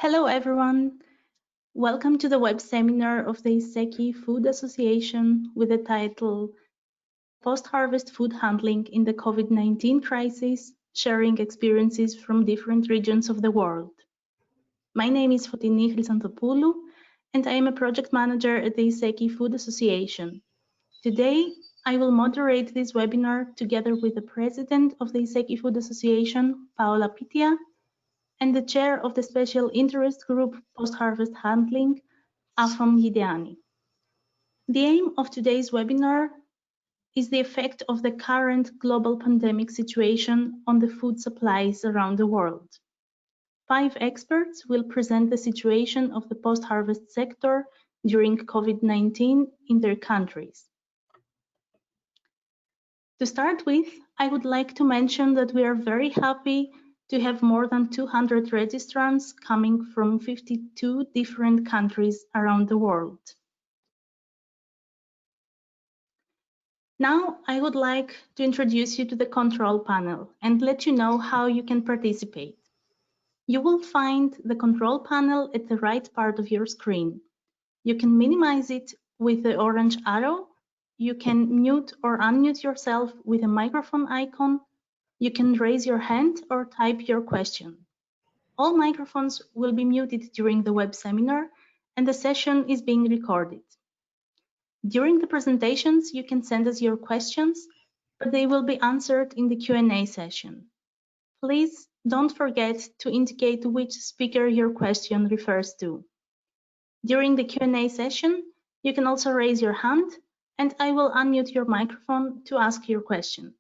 Hello everyone, welcome to the web seminar of the ISEKI-Food Association with the title Post-Harvest Food Handling in the COVID-19 Crisis, Sharing Experiences from Different Regions of the World. My name is Fotini Chrysantopoulou and I am a project manager at the ISEKI-Food Association. Today, I will moderate this webinar together with the president of the ISEKI-Food Association, Paola Pittia, and the chair of the Special Interest Group Post-Harvest-Handling, Afam Gideani. The aim of today's webinar is the effect of the current global pandemic situation on the food supplies around the world. 5 experts will present the situation of the post-harvest sector during COVID-19 in their countries. To start with, I would like to mention that we are very happy to have more than 200 registrants coming from 52 different countries around the world. Now, I would like to introduce you to the control panel and let you know how you can participate. You will find the control panel at the right part of your screen. You can minimize it with the orange arrow. You can mute or unmute yourself with a microphone icon. You can raise your hand or type your question. All microphones will be muted during the web seminar and the session is being recorded. During the presentations, you can send us your questions, but they will be answered in the Q&A session. Please don't forget to indicate which speaker your question refers to. During the Q&A session, you can also raise your hand and I will unmute your microphone to ask your question.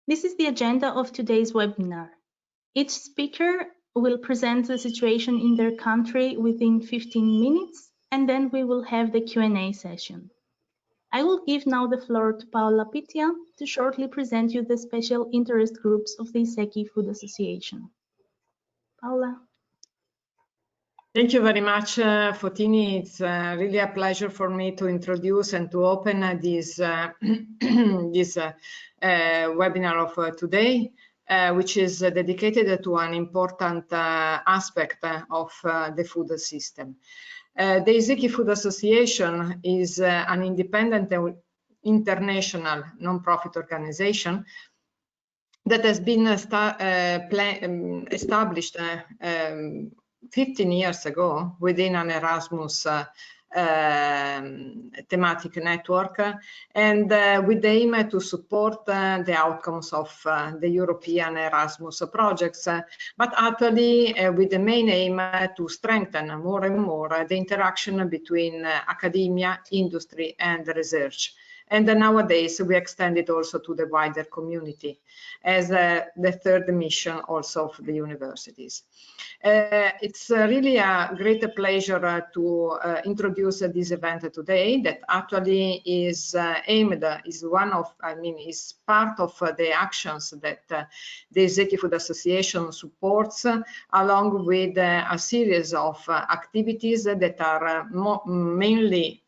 This is the agenda of today's webinar. Each speaker will present the situation in their country within 15 minutes, and then we will have the Q&A session. I will give now the floor to Paola Pittia to shortly present you the special interest groups of the ISEKI-Food Association. Paola. Thank you very much, Fotini. It's really a pleasure for me to introduce and to open this webinar of today, which is dedicated to an important aspect of the food system. The ISEKI-Food Association is an independent international non-profit organization that has been established 15 years ago within an Erasmus thematic network, and with the aim to support the outcomes of the European Erasmus projects, but actually with the main aim to strengthen more and more the interaction between academia, industry and research. And nowadays we extend it also to the wider community as the third mission also of the universities. It's really a great pleasure to introduce this event today that actually is is part of the actions that the ISEKI-Food Association supports, along with a series of activities that are mainly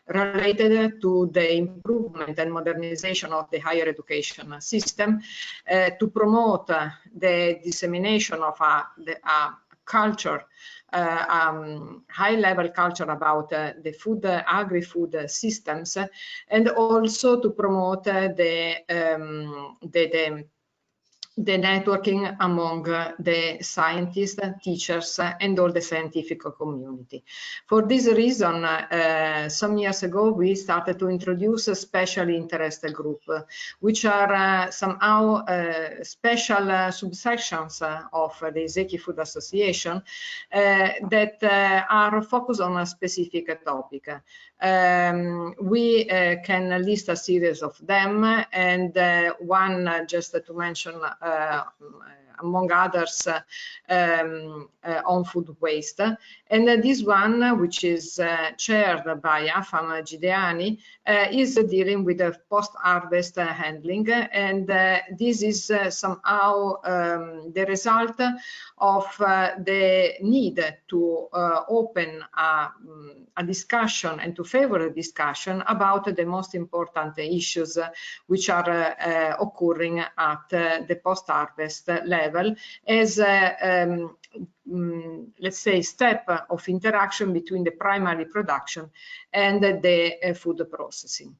related to the improvement and modernization of the higher education system, to promote the dissemination of a culture, high-level culture about the food, agri-food systems, and also to promote the networking among the scientists, teachers, and all the scientific community. For this reason, some years ago, we started to introduce a special interest group, which are somehow special subsections of the ISEKI-Food Association that are focused on a specific topic. We can list a series of them, and one just to mention among others on food waste, and this one, which is chaired by Afam Gideani, is dealing with the post-harvest handling, and this is somehow the result of the need to open a discussion and to favor a discussion about the most important issues which are occurring at the post-harvest level level as a let's say step of interaction between the primary production and the food processing.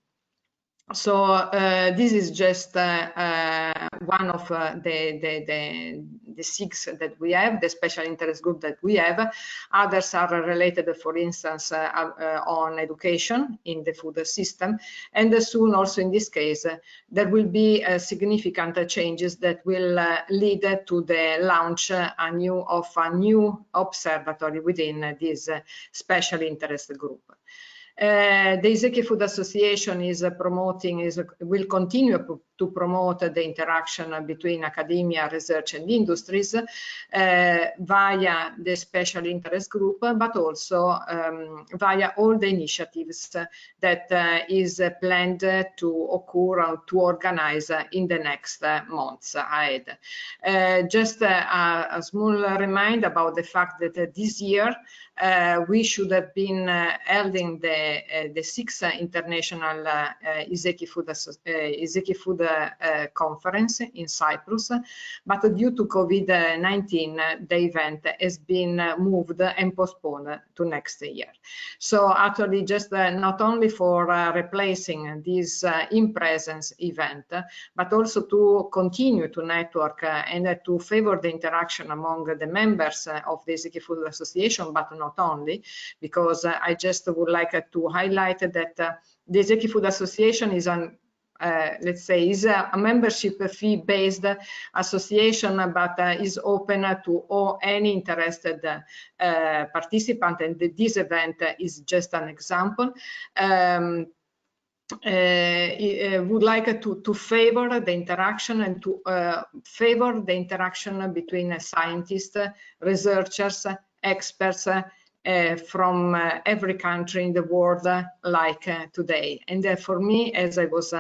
So this is just one of the SIGs that we have, the special interest group that we have. Others are related, for instance, on education in the food system. And soon also in this case, there will be significant changes that will lead to the launch of a new observatory within this special interest group. The ISEKI-Food Association will continue to promote the interaction between academia, research and industries via the special interest group, but also via all the initiatives that is planned to occur or to organize in the next months ahead. Just a small reminder about the fact that this year we should have been holding the sixth international ISEKI-Food conference in Cyprus, but due to COVID-19, the event has been moved and postponed to next year. So actually, just not only for replacing this in-presence event, but also to continue to network and to favor the interaction among the members of the ISEKI-Food Association, but not only, because I just would like to highlight that the ISEKI-Food Association is let's say, is a membership fee-based association, but is open to any interested participant, and this event is just an example. Would like to favor the interaction and to favor the interaction between scientists, researchers, experts from every country in the world, like today. And for me, as I was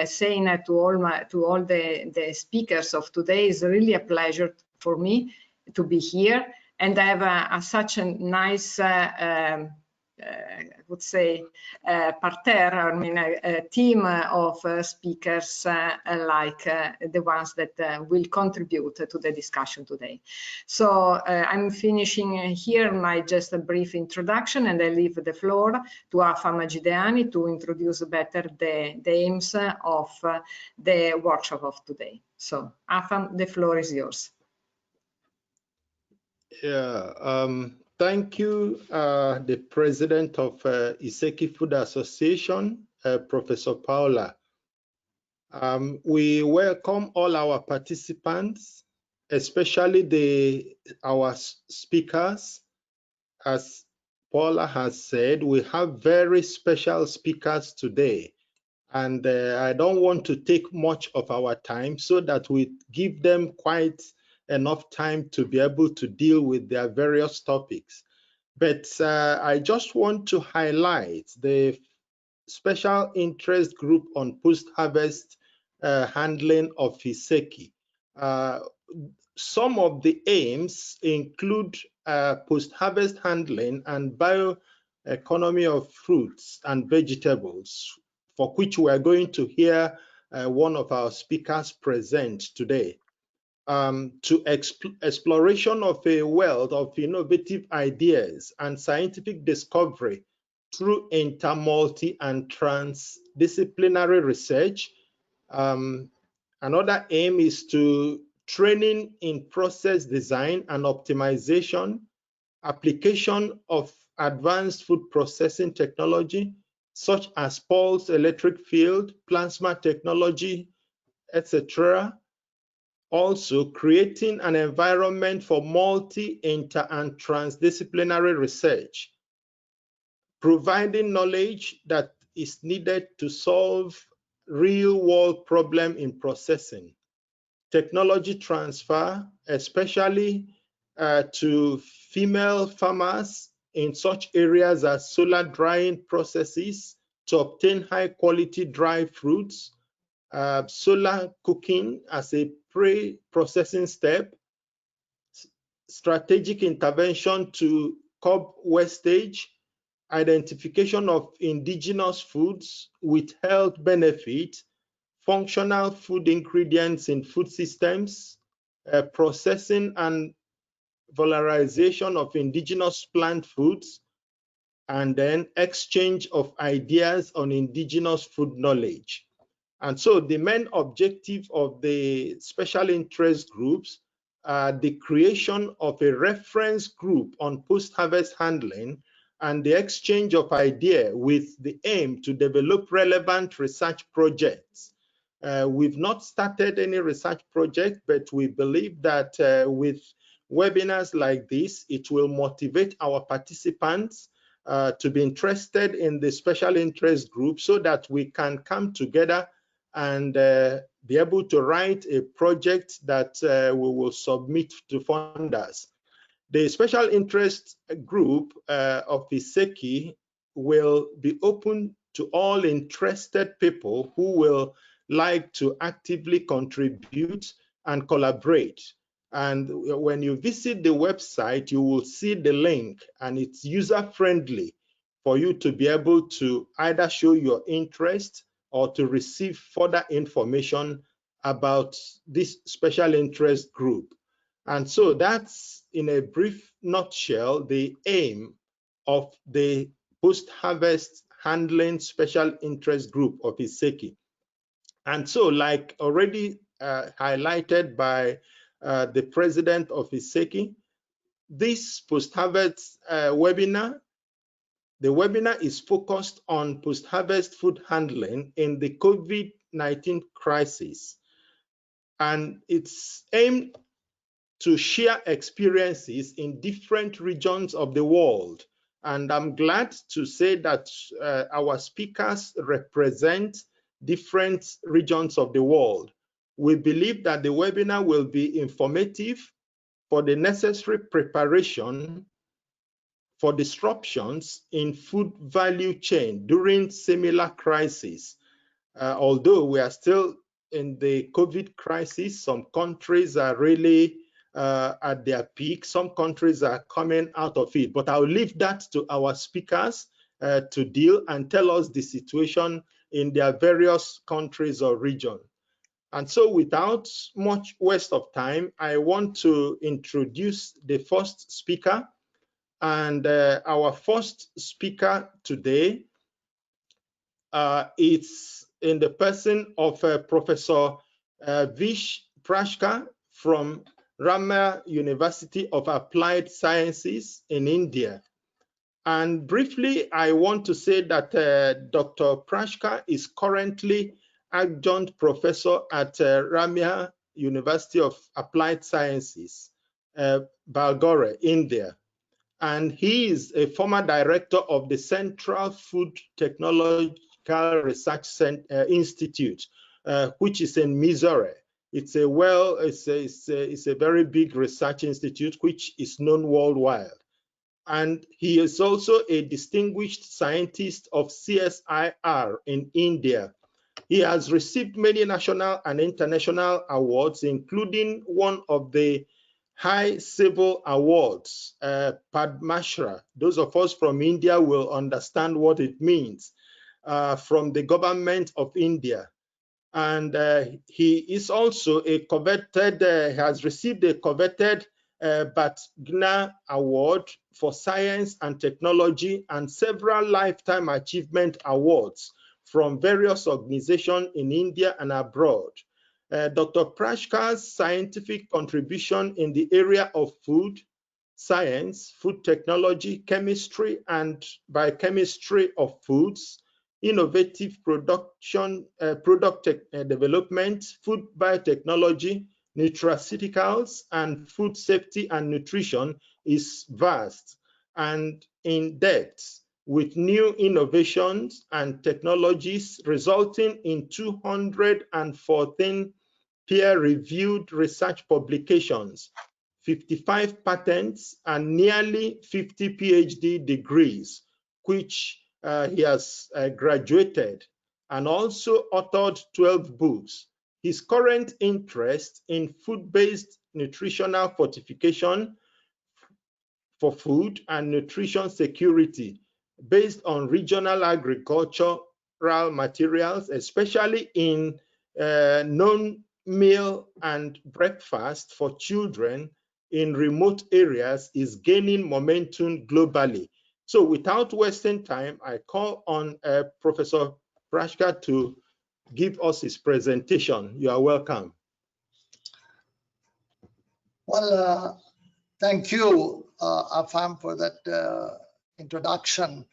saying to all the speakers of today, is really a pleasure for me to be here and have such a nice I would say parterre, I mean a team of speakers like the ones that will contribute to the discussion today. So I'm finishing here my just a brief introduction, and I leave the floor to Afa Magideani to introduce better the aims of the workshop of today. So Afa, the floor is yours. Yeah, thank you, the president of ISEKI-Food Association, Professor Paula. We welcome all our participants, especially our speakers. As Paula has said, we have very special speakers today, and I don't want to take much of our time so that we give them quite enough time to be able to deal with their various topics. But I just want to highlight the special interest group on post-harvest handling of ISEKI. Some of the aims include post-harvest handling and bioeconomy of fruits and vegetables, for which we are going to hear one of our speakers present today. To exploration of a wealth of innovative ideas and scientific discovery through inter-, and transdisciplinary research. Another aim is to training in process design and optimization, application of advanced food processing technology, such as pulse electric field, plasma technology, etc. Also, creating an environment for multi-, inter-, and transdisciplinary research, providing knowledge that is needed to solve real-world problems in processing, technology transfer, especially to female farmers in such areas as solar drying processes to obtain high-quality dry fruits, solar cooking as a pre-processing step, strategic intervention to curb wastage, identification of indigenous foods with health benefit, functional food ingredients in food systems, processing and valorization of indigenous plant foods, and then exchange of ideas on indigenous food knowledge. And so the main objective of the special interest groups are the creation of a reference group on post-harvest handling and the exchange of ideas with the aim to develop relevant research projects. We've not started any research project, but we believe that with webinars like this, it will motivate our participants to be interested in the special interest group so that we can come together and be able to write a project that we will submit to funders. The special interest group of ISEKI will be open to all interested people who will like to actively contribute and collaborate. And when you visit the website, you will see the link, and it's user-friendly for you to be able to either show your interest or to receive further information about this special interest group. And so that's, in a brief nutshell, the aim of the post-harvest handling special interest group of ISEKI. And so, like already highlighted by the president of ISEKI, this post-harvest webinar, the webinar is focused on post-harvest food handling in the COVID-19 crisis. And it's aimed to share experiences in different regions of the world. And I'm glad to say that our speakers represent different regions of the world. We believe that the webinar will be informative for the necessary preparation for disruptions in food value chain during similar crises. Although we are still in the COVID crisis, some countries are really at their peak. Some countries are coming out of it, but I'll leave that to our speakers to deal and tell us the situation in their various countries or regions. And so without much waste of time, I want to introduce the first speaker. And our first speaker today is in the person of Professor Vish Prashka from Ramya University of Applied Sciences in India. And briefly, I want to say that Dr. Prashka is currently adjunct professor at Ramya University of Applied Sciences, Bangalore, India. And he is a former director of the Central Food Technological Research Institute, which is in Missouri. It's a very big research institute which is known worldwide. And he is also a distinguished scientist of CSIR in India. He has received many national and international awards, including one of the high civil awards, Padma Shri. Those of us from India will understand what it means, from the government of India. And he is also a coveted, has received a coveted Bhatgna Award for Science and Technology and several Lifetime Achievement Awards from various organizations in India and abroad. Dr. Prashka's scientific contribution in the area of food science, food technology, chemistry, and biochemistry of foods, innovative product development, food biotechnology, nutraceuticals, and food safety and nutrition is vast and in depth, with new innovations and technologies resulting in 214 peer-reviewed research publications, 55 patents, and nearly 50 PhD degrees, which he has graduated, and also authored 12 books. His current interest in food-based nutritional fortification for food and nutrition security based on regional agricultural materials, especially in meal and breakfast for children in remote areas is gaining momentum globally. So without wasting time, I call on Professor Prashka to give us his presentation. You are welcome. Well, thank you, Afam, for that introduction.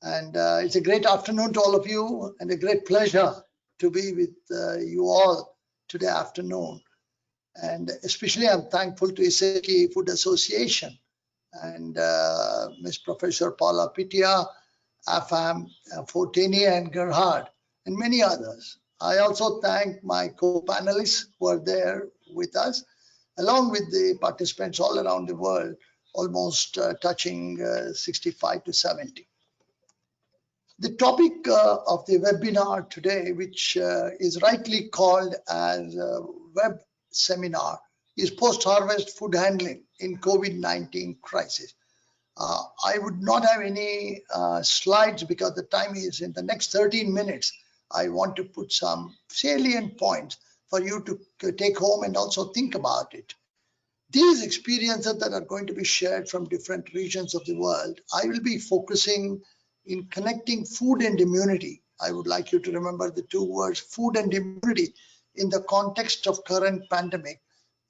And it's a great afternoon to all of you and a great pleasure to be with you all today afternoon. And especially I'm thankful to ISEKI-Food Association and Ms. Professor Paula Pitia, Afam, Fortini and Gerhard, and many others. I also thank my co-panelists who are there with us, along with the participants all around the world, almost touching 65 to 70. The topic of the webinar today, which is rightly called as a web seminar, is post-harvest food handling in COVID-19 crisis. I would not have any slides because the time is in the next 13 minutes. I want to put some salient points for you to take home and also think about it. These experiences that are going to be shared from different regions of the world, I will be focusing in connecting food and immunity. I would like you to remember the two words, food and immunity, in the context of current pandemic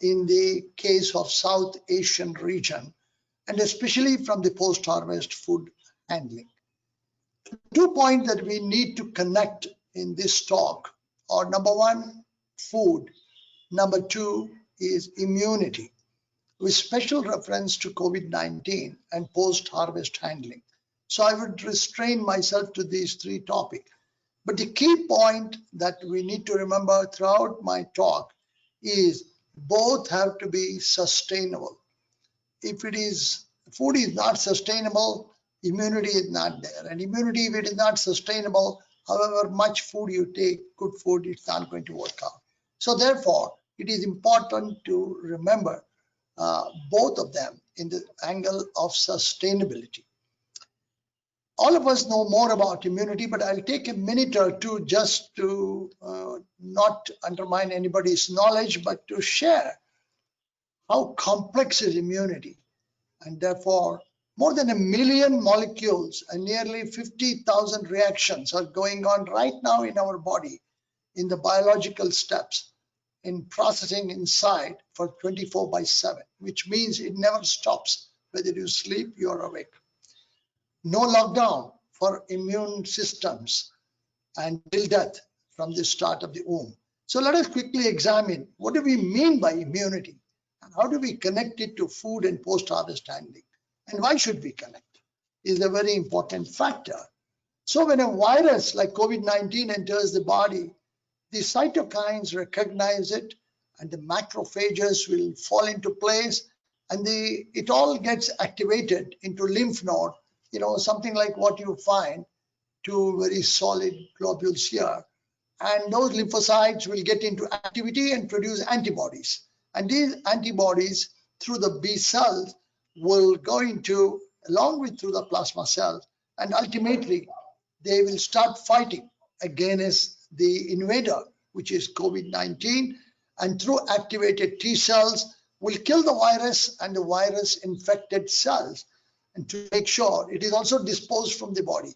in the case of South Asian region, and especially from the post-harvest food handling. 2 points that we need to connect in this talk are: number one, food. Number two is immunity, with special reference to COVID-19 and post-harvest handling. So I would restrain myself to these three topics. But the key point that we need to remember throughout my talk is both have to be sustainable. If it is, food is not sustainable, immunity is not there. And immunity, if it is not sustainable, however much food you take, good food, it's not going to work out. So therefore, it is important to remember both of them in the angle of sustainability. All of us know more about immunity, but I'll take a minute or two just to not undermine anybody's knowledge, but to share how complex is immunity. And therefore, more than 1 million molecules and nearly 50,000 reactions are going on right now in our body in the biological steps in processing inside for 24/7, which means it never stops. Whether you sleep, you're awake. No lockdown for immune systems until death from the start of the womb. So let us quickly examine what do we mean by immunity and how do we connect it to food and post-harvest handling, and why should we connect is a very important factor. So when a virus like COVID-19 enters the body, the cytokines recognize it and the macrophages will fall into place, and it all gets activated into lymph node, something like what you find, two very solid globules here. And those lymphocytes will get into activity and produce antibodies. And these antibodies through the B cells will go into, along with through the plasma cells, and ultimately they will start fighting against the invader, which is COVID-19, and through activated T cells will kill the virus and the virus infected cells, and to make sure it is also disposed from the body.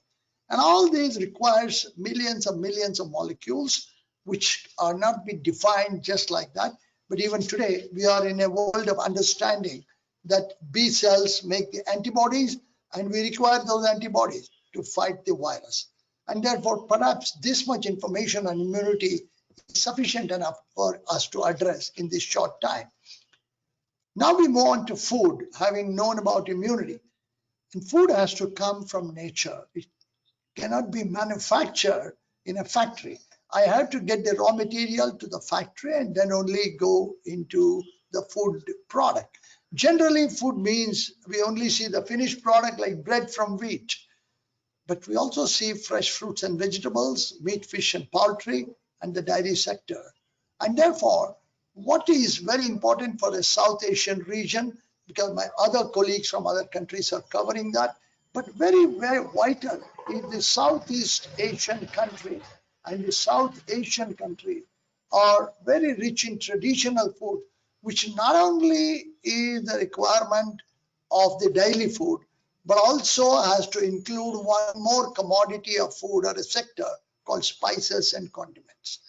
And all these requires millions of molecules, which are not be defined just like that. But even today, we are in a world of understanding that B cells make the antibodies, and we require those antibodies to fight the virus. And therefore, perhaps this much information on immunity is sufficient enough for us to address in this short time. Now we move on to food, having known about immunity. And food has to come from nature. It cannot be manufactured in a factory. I have to get the raw material to the factory and then only go into the food product. Generally, food means we only see the finished product like bread from wheat, but we also see fresh fruits and vegetables, meat, fish, and poultry, and the dairy sector. And therefore, what is very important for the South Asian region, because my other colleagues from other countries are covering that, but very, very vital is the Southeast Asian country. And the South Asian countries are very rich in traditional food, which not only is the requirement of the daily food, but also has to include one more commodity of food or a sector called spices and condiments.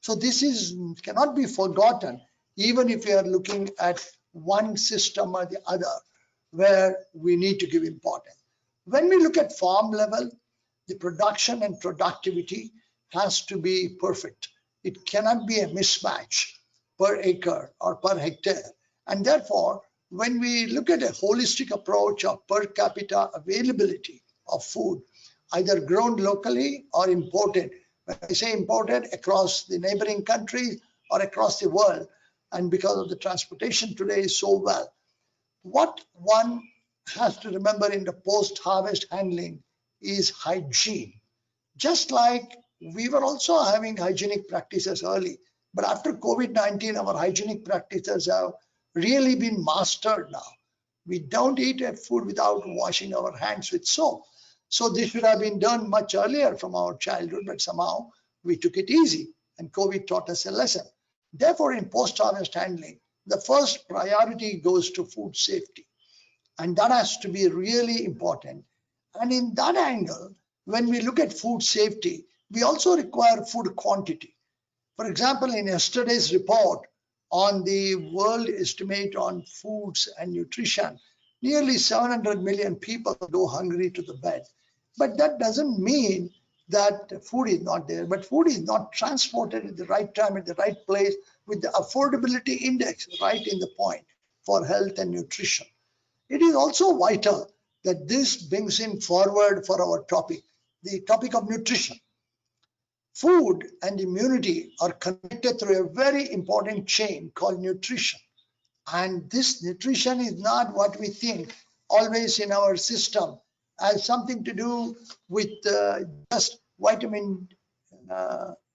So this cannot be forgotten, even if we are looking at one system or the other, where we need to give importance. When we look at farm level, the production and productivity has to be perfect. It cannot be a mismatch per acre or per hectare. And therefore, when we look at a holistic approach of per capita availability of food, either grown locally or imported, when I say imported, across the neighboring countries or across the world, and because of the transportation today is so well, what one has to remember in the post-harvest handling is hygiene. Just like we were also having hygienic practices early, but after COVID-19, our hygienic practices have really been mastered now. We don't eat food without washing our hands with soap. So this should have been done much earlier from our childhood, but somehow we took it easy and COVID taught us a lesson. Therefore, in post-harvest handling, the first priority goes to food safety. And that has to be really important. And in that angle, when we look at food safety, we also require food quantity. For example, in yesterday's report on the world estimate on foods and nutrition, nearly 700 million people go hungry to the bed. But that doesn't mean that food is not there, but food is not transported at the right time, at the right place, with the affordability index right in the point for health and nutrition. It is also vital that this brings in forward for our topic, the topic of nutrition. Food and immunity are connected through a very important chain called nutrition. And this nutrition is not what we think always in our system as something to do with just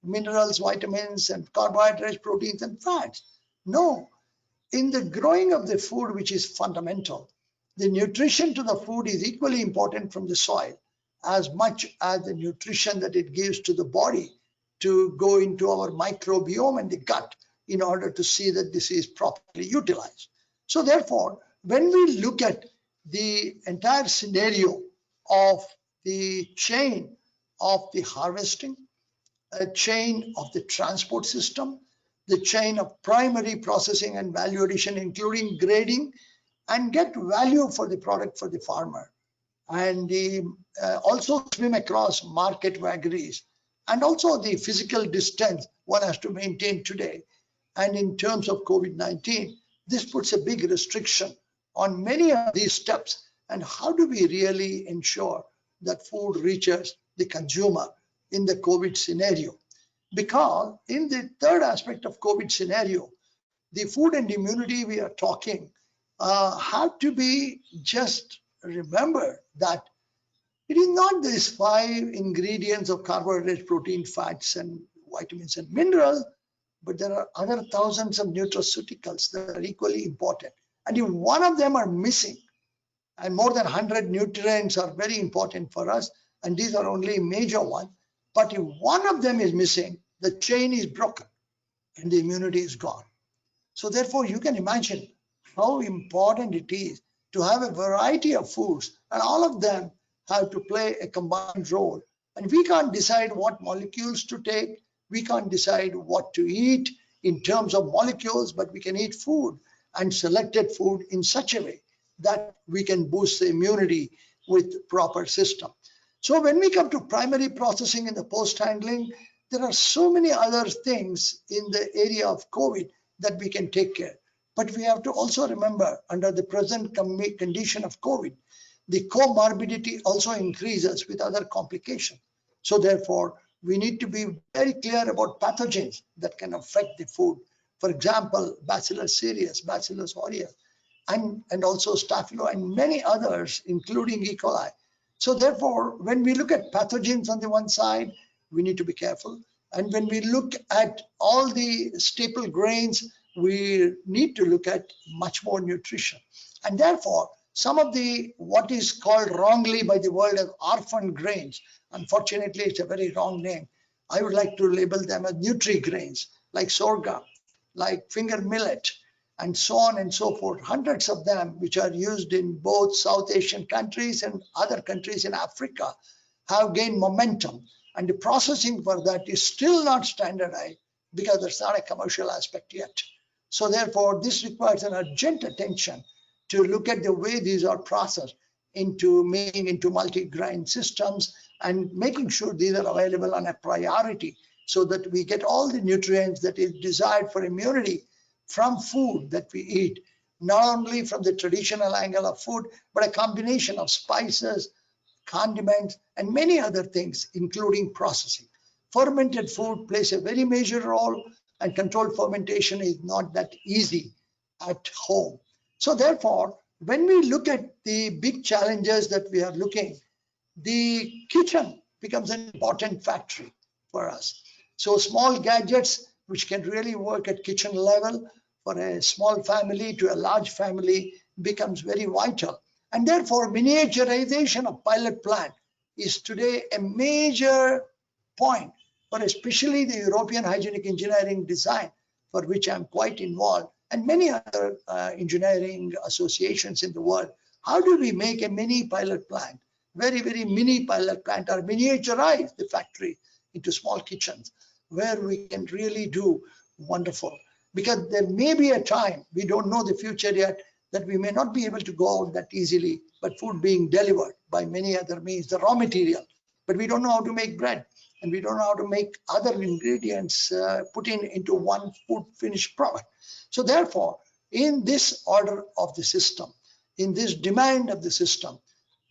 minerals, vitamins, and carbohydrates, proteins, and fats. No, in the growing of the food, which is fundamental, the nutrition to the food is equally important from the soil as much as the nutrition that it gives to the body to go into our microbiome and the gut in order to see that this is properly utilized. So therefore, when we look at the entire scenario of the chain of the harvesting, a chain of the transport system, the chain of primary processing and value addition, including grading, and get value for the product for the farmer. And also swim across market vagaries, and also the physical distance one has to maintain today. And in terms of COVID-19, this puts a big restriction on many of these steps. And how do we really ensure that food reaches the consumer in the COVID scenario? Because in the third aspect of COVID scenario, the food and immunity we are talking have to be just remember that it is not these 5 ingredients of carbohydrates, protein, fats, and vitamins and minerals, but there are other thousands of nutraceuticals that are equally important. And if one of them are missing, and more than 100 nutrients are very important for us, and these are only major ones, but if one of them is missing, the chain is broken and the immunity is gone. So therefore, you can imagine how important it is to have a variety of foods, and all of them have to play a combined role. And we can't decide what molecules to take. We can't decide what to eat in terms of molecules, but we can eat food and selected food in such a way that we can boost the immunity with proper system. So when we come to primary processing in the post-handling, there are so many other things in the area of COVID that we can take care. But we have to also remember, under the present condition of COVID, the comorbidity also increases with other complications. So therefore, we need to be very clear about pathogens that can affect the food. For example, Bacillus cereus, Bacillus aureus, and also Staphylo, and many others, including E. coli. So therefore, when we look at pathogens on the one side, we need to be careful. And when we look at all the staple grains, we need to look at much more nutrition. And therefore, some of the what is called wrongly by the world as orphan grains, unfortunately, it's a very wrong name. I would like to label them as nutri grains, like sorghum, like finger millet, and so on and so forth, hundreds of them, which are used in both South Asian countries and other countries in Africa, have gained momentum. And the processing for that is still not standardized because there's not a commercial aspect yet. So therefore, this requires an urgent attention to look at the way these are processed into making into multi-grain systems and making sure these are available on a priority so that we get all the nutrients that is desired for immunity from food that we eat, not only from the traditional angle of food, but a combination of spices, condiments, and many other things, including processing. Fermented food plays a very major role, and controlled fermentation is not that easy at home. So therefore, when we look at the big challenges that we are looking, the kitchen becomes an important factory for us. So small gadgets which can really work at kitchen level for a small family to a large family becomes very vital. And therefore, miniaturization of pilot plant is today a major point for especially the European hygienic engineering design, for which I'm quite involved, and many other engineering associations in the world. How do we make a mini pilot plant, very, very mini pilot plant, or miniaturize the factory into small kitchens where we can really do wonderful? Because there may be a time, we don't know the future yet, that we may not be able to go out that easily, but food being delivered by many other means, the raw material, but we don't know how to make bread, and we don't know how to make other ingredients put into one food finished product. So therefore, in this order of the system, in this demand of the system,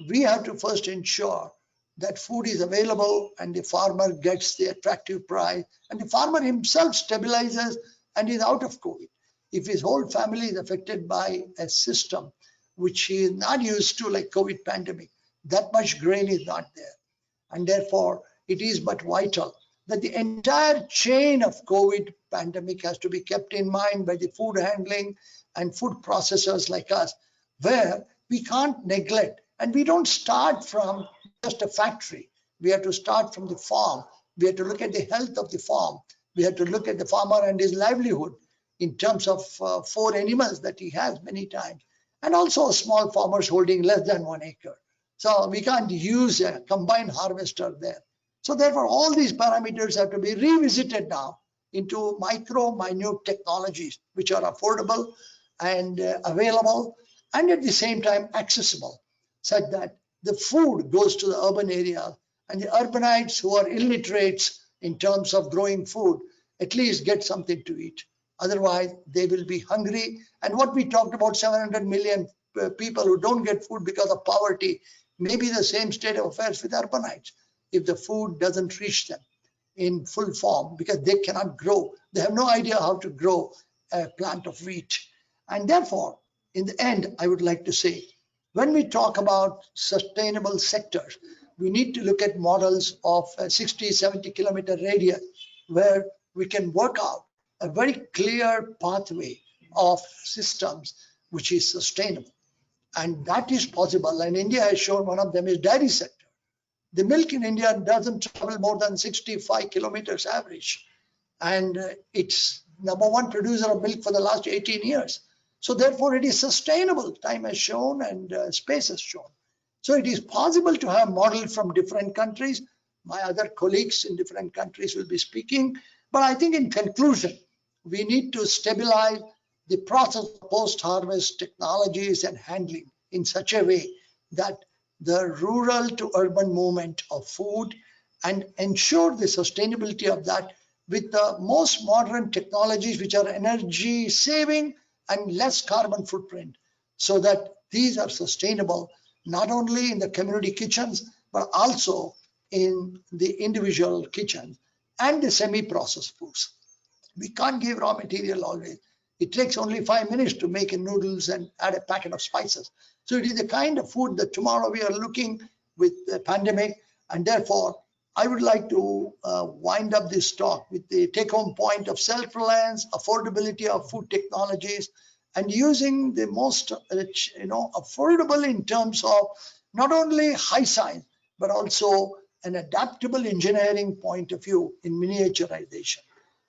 we have to first ensure that food is available and the farmer gets the attractive price, and the farmer himself stabilizes and is out of COVID. If his whole family is affected by a system which he is not used to, like COVID pandemic, that much grain is not there. And therefore, it is but vital that the entire chain of COVID pandemic has to be kept in mind by the food handling and food processors like us, where we can't neglect, and we don't start from just a factory. We have to start from the farm. We have to look at the health of the farm. We have to look at the farmer and his livelihood in terms of 4 animals that he has many times, and also small farmers holding less than 1 acre. So we can't use a combined harvester there. So therefore, all these parameters have to be revisited now into minute technologies, which are affordable and available, and at the same time accessible, such that the food goes to the urban area, and the urbanites who are illiterates in terms of growing food at least get something to eat. Otherwise, they will be hungry. And what we talked about, 700 million people who don't get food because of poverty, may be the same state of affairs with urbanites if the food doesn't reach them in full form, because they cannot grow. They have no idea how to grow a plant of wheat. And therefore, in the end, I would like to say, when we talk about sustainable sectors, we need to look at models of a 60, 70 kilometer radius where we can work out a very clear pathway of systems which is sustainable. And that is possible. And India has shown one of them is dairy sector. The milk in India doesn't travel more than 65 kilometers average. And it's #1 producer of milk for the last 18 years. So therefore, it is sustainable. Time has shown and space has shown. So it is possible to have models from different countries. My other colleagues in different countries will be speaking. But I think in conclusion, we need to stabilize the process of post-harvest technologies and handling in such a way that the rural to urban movement of food, and ensure the sustainability of that with the most modern technologies which are energy saving and less carbon footprint, so that these are sustainable not only in the community kitchens, but also in the individual kitchen and the semi-processed foods. We can't give raw material always. It takes only 5 minutes to make a noodles and add a packet of spices. So it is the kind of food that tomorrow we are looking with the pandemic. And therefore, I would like to wind up this talk with the take-home point of self-reliance, affordability of food technologies, and using the most affordable in terms of not only high science, but also an adaptable engineering point of view in miniaturization.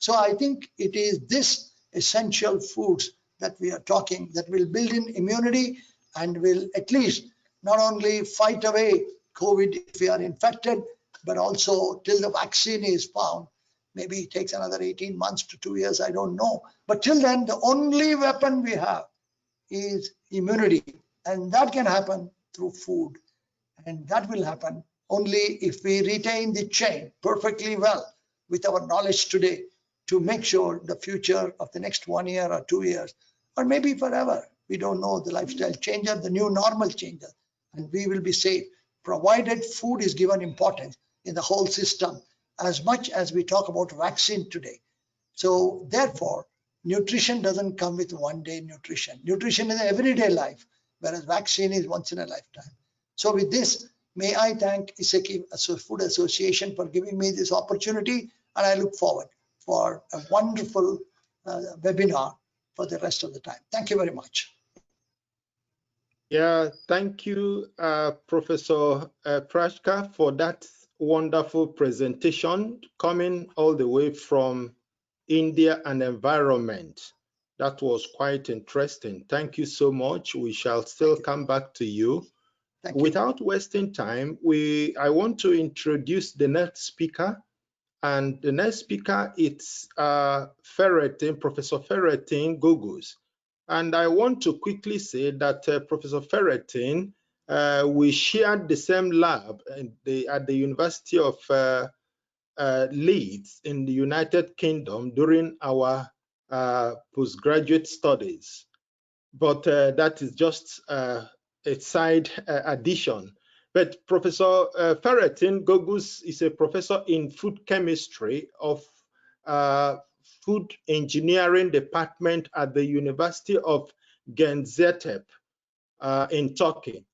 So I think it is this essential foods that we are talking that will build in immunity and will at least not only fight away COVID if we are infected, but also till the vaccine is found. Maybe it takes another 18 months to 2 years, I don't know. But till then, the only weapon we have is immunity. And that can happen through food. And that will happen only if we retain the chain perfectly well with our knowledge today to make sure the future of the next 1 year or 2 years, or maybe forever, we don't know, the lifestyle changer, the new normal changer, and we will be safe, provided food is given importance in the whole system as much as we talk about vaccine today. So therefore, nutrition doesn't come with one-day nutrition. Nutrition is everyday life, whereas vaccine is once in a lifetime. So with this, may I thank ISEKI-Food Association for giving me this opportunity, and I look forward for a wonderful webinar for the rest of the time. Thank you very much. Yeah, thank you, Professor Prashka, for that wonderful presentation coming all the way from India and environment. That was quite interesting. Thank you so much. We shall still come back to you. Without wasting time, I want to introduce the next speaker. And the next speaker is Professor Ferretin Gogus. And I want to quickly say that Professor Ferretin, we shared the same lab at the University of Leeds in the United Kingdom during our postgraduate studies. But that is just a side addition. But Professor Ferretin Gogus is a professor in food chemistry of food engineering department at the University of Gaziantep in Turkey.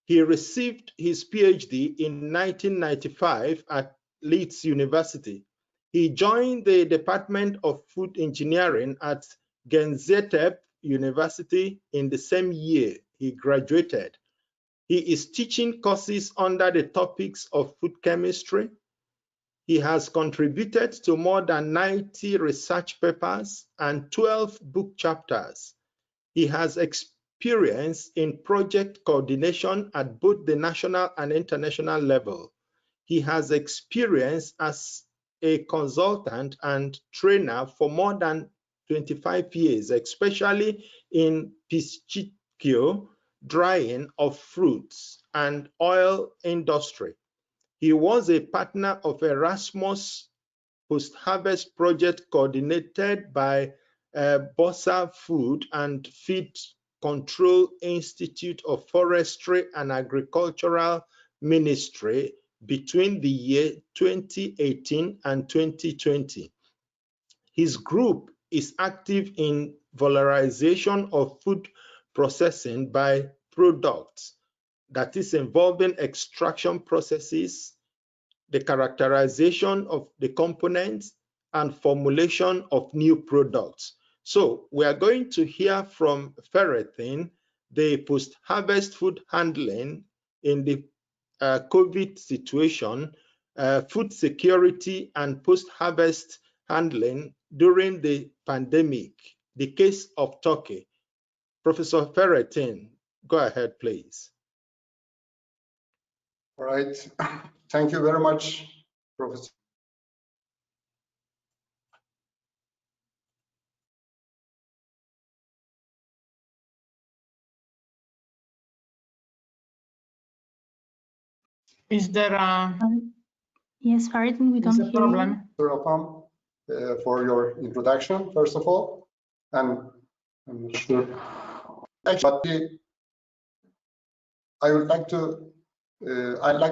He received his PhD in 1995 at Leeds University. He joined the Department of Food Engineering at Gaziantep University in the same year he graduated. He is teaching courses under the topics of food chemistry. He has contributed to more than 90 research papers and 12 book chapters. He has experience in project coordination at both the national and international level. He has experience as a consultant and trainer for more than 25 years, especially in pistachio drying of fruits and oil industry. He was a partner of Erasmus post-harvest project coordinated by Bosa Food and Feed Control Institute of Forestry and Agricultural Ministry between the year 2018 and 2020. His group is active in valorization of food processing by products, that is involving extraction processes, the characterization of the components, and formulation of new products. So we are going to hear from Ferretin, the post-harvest food handling in the COVID situation, food security and post-harvest handling during the pandemic, the case of Turkey. Professor Ferretin, go ahead, please. All right. Thank you very much, Professor. Is there a Yes, Ferretin, we don't hear problem? For your introduction, first of all, and I'm not sure. Actually, I'd like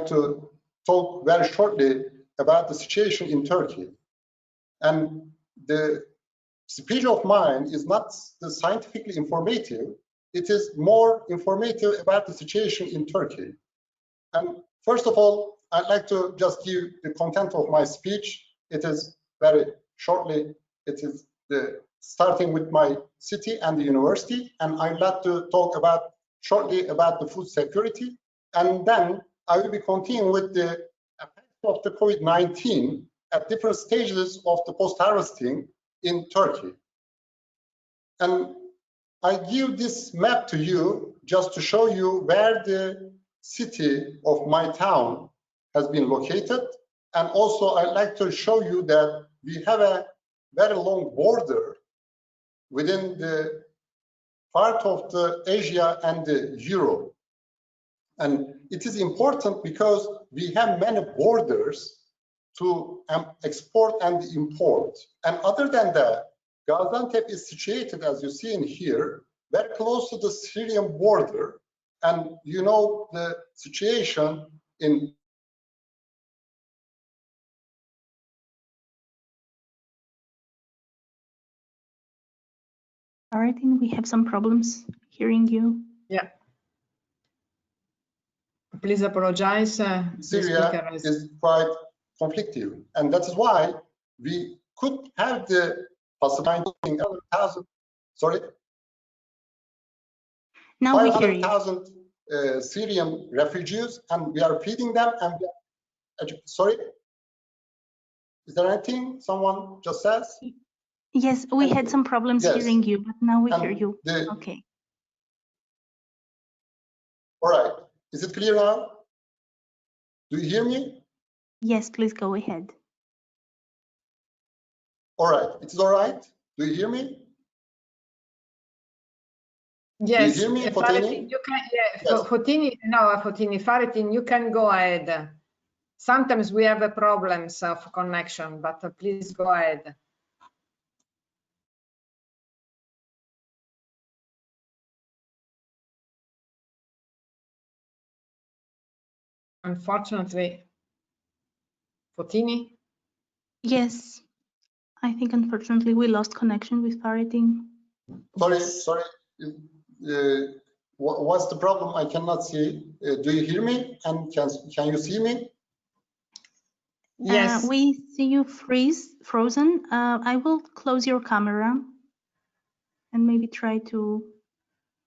to talk very shortly about the situation in Turkey. And the speech of mine is not the scientifically informative. It is more informative about the situation in Turkey. And first of all, I'd like to just give the content of my speech. It is very shortly. It is starting with my city and the university. And I'd like to talk shortly about the food security. And then I will be continuing with the effect of the COVID-19 at different stages of the post-harvesting in Turkey. And I give this map to you just to show you where the city of my town has been located. And also I'd like to show you that we have a very long border within the part of the Asia and the Europe. And it is important because we have many borders to export and import. And other than that, Gaziantep is situated, as you see in here, very close to the Syrian border. And you know the situation in I think we have some problems hearing you. Yeah. Please apologize. Syria is quite conflictive, and that is why we could have the possibility of 1,000. Sorry. Now we hear you. 500,000 Syrian refugees, and we are feeding them. And sorry, is there anything someone just says? Yes, we had some problems hearing you, but now we hear you. Okay. All right. Is it clear now? Do you hear me? Yes, please go ahead. All right. It is all right. Do you hear me? Yes. Do you hear me, Faritin, you can. Yeah, yes. Fotini, Faritin, you can go ahead. Sometimes we have problems of connection, but please go ahead. Unfortunately, Fotini? Yes, I think unfortunately we lost connection with Faritin. Sorry. What's the problem? I cannot see. Do you hear me? And can you see me? Yes. We see you frozen. I will close your camera and maybe try to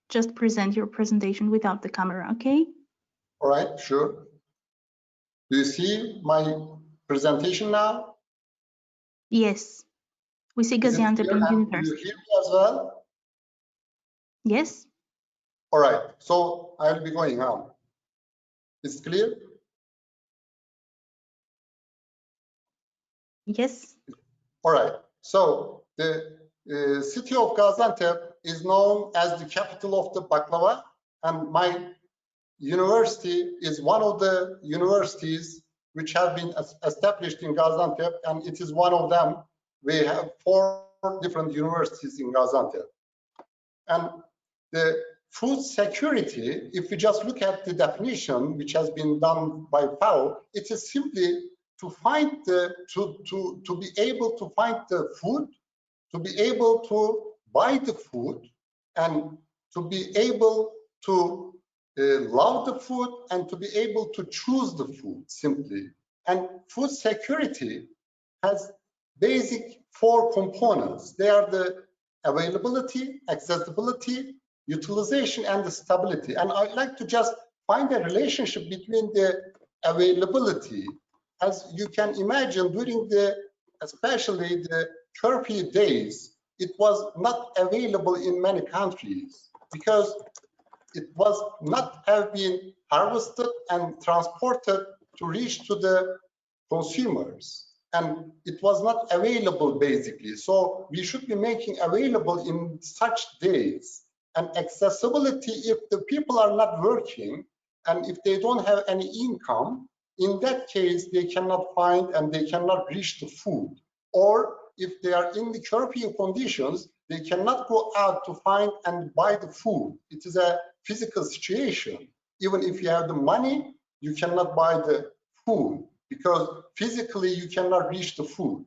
just present your presentation without the camera, okay? All right, sure. Do you see my presentation now? Yes. We see Gaziantep and University. Do you hear me as well? Yes. All right, so I'll be going on. Is it clear? Yes. All right, so the city of Gaziantep is known as the capital of the baklava, and my university is one of the universities which have been established in Gaziantep, and it is one of them. We have 4 different universities in Gaziantep. And the food security, if we just look at the definition which has been done by FAO, it is simply to find to be able to find the food, to be able to buy the food, and to be able to love the food, and to be able to choose the food simply. And food security has basic 4 components. They are the availability, accessibility, utilization, and the stability. And I'd like to just find a relationship between the availability. As you can imagine, during especially the curfew days, it was not available in many countries because it was not have been harvested and transported to reach to the consumers, and it was not available basically. So we should be making available in such days. And accessibility, if the people are not working and if they don't have any income, in that case they cannot find and they cannot reach the food. Or if they are in the curfew conditions, they cannot go out to find and buy the food. It is a physical situation. Even if you have the money, you cannot buy the food because physically you cannot reach the food.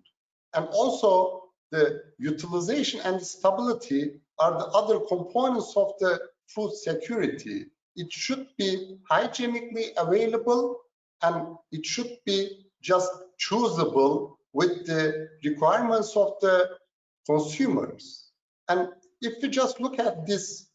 And also the utilization and stability are the other components of the food security. It should be hygienically available, and it should be just choosable with the requirements of the consumers. And if we just look at this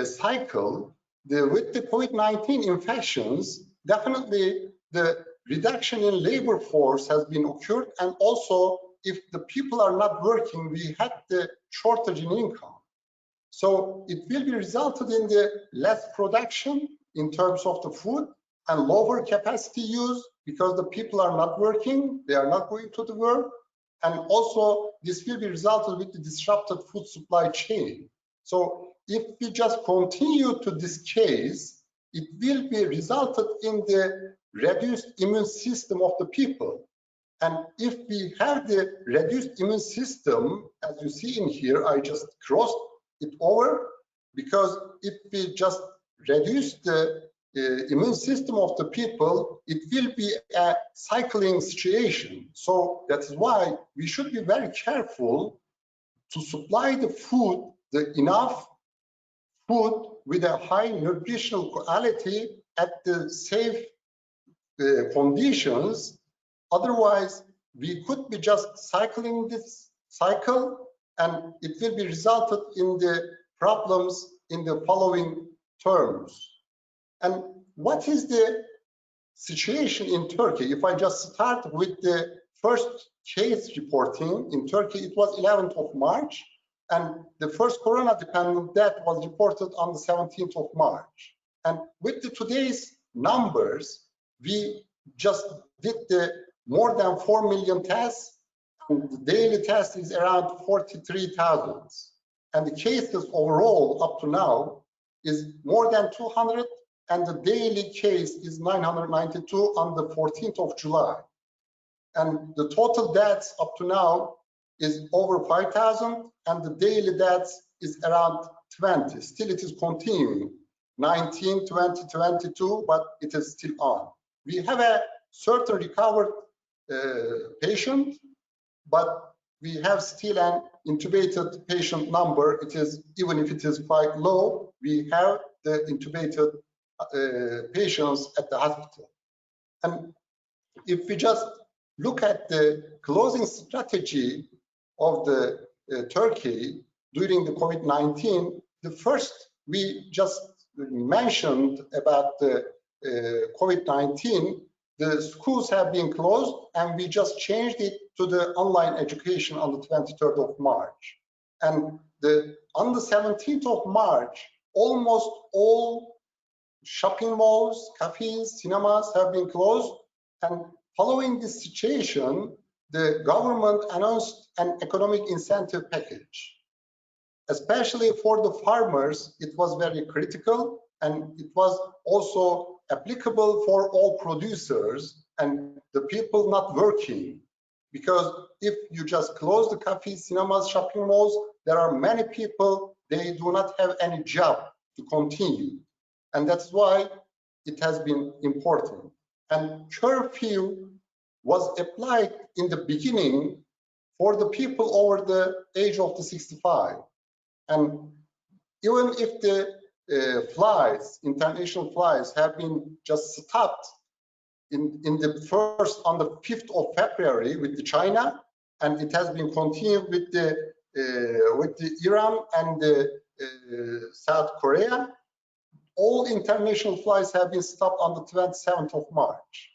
cycle, with the COVID-19 infections, definitely the reduction in labor force has been occurred, and also if the people are not working, we had the shortage in income. So it will be resulted in the less production in terms of the food and lower capacity use because the people are not working, they are not going to the work, and also this will be resulted with the disrupted food supply chain. So if we just continue to this case, it will be resulted in the reduced immune system of the people. And if we have the reduced immune system, as you see in here, I just crossed it over, because if we just reduce the immune system of the people, it will be a cycling situation. So that's why we should be very careful to supply the food, the enough food with a high nutritional quality at the safe conditions. Otherwise, we could be just cycling this cycle, and it will be resulted in the problems in the following terms. And what is the situation in Turkey? If I just start with the first case reporting in Turkey, it was 11th of March, and the first corona-dependent death was reported on the 17th of March. And with the today's numbers, we just did the more than 4 million tests, and the daily test is around 43,000. And the cases overall up to now is more than 200, and the daily case is 992 on the 14th of July. And the total deaths up to now is over 5,000, and the daily deaths is around 20. Still it is continuing, 19, 20, 22, but it is still on. We have a certain recovered patient, but we have still an intubated patient number. It is, even if it is quite low, we have the intubated patients at the hospital. And if we just look at the closing strategy of the Turkey during the COVID-19, the first we just mentioned about the COVID-19, the schools have been closed, and we just changed it to the online education on the 23rd of March. And on the 17th of March, almost all shopping malls, cafes, cinemas have been closed. And following this situation, the government announced an economic incentive package. Especially for the farmers, it was very critical, and it was also applicable for all producers and the people not working. Because if you just close the cafes, cinemas, shopping malls, there are many people, they do not have any job to continue. And that's why it has been important. And curfew was applied in the beginning for the people over the age of the 65. And even if the flights, international flights, have been just stopped on the 5th of February with the China, and it has been continued with the Iran and the South Korea, all international flights have been stopped on the 27th of March.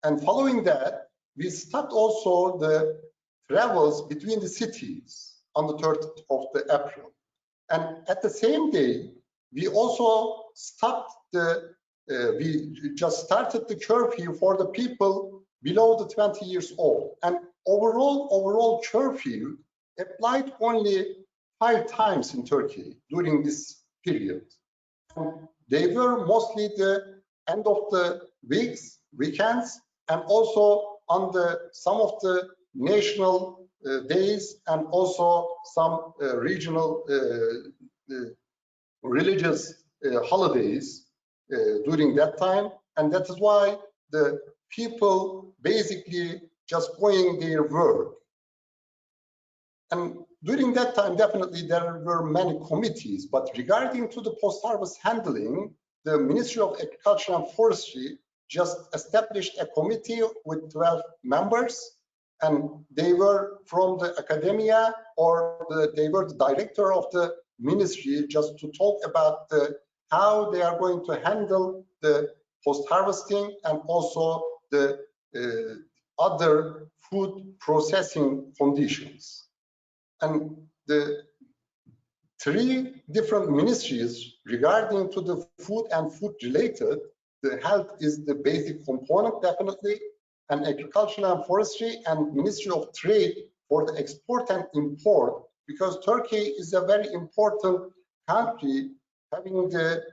And following that, we stopped also the travels between the cities on the 3rd of April. And at the same day, we also stopped we just started the curfew for the people below the 20 years old. And overall curfew applied only 5 times in Turkey during this period. And they were mostly the end of the weekends, and also on some of the national days, and also some regional religious holidays during that time. And that is why the people basically just going their work. And during that time, definitely there were many committees, but regarding to the post-harvest handling, the Ministry of Agriculture and Forestry just established a committee with 12 members, and they were from the academia, or they were the director of the ministry, just to talk about how they are going to handle the post-harvesting and also the other food processing conditions. And the three different ministries regarding to the food and food related, the health is the basic component definitely, and agriculture and forestry and Ministry of Trade for the export and import, because Turkey is a very important country having the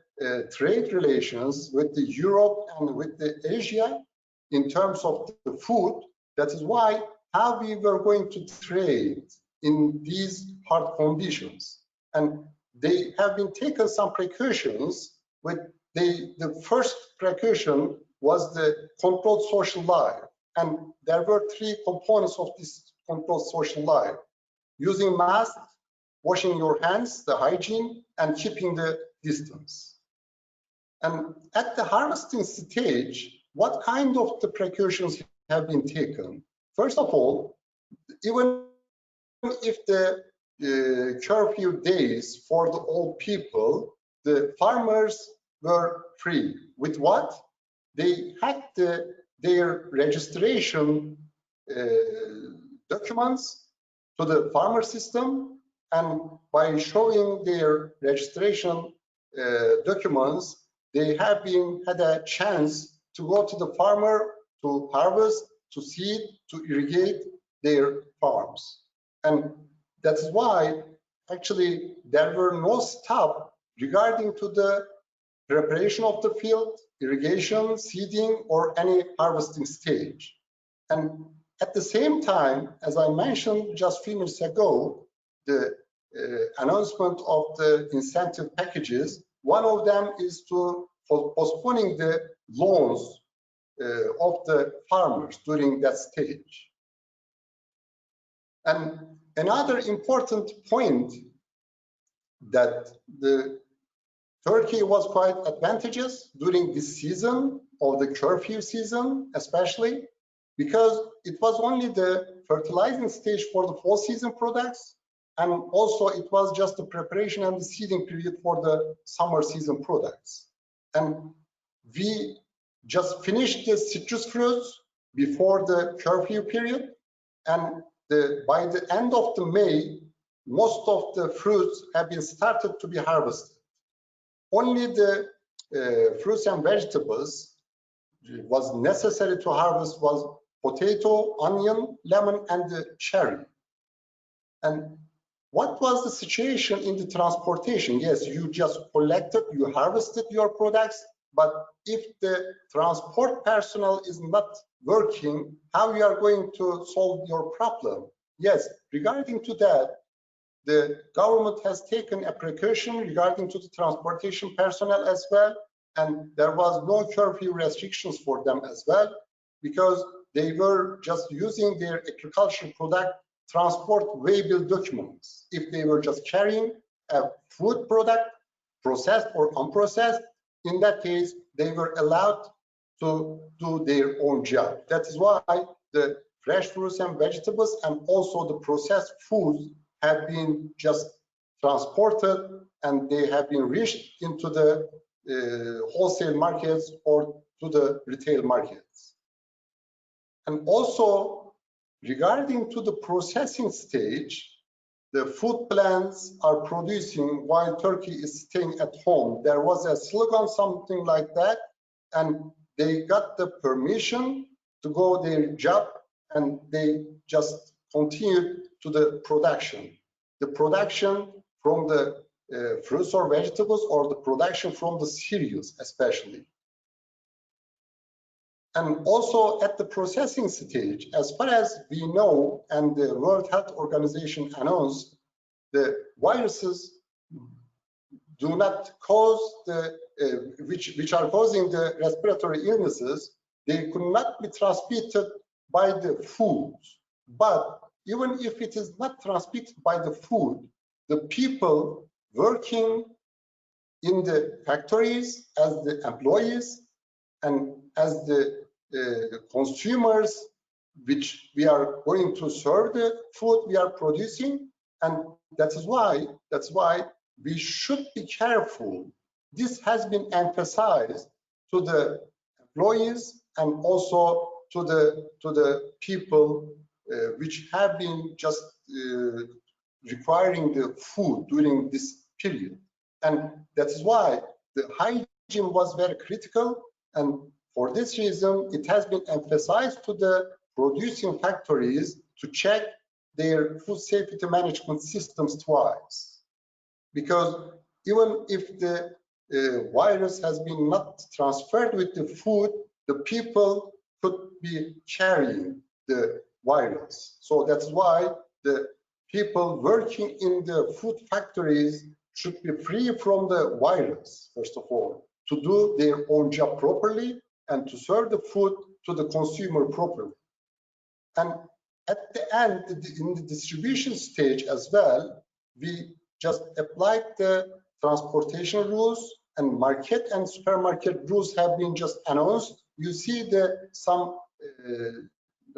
trade relations with the Europe and with the Asia in terms of the food. That is why how we were going to trade in these hard conditions. And they have been taken some precautions. With the first precaution was the controlled social life. And there were three components of this controlled social life: using masks, washing your hands, the hygiene, and keeping the distance. And at the harvesting stage, what kind of the precautions have been taken? First of all, even if the curfew days for the old people, the farmers were free. With what? They had their registration documents to the farmer system, and by showing their registration documents, they have had a chance to go to the farmer to harvest, to seed, to irrigate their farms. And that's why actually there were no stop regarding to the preparation of the field, irrigation, seeding, or any harvesting stage. And at the same time, as I mentioned just a few minutes ago, the announcement of the incentive packages, one of them is to postponing the loans of the farmers during that stage. And another important point that the Turkey was quite advantageous during this season of the curfew season, especially because it was only the fertilizing stage for the fall season products, and also it was just the preparation and the seeding period for the summer season products. And we just finished the citrus fruits before the curfew period, and by the end of the May, most of the fruits have been started to be harvested. Only the fruits and vegetables was necessary to harvest was potato, onion, lemon, and the cherry. And what was the situation in the transportation? Yes, you just collected, you harvested your products, but if the transport personnel is not working, how you are going to solve your problem? Yes, regarding to that, the government has taken a precaution regarding to the transportation personnel as well, and there was no curfew restrictions for them as well, because they were just using their agricultural product transport waybill documents. If they were just carrying a food product, processed or unprocessed, in that case, they were allowed to do their own job. That is why the fresh fruits and vegetables and also the processed foods have been just transported, and they have been reached into the wholesale markets or to the retail markets. And also regarding to the processing stage, the food plants are producing while Turkey is staying at home. There was a slogan, something like that, and they got the permission to go their job, and they just continued to the production. The production from the fruits or vegetables, or the production from the cereals especially. And also at the processing stage, as far as we know, and the World Health Organization announced, the viruses do not cause the, which are causing the respiratory illnesses, they could not be transmitted by the food. But even if it is not transmitted by the food, the people working in the factories as the employees and as the consumers, which we are going to serve the food we are producing, and that's why we should be careful. This has been emphasized to the employees and also to the people which have been just requiring the food during this period. And that's why the hygiene was very critical, and for this reason it has been emphasized to the producing factories to check their food safety management systems twice, because even if the virus has been not transferred with the food, the people could be carrying the virus. So that's why the people working in the food factories should be free from the virus, first of all, to do their own job properly and to serve the food to the consumer properly. And at the end, in the distribution stage as well, we just applied the transportation rules, and market and supermarket rules have been just announced. You see some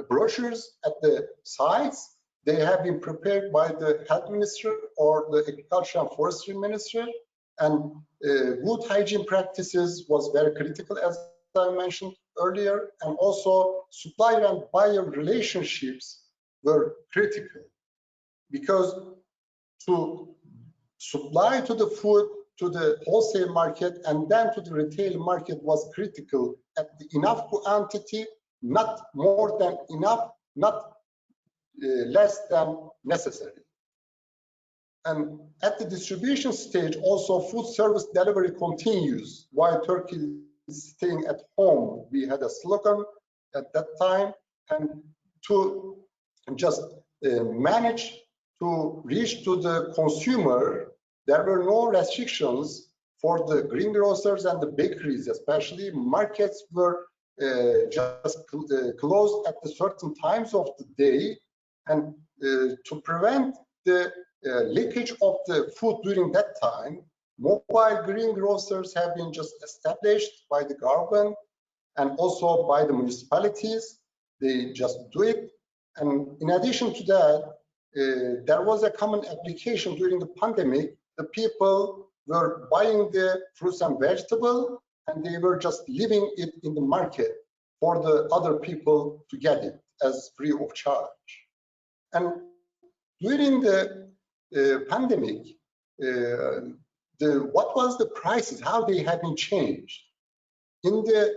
brochures at the sites. They have been prepared by the health minister or the agriculture and forestry minister, and good hygiene practices was very critical, as I mentioned earlier, and also supplier and buyer relationships were critical, because to supply to the food to the wholesale market and then to the retail market was critical at the enough quantity, not more than enough, not less than necessary. And at the distribution stage, also food service delivery continues while Turkey is staying at home. We had a slogan at that time, and to just manage to reach to the consumer, there were no restrictions for the greengrocers and the bakeries, especially. Markets were just closed at the certain times of the day, and to prevent the leakage of the food during that time, mobile greengrocers have been just established by the government and also by the municipalities. They just do it. And in addition to that, there was a common application during the pandemic. The people were buying the fruits and vegetables, and they were just leaving it in the market for the other people to get it as free of charge. And during the pandemic, what was the prices, how they have been changed? In the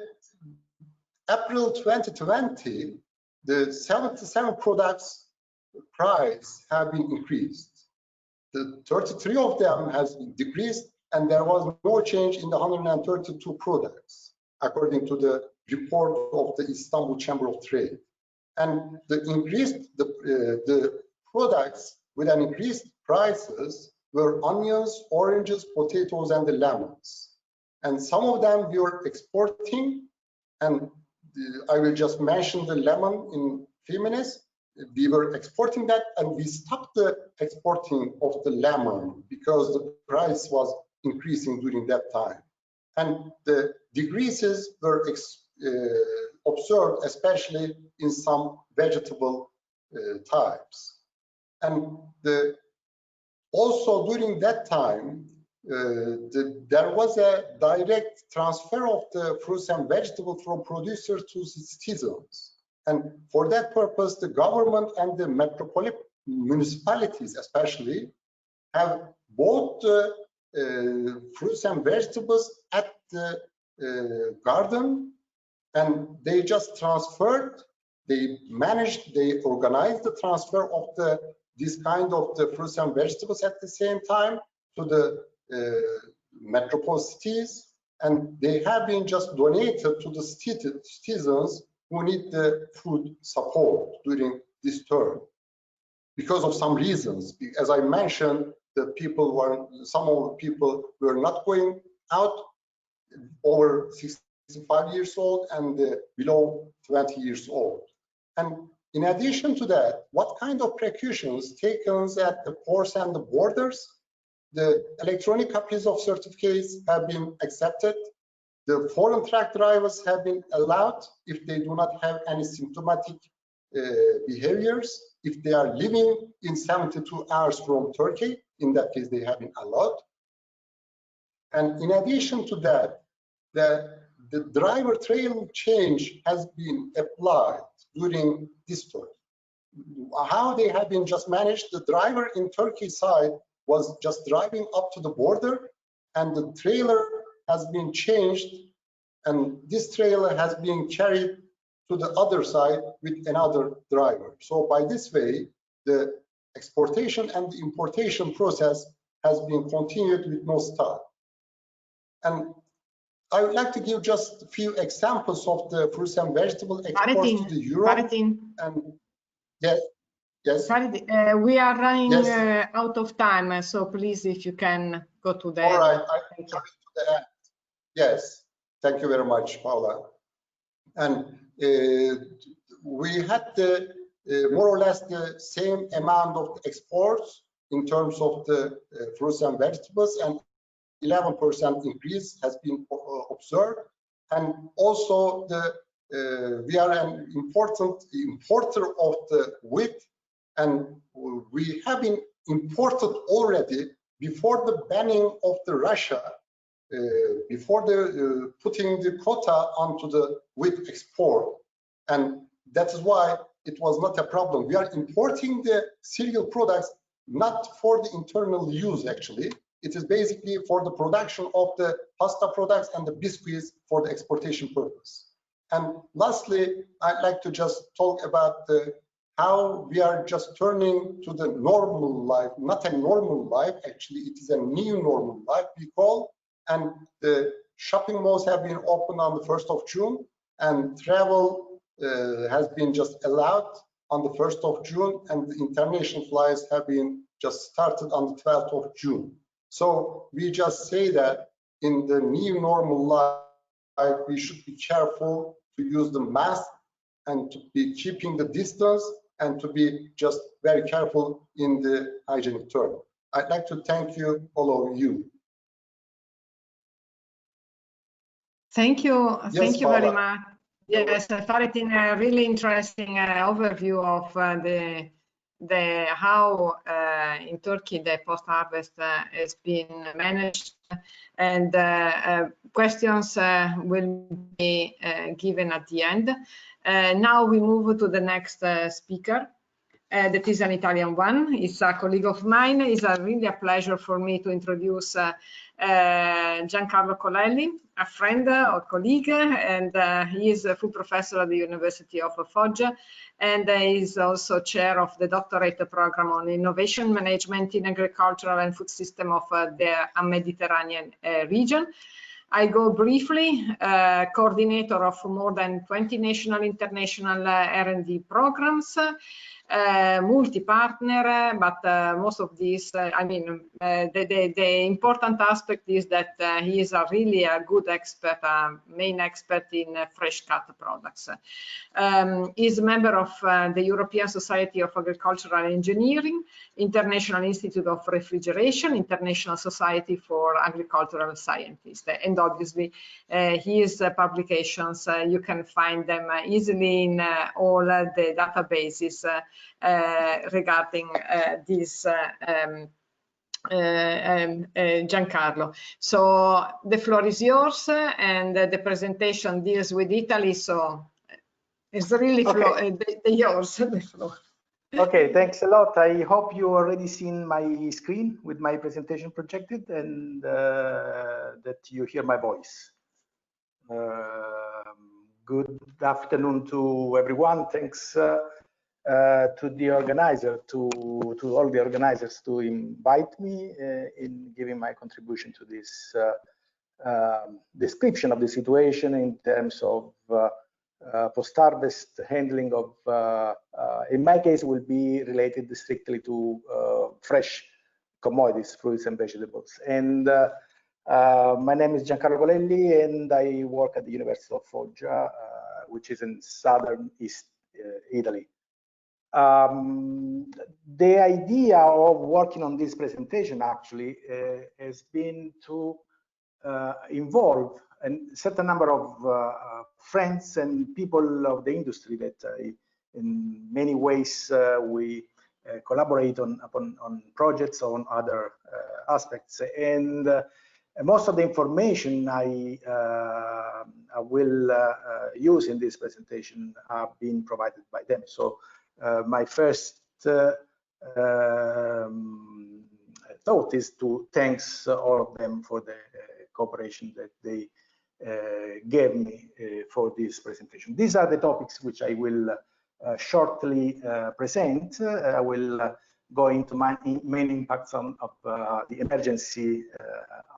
April 2020, the 77 products price have been increased. The 33 of them has been decreased, and there was no change in the 132 products, according to the report of the Istanbul Chamber of Trade. And the products with an increased prices were onions, oranges, potatoes, and the lemons. And some of them we were exporting, and I will just mention the lemon in a few minutes. We were exporting that, and we stopped the exporting of the lemon because the price was increasing during that time. And the decreases were observed, especially in some vegetable types. And also during that time, there was a direct transfer of the fruits and vegetables from producers to citizens. And for that purpose, the government and the metropolitan municipalities especially have bought the fruits and vegetables at the garden, and they just transferred, they managed, they organized the transfer of this kind of the fruits and vegetables at the same time to the metropolitan cities, and they have been just donated to the citizens who need the food support during this term because of some reasons. As I mentioned, some of the people were not going out, over 65 years old and below 20 years old. And in addition to that, what kind of precautions taken at the ports and the borders? The electronic copies of certificates have been accepted. The foreign truck drivers have been allowed if they do not have any symptomatic behaviors. If they are living in 72 hours from Turkey, in that case, they have been allowed. And in addition to that, the driver trail change has been applied during this tour. How they have been just managed, the driver in Turkey side was just driving up to the border, and the trailer has been changed, and this trailer has been carried to the other side with another driver. So by this way, the exportation and the importation process has been continued with no stop. And I would like to give just a few examples of the fruits and vegetable exports to the Europe. And yes, yes. We are running Yes. out of time, so please, if you can go to the All end. right, I'm coming to the end. Yes, thank you very much, Paula. And we had the more or less the same amount of exports in terms of the fruits and vegetables, and 11% increase has been observed. And also we are an important importer of the wheat, and we have been imported already before the banning of the Russia, before the putting the quota onto the wheat export. And that is why it was not a problem. We are importing the cereal products not for the internal use, actually. It is basically for the production of the pasta products and the biscuits for the exportation purpose. And lastly, I'd like to just talk about how we are just turning to the normal life, not a normal life, actually, it is a new normal life, we call. And the shopping malls have been opened on the 1st of June, and travel has been just allowed on the 1st of June, and the international flights have been just started on the 12th of June. So we just say that in the new normal life, we should be careful to use the mask and to be keeping the distance and to be just very careful in the hygienic term. I'd like to thank you, all of you. Thank you. Yes, thank you very much. Yes, Faritin, a really interesting overview of how in Turkey the post-harvest has been managed, and questions will be given at the end. Now we move to the next speaker. That is an Italian one. It's a colleague of mine. It's really a pleasure for me to introduce Giancarlo Colelli, a friend or colleague, and he is a full professor at the University of Foggia, and is also chair of the doctorate program on innovation management in agricultural and food system of the Mediterranean region. I go briefly, coordinator of more than 20 national, international R&D programs, multi-partner, but most of these, I mean, the important aspect is that he is really a good expert, main expert in fresh cut products. He's a member of the European Society of Agricultural Engineering, International Institute of Refrigeration, International Society for Agricultural Scientists, and obviously his publications, you can find them easily in all the databases regarding this Giancarlo. So the floor is yours, and the presentation deals with Italy, so it's really yours, the floor. Okay, thanks a lot. I hope you already seen my screen with my presentation projected, and that you hear my voice. Good afternoon to everyone. Thanks to the organizer, to all the organizers to invite me in giving my contribution to this description of the situation in terms of post-harvest handling of, in my case, will be related strictly to fresh commodities, fruits and vegetables. And my name is Giancarlo Colelli, and I work at the University of Foggia, which is in southern East Italy. The idea of working on this presentation actually has been to involve a certain number of friends and people of the industry that in many ways we collaborate on projects on other aspects. And Most of the information I will use in this presentation have been provided by them. So my first thought is to thank all of them for the cooperation that they gave me for this presentation. These are the topics which I will shortly present. I will go into main impacts of the emergency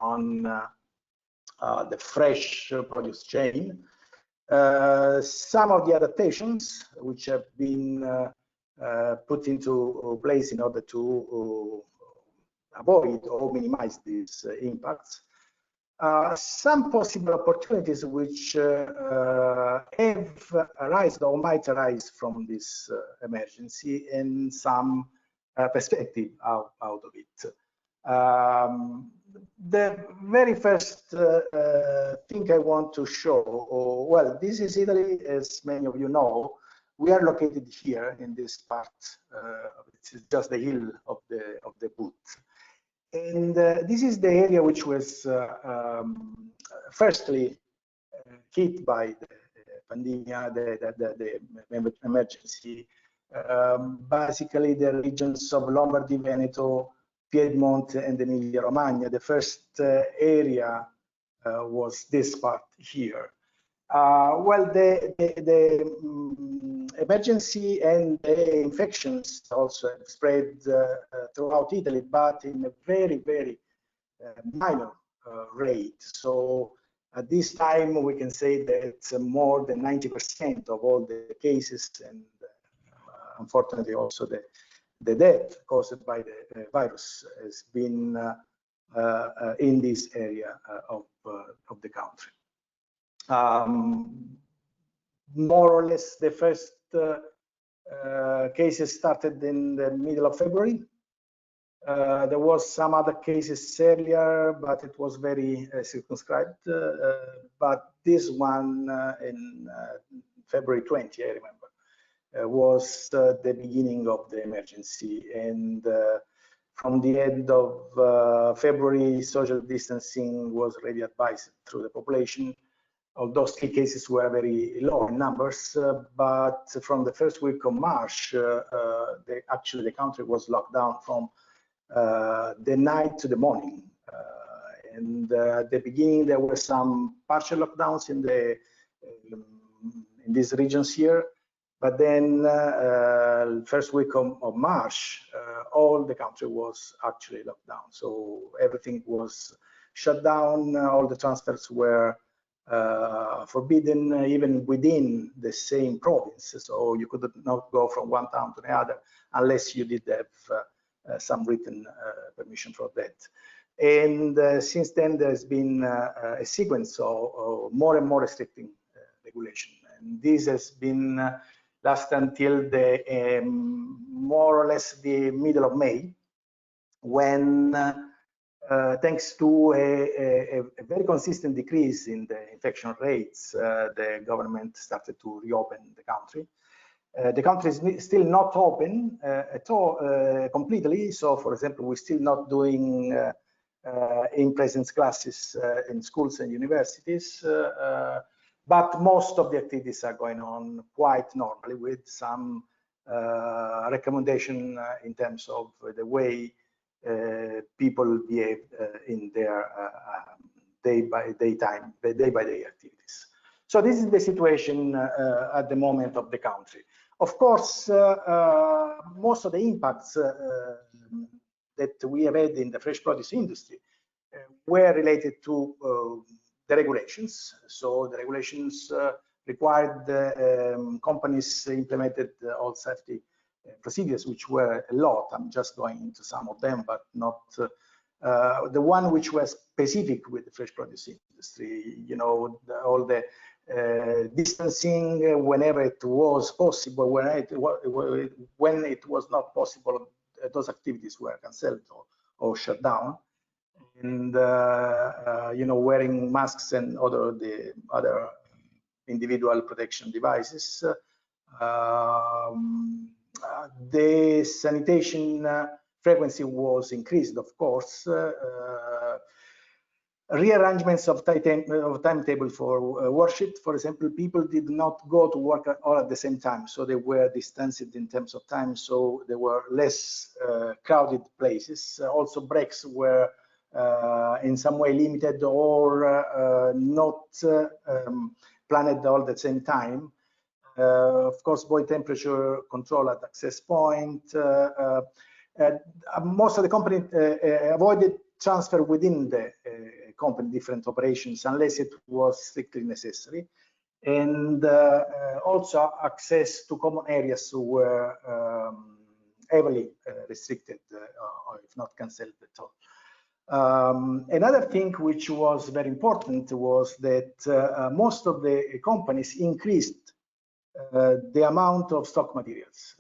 on the fresh produce chain. Some of the adaptations which have been put into place in order to avoid or minimize these impacts. Some possible opportunities which have arisen or might arise from this emergency, and some perspective out of it. The very first thing I want to show, well, this is Italy, as many of you know. We are located here in this part. It's just the hill of the booth. And this is the area which was firstly hit by the pandemic, the emergency. Basically, the regions of Lombardy, Veneto, Piedmont, and Emilia-Romagna. The first area was this part here. Well, the emergency and the infections also spread throughout Italy, but in a very, very minor rate. So at this time, we can say that more than 90% of all the cases, and unfortunately also the death caused by the virus, has been in this area of the country. More or less, the first cases started in the middle of February. There was some other cases earlier, but it was very circumscribed. But this one in February 20, I remember, was the beginning of the emergency. And from the end of February, social distancing was already advised through the population. Although still cases were very low in numbers, but from the first week of March, actually the country was locked down from the night to the morning. And at the beginning, there were some partial lockdowns in these regions here, but then first week of March, all the country was actually locked down. So everything was shut down. All the transfers were forbidden, even within the same province. So you could not go from one town to the other unless you did have some written permission for that. And since then, there's been a sequence of more and more restricting regulation. And this has been last until the more or less the middle of May, when thanks to a very consistent decrease in the infection rates, the government started to reopen the country. The country is still not open at all completely. So, for example, we're still not doing in-presence classes in schools and universities, but most of the activities are going on quite normally, with some recommendation in terms of the way people behave in their day-by-day activities. So this is the situation at the moment of the country. Of course, most of the impacts that we have had in the fresh produce industry were related to the regulations. So the regulations required companies implemented all safety procedures, which were a lot. I'm just going into some of them, but not the one which was specific with the fresh produce industry. You know, all the distancing whenever it was possible. When it was not possible, those activities were cancelled or shut down. And you know, wearing masks and other individual protection devices. The sanitation frequency was increased, of course. rearrangements of timetable for worship. For example, people did not go to work all at the same time, so they were distanced in terms of time, so there were less crowded places. Also, breaks were in some way limited or not planned all at the same time. Of course, body temperature control at access point. Most of the company avoided transfer within the company, different operations, unless it was strictly necessary. And also access to common areas were heavily restricted, or if not cancelled at all. Another thing which was very important was that most of the companies increased the amount of stock materials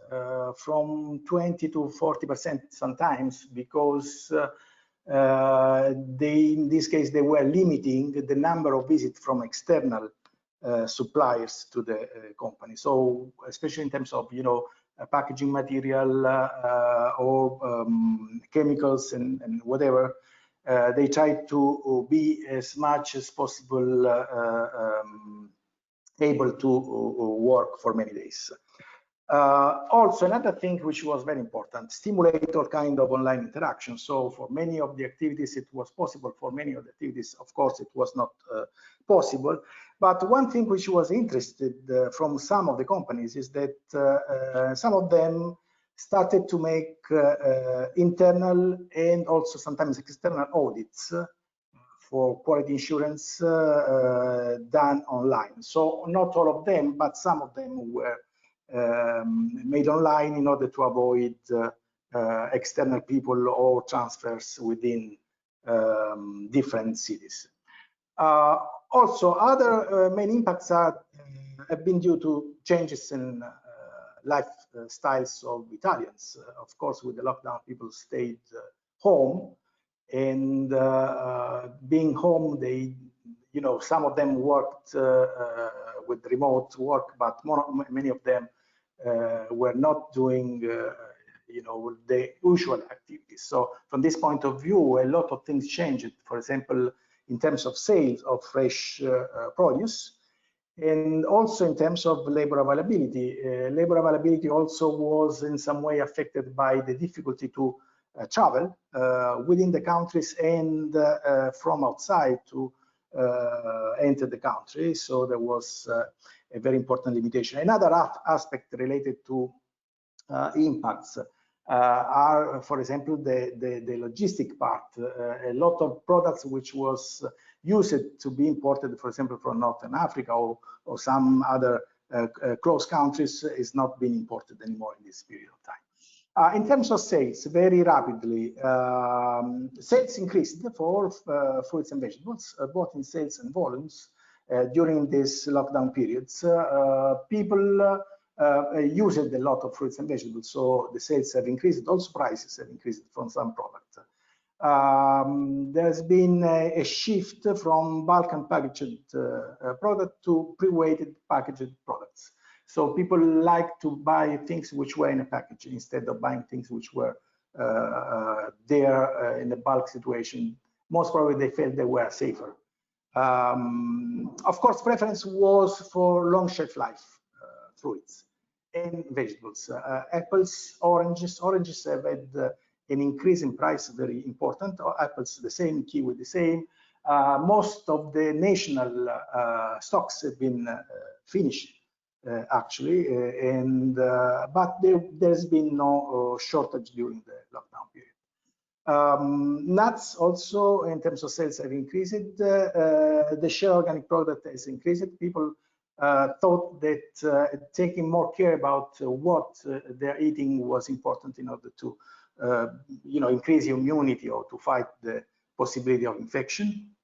from 20 to 40% sometimes, because in this case they were limiting the number of visits from external suppliers to the company. So especially in terms of packaging material or chemicals and whatever, they tried to be as much as possible able to work for many days. Also, another thing which was very important, stimulate all kind of online interaction. So for many of the activities it was possible, for many of the activities of course it was not possible. But one thing which was interested from some of the companies is that some of them started to make internal and also sometimes external audits for quality assurance done online. So not all of them, but some of them were made online in order to avoid external people or transfers within different cities. Also, other main impacts have been due to changes in lifestyles of Italians. Of course, with the lockdown, people stayed home, and being home, they, some of them worked with remote work, but many of them were not doing, the usual activities. So from this point of view, a lot of things changed. For example, in terms of sales of fresh produce, and also in terms of labor availability. Labor availability also was in some way affected by the difficulty to travel within the countries and from outside to enter the country. So there was a very important limitation. Another aspect related to impacts are, for example, the logistic part. A lot of products which was used to be imported, for example, from Northern Africa or some other close countries, is not being imported anymore in this period of time. In terms of sales, very rapidly, sales increased for fruits and vegetables, both in sales and volumes during these lockdown periods. People used a lot of fruits and vegetables, so the sales have increased. Also, prices have increased from some products. There's been a shift from bulk and packaged product to pre-weighted packaged products. So people like to buy things which were in a package instead of buying things which were there in a bulk situation. Most probably they felt they were safer. Of course, preference was for long shelf life fruits and vegetables. Apples, oranges have had an increase in price, very important. Apples the same, kiwi the same. Most of the national stocks have been finished. Actually, but there's been no shortage during the lockdown period. Nuts also, in terms of sales, have increased. The share of organic product has increased. People thought that taking more care about what they're eating was important in order to, increase immunity or to fight the possibility of infection.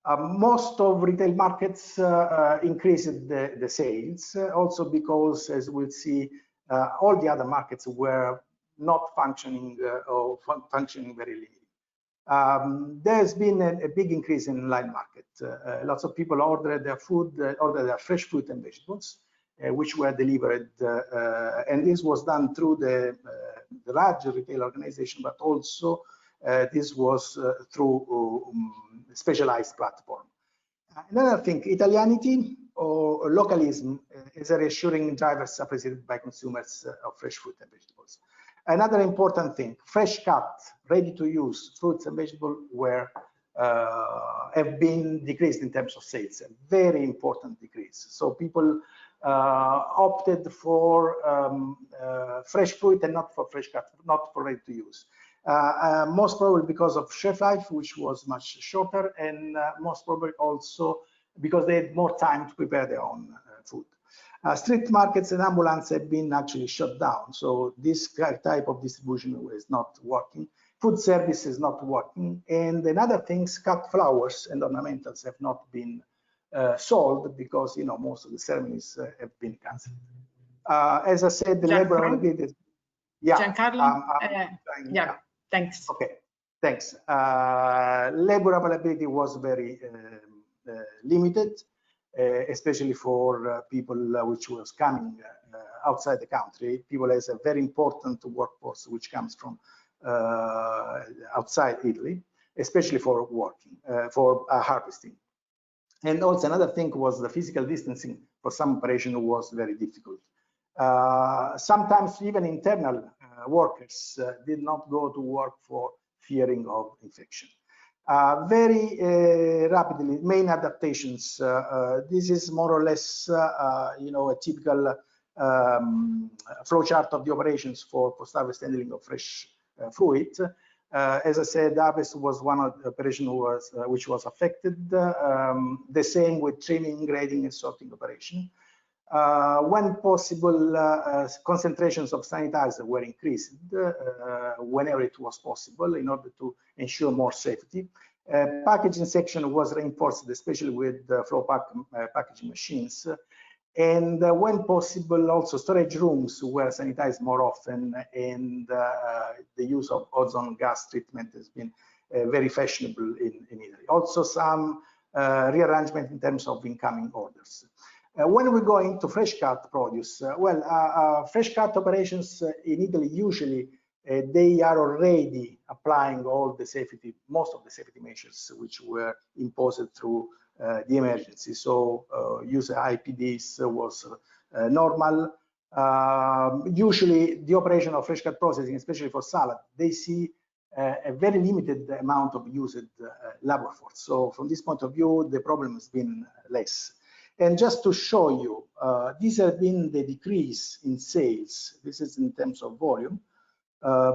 Most of retail markets increased the sales, also because, as we'll see, all the other markets were not functioning or functioning very limited. There's been a big increase in line market. Lots of people ordered their fresh fruit and vegetables, which were delivered, and this was done through the large retail organization, but also This was through specialized platform. Another thing, Italianity or localism is a reassuring driver appreciated by consumers of fresh fruit and vegetables. Another important thing, fresh cut, ready-to-use fruits and vegetables have been decreased in terms of sales, a very important decrease. So people opted for fresh fruit and not for fresh cut, not for ready-to-use. Most probably because of shelf life, which was much shorter, and most probably also because they had more time to prepare their own food. Street markets and ambulance have been actually shut down, so this type of distribution is not working. Food service is not working, and another things, cut flowers and ornamentals have not been sold because most of the ceremonies have been cancelled. As I said, the labor availability. Yeah, Giancarlo. Yeah. Thanks. Okay, thanks. Labor availability was very limited, especially for people which was coming outside the country. People has a very important workforce which comes from outside Italy, especially for working, for harvesting. And also another thing was the physical distancing for some operation was very difficult. Sometimes even internal workers did not go to work for fearing of infection. Very rapidly, main adaptations. This is more or less, a typical flowchart of the operations for post-harvest handling of fresh fruit. As I said, harvest was one of the operations which was affected. The same with trimming, grading, and sorting operation. When possible, concentrations of sanitizer were increased whenever it was possible in order to ensure more safety. Packaging section was reinforced, especially with flow packaging machines. And when possible, also storage rooms were sanitized more often, and the use of ozone gas treatment has been very fashionable in Italy. Also some rearrangement in terms of incoming orders. When we go into fresh cut produce, fresh cut operations in Italy usually they are already applying all the safety, most of the safety measures which were imposed through the emergency. So use IPDs was normal. Usually the operation of fresh cut processing, especially for salad, they see a very limited amount of used labor force. So from this point of view, the problem has been less. And just to show you, these have been the decrease in sales. This is in terms of volume.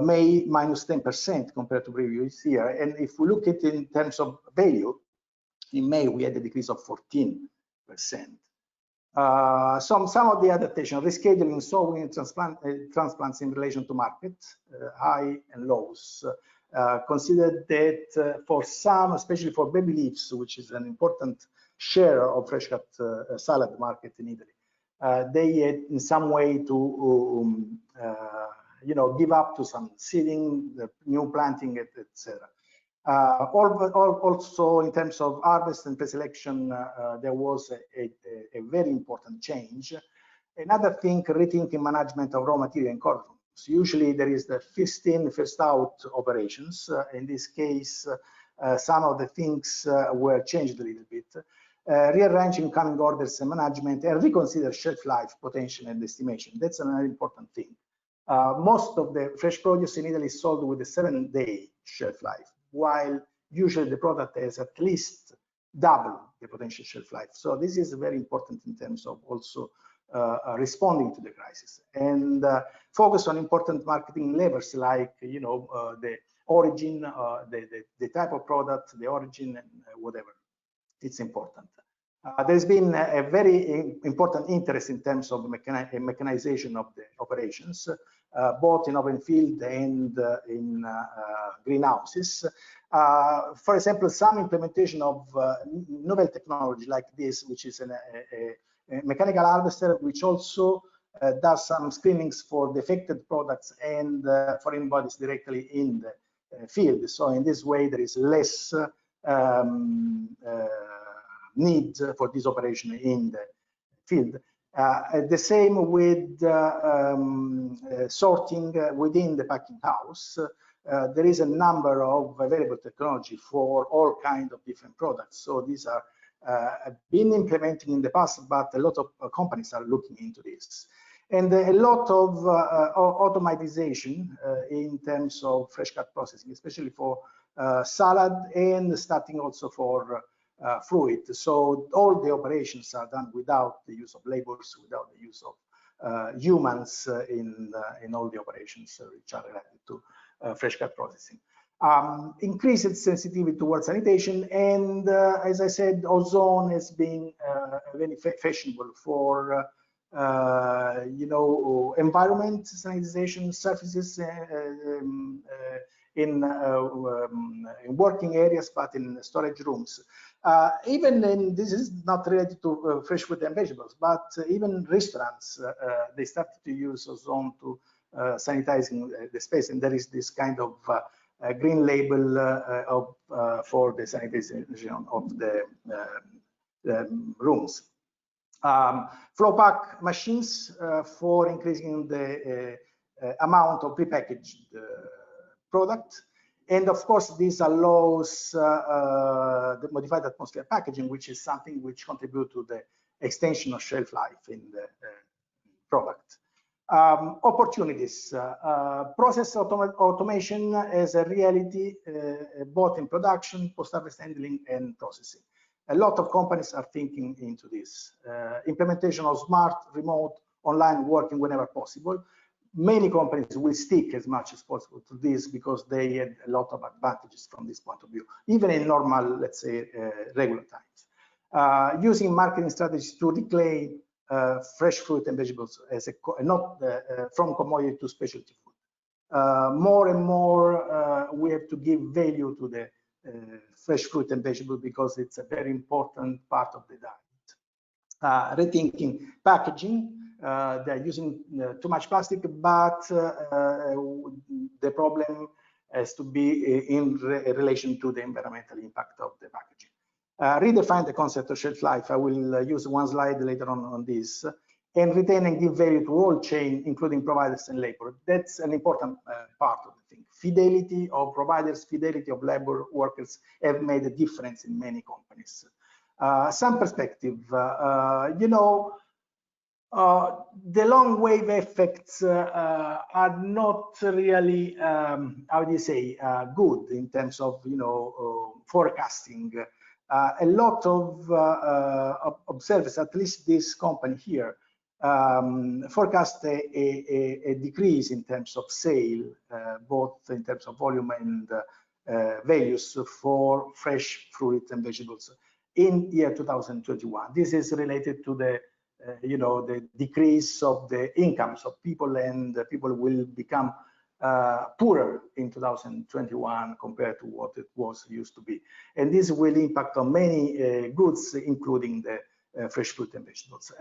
May minus 10% compared to previous year. And if we look at it in terms of value, in May we had a decrease of 14%. Some of the adaptation, rescheduling, sowing, and transplants in relation to market, high and lows. Consider that for some, especially for baby leaves, which is an important share of fresh cut salad market in Italy, they had in some way to give up to some seeding, the new planting, etc. Also in terms of harvest and preselection, there was a very important change. Another thing, rethinking management of raw material and cotton. So usually there is the first in, first out operations. In this case, some of the things were changed a little bit. Rearrange incoming orders and management, and reconsider shelf life, potential, and estimation. That's another important thing. Most of the fresh produce in Italy is sold with a 7-day shelf life, while usually the product has at least double the potential shelf life. So this is very important in terms of also responding to the crisis, and focus on important marketing levers like the origin, the type of product, the origin, and whatever. It's important. There's been a very important interest in terms of mechanization of the operations, both in open field and in greenhouses. For example, some implementation of novel technology like this, which is a mechanical harvester, which also does some screenings for defected products and foreign bodies directly in the field. So in this way, there is less need for this operation in the field. The same with sorting within the packing house. there is a number of available technology for all kinds of different products. So these are been implemented in the past, but a lot of companies are looking into this. And a lot of automatization in terms of fresh cut processing, especially for salad, and starting also for fruit. So all the operations are done without the use of laborers, without the use of humans in all the operations which are related to fresh cut processing. Increased sensitivity towards sanitation, and as I said, ozone has been very fashionable for environment sanitization surfaces in working areas, but in storage rooms. Even in, this is not related to fresh fruit and vegetables, but even restaurants, they started to use ozone to sanitizing the space, and there is this kind of green label for the sanitization of the rooms. Flow pack machines for increasing the amount of prepackaged product. And of course, this allows the modified atmosphere packaging, which is something which contributes to the extension of shelf life in the product. Opportunities. Process automation as a reality, both in production, post-harvest handling, and processing. A lot of companies are thinking into this. Implementation of smart, remote, online working whenever possible. Many companies will stick as much as possible to this because they had a lot of advantages from this point of view, even in normal, let's say, regular times. Using marketing strategies to reclaim fresh fruit and vegetables as from commodity to specialty food. More and more, we have to give value to the fresh fruit and vegetable because it's a very important part of the diet. Rethinking packaging. They're using too much plastic, but the problem has to be in relation to the environmental impact of the packaging. Redefine the concept of shelf life. I will use one slide later on this. And retain and give value to all chain, including providers and labor. That's an important part of the thing. Fidelity of providers, fidelity of labor workers have made a difference in many companies. Some perspective, the long wave effects are not really, how do you say, good in terms of, forecasting. A lot of observers, at least this company here, forecast a decrease in terms of sale, both in terms of volume and values for fresh fruit and vegetables in year 2021. This is related to the the decrease of the incomes of people, and people will become poorer in 2021 compared to what it was used to be. And this will impact on many goods, including the fresh fruit and vegetables.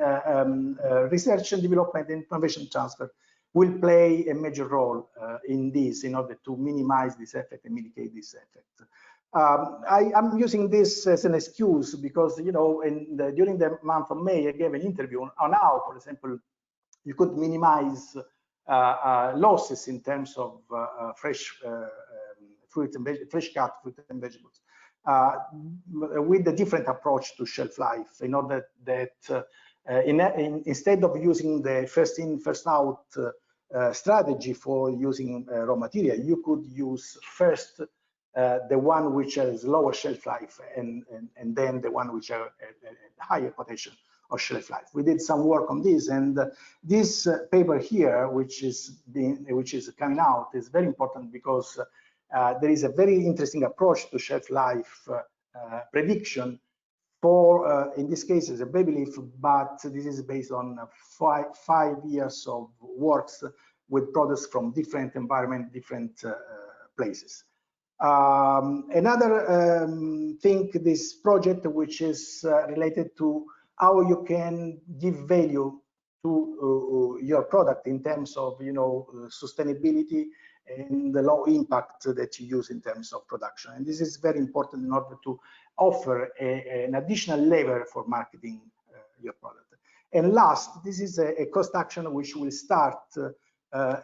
Research and development and innovation transfer will play a major role in this in order to minimize this effect and mitigate this effect. I'm using this as an excuse because, during the month of May, I gave an interview on how, for example, you could minimize losses in terms of fresh fruit and fresh cut fruit and vegetables with a different approach to shelf life, in order that instead of using the first in, first out strategy for using raw material, you could use first the one which has lower shelf life and then the one which has a higher potential of shelf life. We did some work on this, and this paper here, which is coming out, is very important because there is a very interesting approach to shelf life prediction for, in this case, it's a baby leaf, but this is based on 5 years of works with products from different environment, different places. Another thing, this project, which is related to how you can give value to your product in terms of, sustainability and the low impact that you use in terms of production. And this is very important in order to offer an additional lever for marketing your product. And last, this is a cost action which will start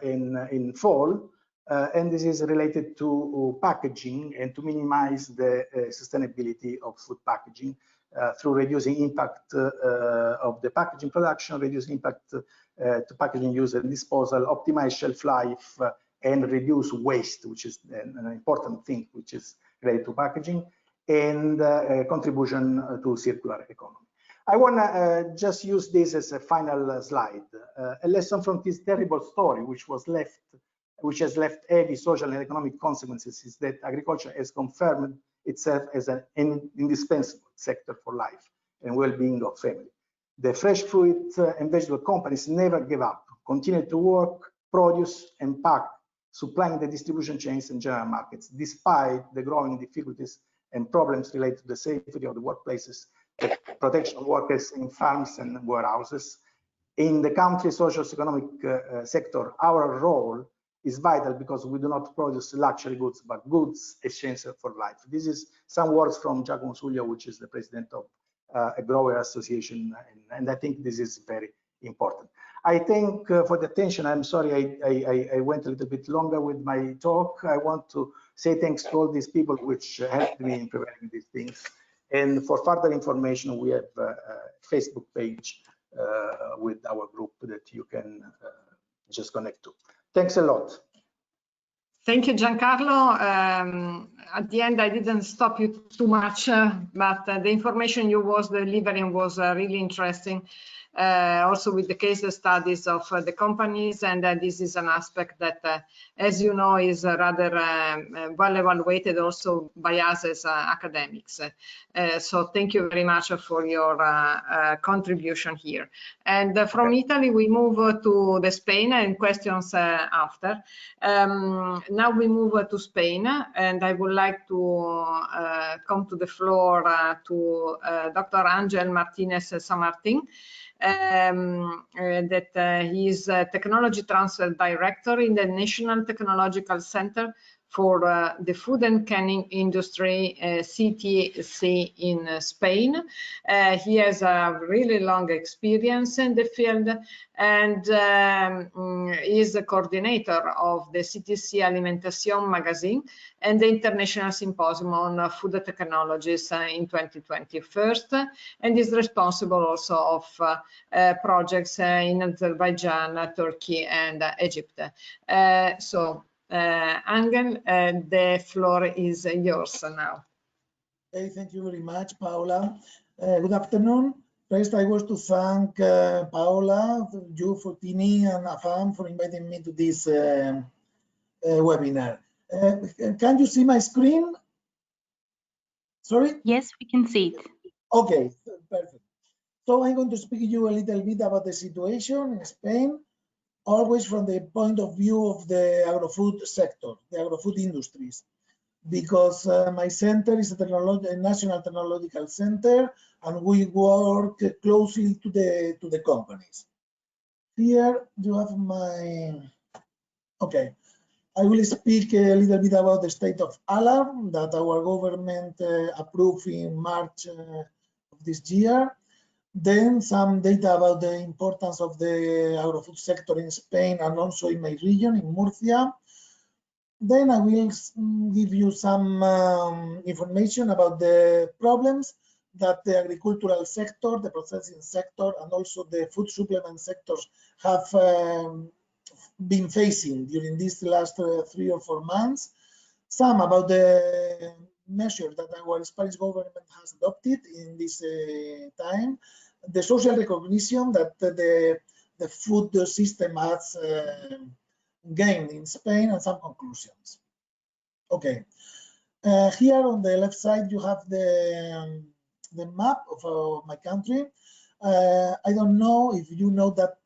in fall. and this is related to packaging and to minimize the sustainability of food packaging through reducing impact of the packaging production, reducing impact to packaging use and disposal, optimize shelf life, and reduce waste, which is an important thing, which is related to packaging, and contribution to circular economy. I want to just use this as a final slide. A lesson from this terrible story, which has left heavy social and economic consequences, is that agriculture has confirmed itself as an indispensable sector for life and well-being of family. The fresh fruit and vegetable companies never give up, continue to work, produce, and pack, supplying the distribution chains and general markets, despite the growing difficulties and problems related to the safety of the workplaces, the protection of workers in farms and warehouses. In the country's socio-economic sector, our role is vital because we do not produce luxury goods, but goods essential for life. This is some words from Giacomo Suglia, which is the president of a grower association, and I think this is very important. I thank for the attention. I'm sorry I went a little bit longer with my talk. I want to say thanks to all these people which helped me in preparing these things. And for further information, we have a Facebook page with our group that you can just connect to. Thanks a lot. Thank you, Giancarlo. At the end, I didn't stop you too much, but the information you was delivering was really interesting. Also with the case studies of the companies, and this is an aspect that, as you know, is rather well evaluated also by us as academics. So thank you very much for your contribution here. And from Italy, we move to the Spain and questions after. Now we move to Spain, and I would like to come to the floor to Dr. Angel Martinez Samartin. That he is Technology Transfer Director in the National Technological Center for the Food and Canning Industry, CTC in Spain. He has a really long experience in the field and is the coordinator of the CTC Alimentation magazine and the International Symposium on Food Technologies in 2020 first, and is responsible also of projects in Azerbaijan, Turkey, and Egypt. Angel, the floor is yours now. Okay, thank you very much, Paola. Good afternoon. First, I want to thank Paola, you, Fortini, and Afam for inviting me to this webinar. Can you see my screen? Sorry? Yes, we can see it. Okay, perfect. So I'm going to speak to you a little bit about the situation in Spain, always from the point of view of the agro-food sector, the agro-food industries, because my center is a national technological center, and we work closely to the companies. Here you have my, okay. I will speak a little bit about the state of alarm that our government approved in March of this year. Then some data about the importance of the agro-food sector in Spain and also in my region, in Murcia. Then I will give you some information about the problems that the agricultural sector, the processing sector, and also the food supplement sectors have been facing during these last 3 or 4 months. Some about the measures that our Spanish government has adopted in this time, the social recognition that the food system has gained in Spain, and some conclusions. Okay, here on the left side you have the map of my country. I don't know if you know that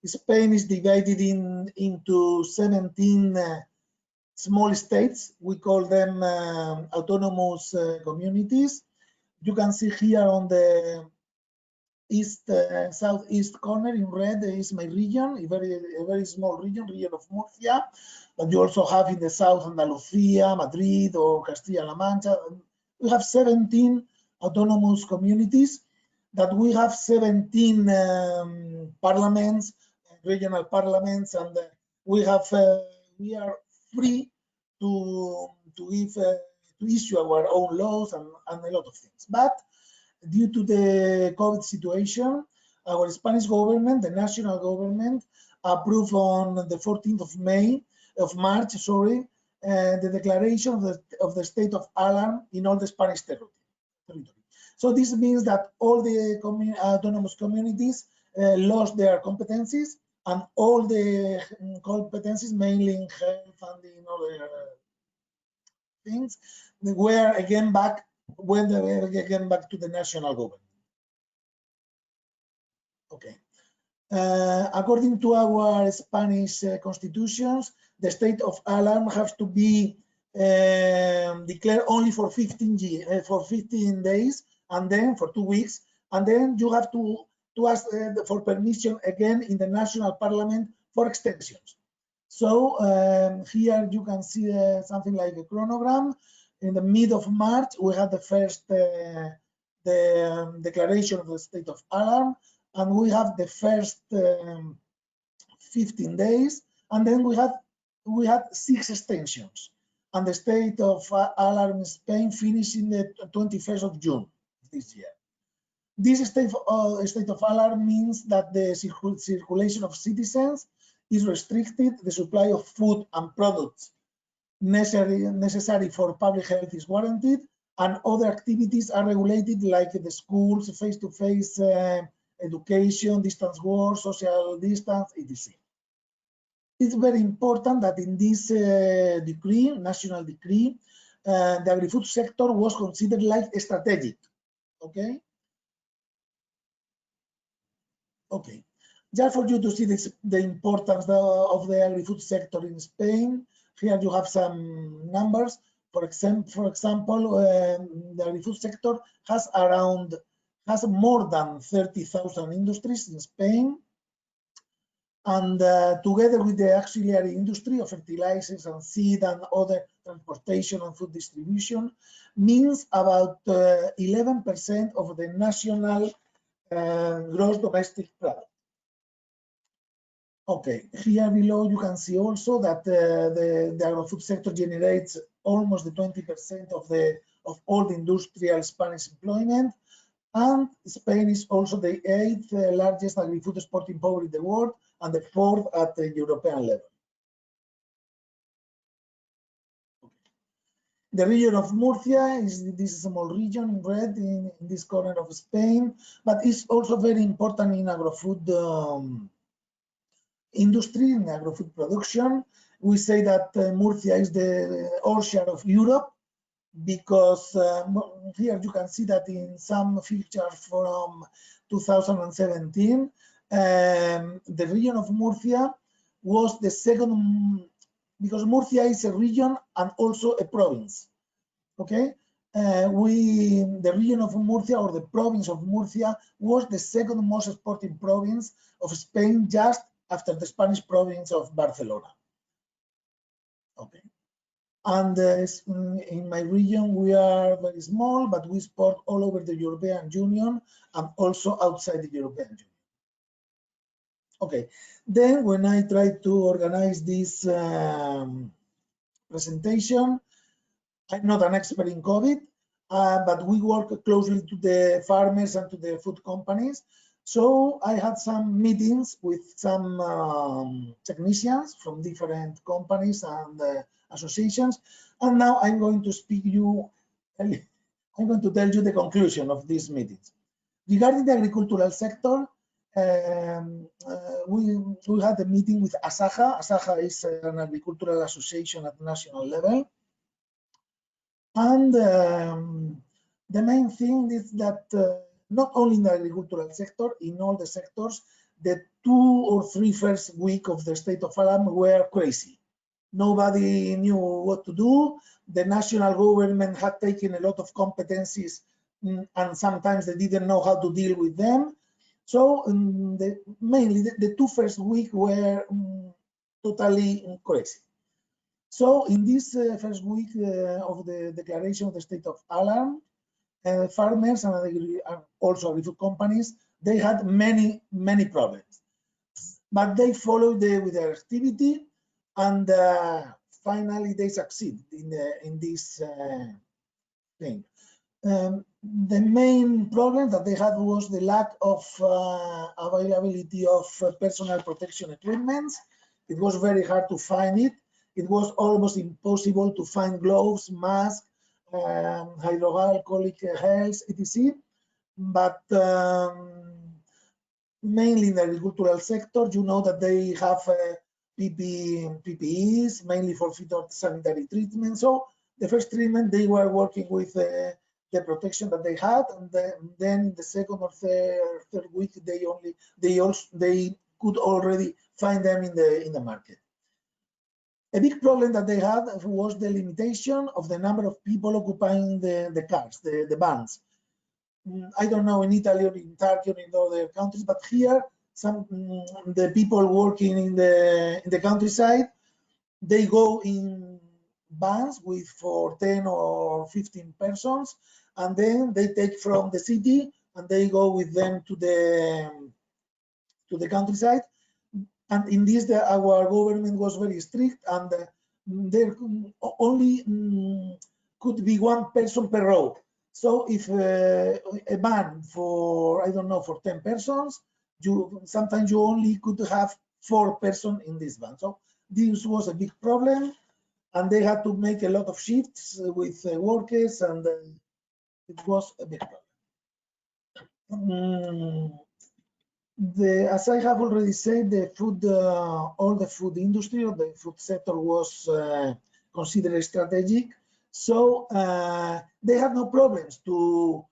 Spain is divided into 17 small states. We call them autonomous communities. You can see here on the southeast corner in red is my region, a very small region of Murcia. But you also have in the south Andalusia, Madrid, or Castilla-La Mancha. We have 17 autonomous communities, that we have 17 parliaments, regional parliaments, and we have we are free to issue our own laws and a lot of things. But due to the COVID situation, our Spanish government, the national government, approved on the 14th of March, the declaration of the state of alarm in all the Spanish territory. So this means that all the autonomous communities lost their competencies, and all the competencies, mainly in health and in other things, were again back when they were again back to the national government. Okay. According to our Spanish constitutions, the state of alarm has to be declared only for 15 days, and then for 2 weeks, and then you have to ask for permission again in the national parliament for extensions. So here you can see something like a chronogram. In the mid of March, we had the first the declaration of the state of alarm, and we have the first 15 days, and then we had 6 extensions, and the state of alarm in Spain finished in the 21st of June this year. This state of alarm means that the circulation of citizens is restricted, the supply of food and products necessary for public health is warranted, and other activities are regulated, like the schools, face-to-face education, distance work, social distance, etc. It's very important that in this decree, national decree, the agri-food sector was considered like strategic. Okay. Okay. Just for you to see the importance of the agri-food sector in Spain, here you have some numbers. For example, the agri-food sector has more than 30,000 industries in Spain, and together with the auxiliary industry of fertilizers and seed and other transportation and food distribution, means about 11% of the national gross domestic product. Okay, here below you can see also that the agri-food sector generates almost the 20% of all the industrial Spanish employment, and Spain is also the 8th largest agri-food exporting power in the world and the 4th at the European level. Okay. The region of Murcia is this small region in red in this corner of Spain, but it's also very important in agri-food industry, in agri-food production. We say that Murcia is the orchard of Europe, because here you can see that in some features from 2017, the region of Murcia was the second, because Murcia is a region and also a province. Okay, the region of Murcia, or the province of Murcia, was the second most exporting province of Spain, just after the Spanish province of Barcelona. Okay. And in my region, we are very small, but we export all over the European Union and also outside the European Union. Okay, then when I try to organize this presentation, I'm not an expert in COVID, but we work closely to the farmers and to the food companies. So I had some meetings with some technicians from different companies and associations, and now I'm going to I'm going to tell you the conclusion of these meetings. Regarding the agricultural sector, we had a meeting with ASAJA. ASAJA is an agricultural association at national level, and the main thing is that not only in the agricultural sector, in all the sectors, the 2 or 3 first week of the state of alarm were crazy. Nobody knew what to do. The national government had taken a lot of competencies, and sometimes they didn't know how to deal with them. So mainly the 2 first weeks were totally crazy. So in this first week of the declaration of the state of alarm, farmers and also agri-food companies, they had many problems, but they followed with their activity. and finally they succeed in this thing. The main problem that they had was the lack of availability of personal protection equipment. It was very hard to find it. It was almost impossible to find gloves, masks, hydroalcoholic gels, etc. But mainly in the agricultural sector, you know that they have PPEs, mainly for phytosanitary treatment. So the first treatment, they were working with the protection that they had, and then the second or third week, they could already find them in the market. A big problem that they had was the limitation of the number of people occupying the cars, the vans. I don't know in Italy or in Turkey or in other countries, but here the people working in the countryside, they go in vans with for 10 or 15 persons, and then they take from the city and they go with them to the countryside. And in this, our government was very strict, and there only could be one person per row. So if a van for, I don't know, for 10 persons, sometimes you only could have 4 persons in this van. So this was a big problem, and they had to make a lot of shifts with workers, and it was a big problem. As I have already said, the food, all the food industry or the food sector was considered strategic. So they had no problems to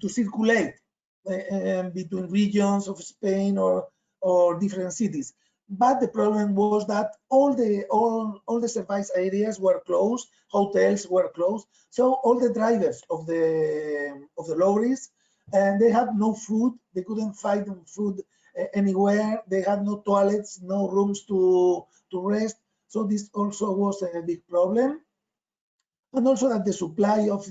circulate between regions of Spain or different cities. But the problem was that all the service areas were closed, hotels were closed. So all the drivers of the lorries, and they had no food. They couldn't find food anywhere. They had no toilets, no rooms to rest. So this also was a big problem. And also that the supply of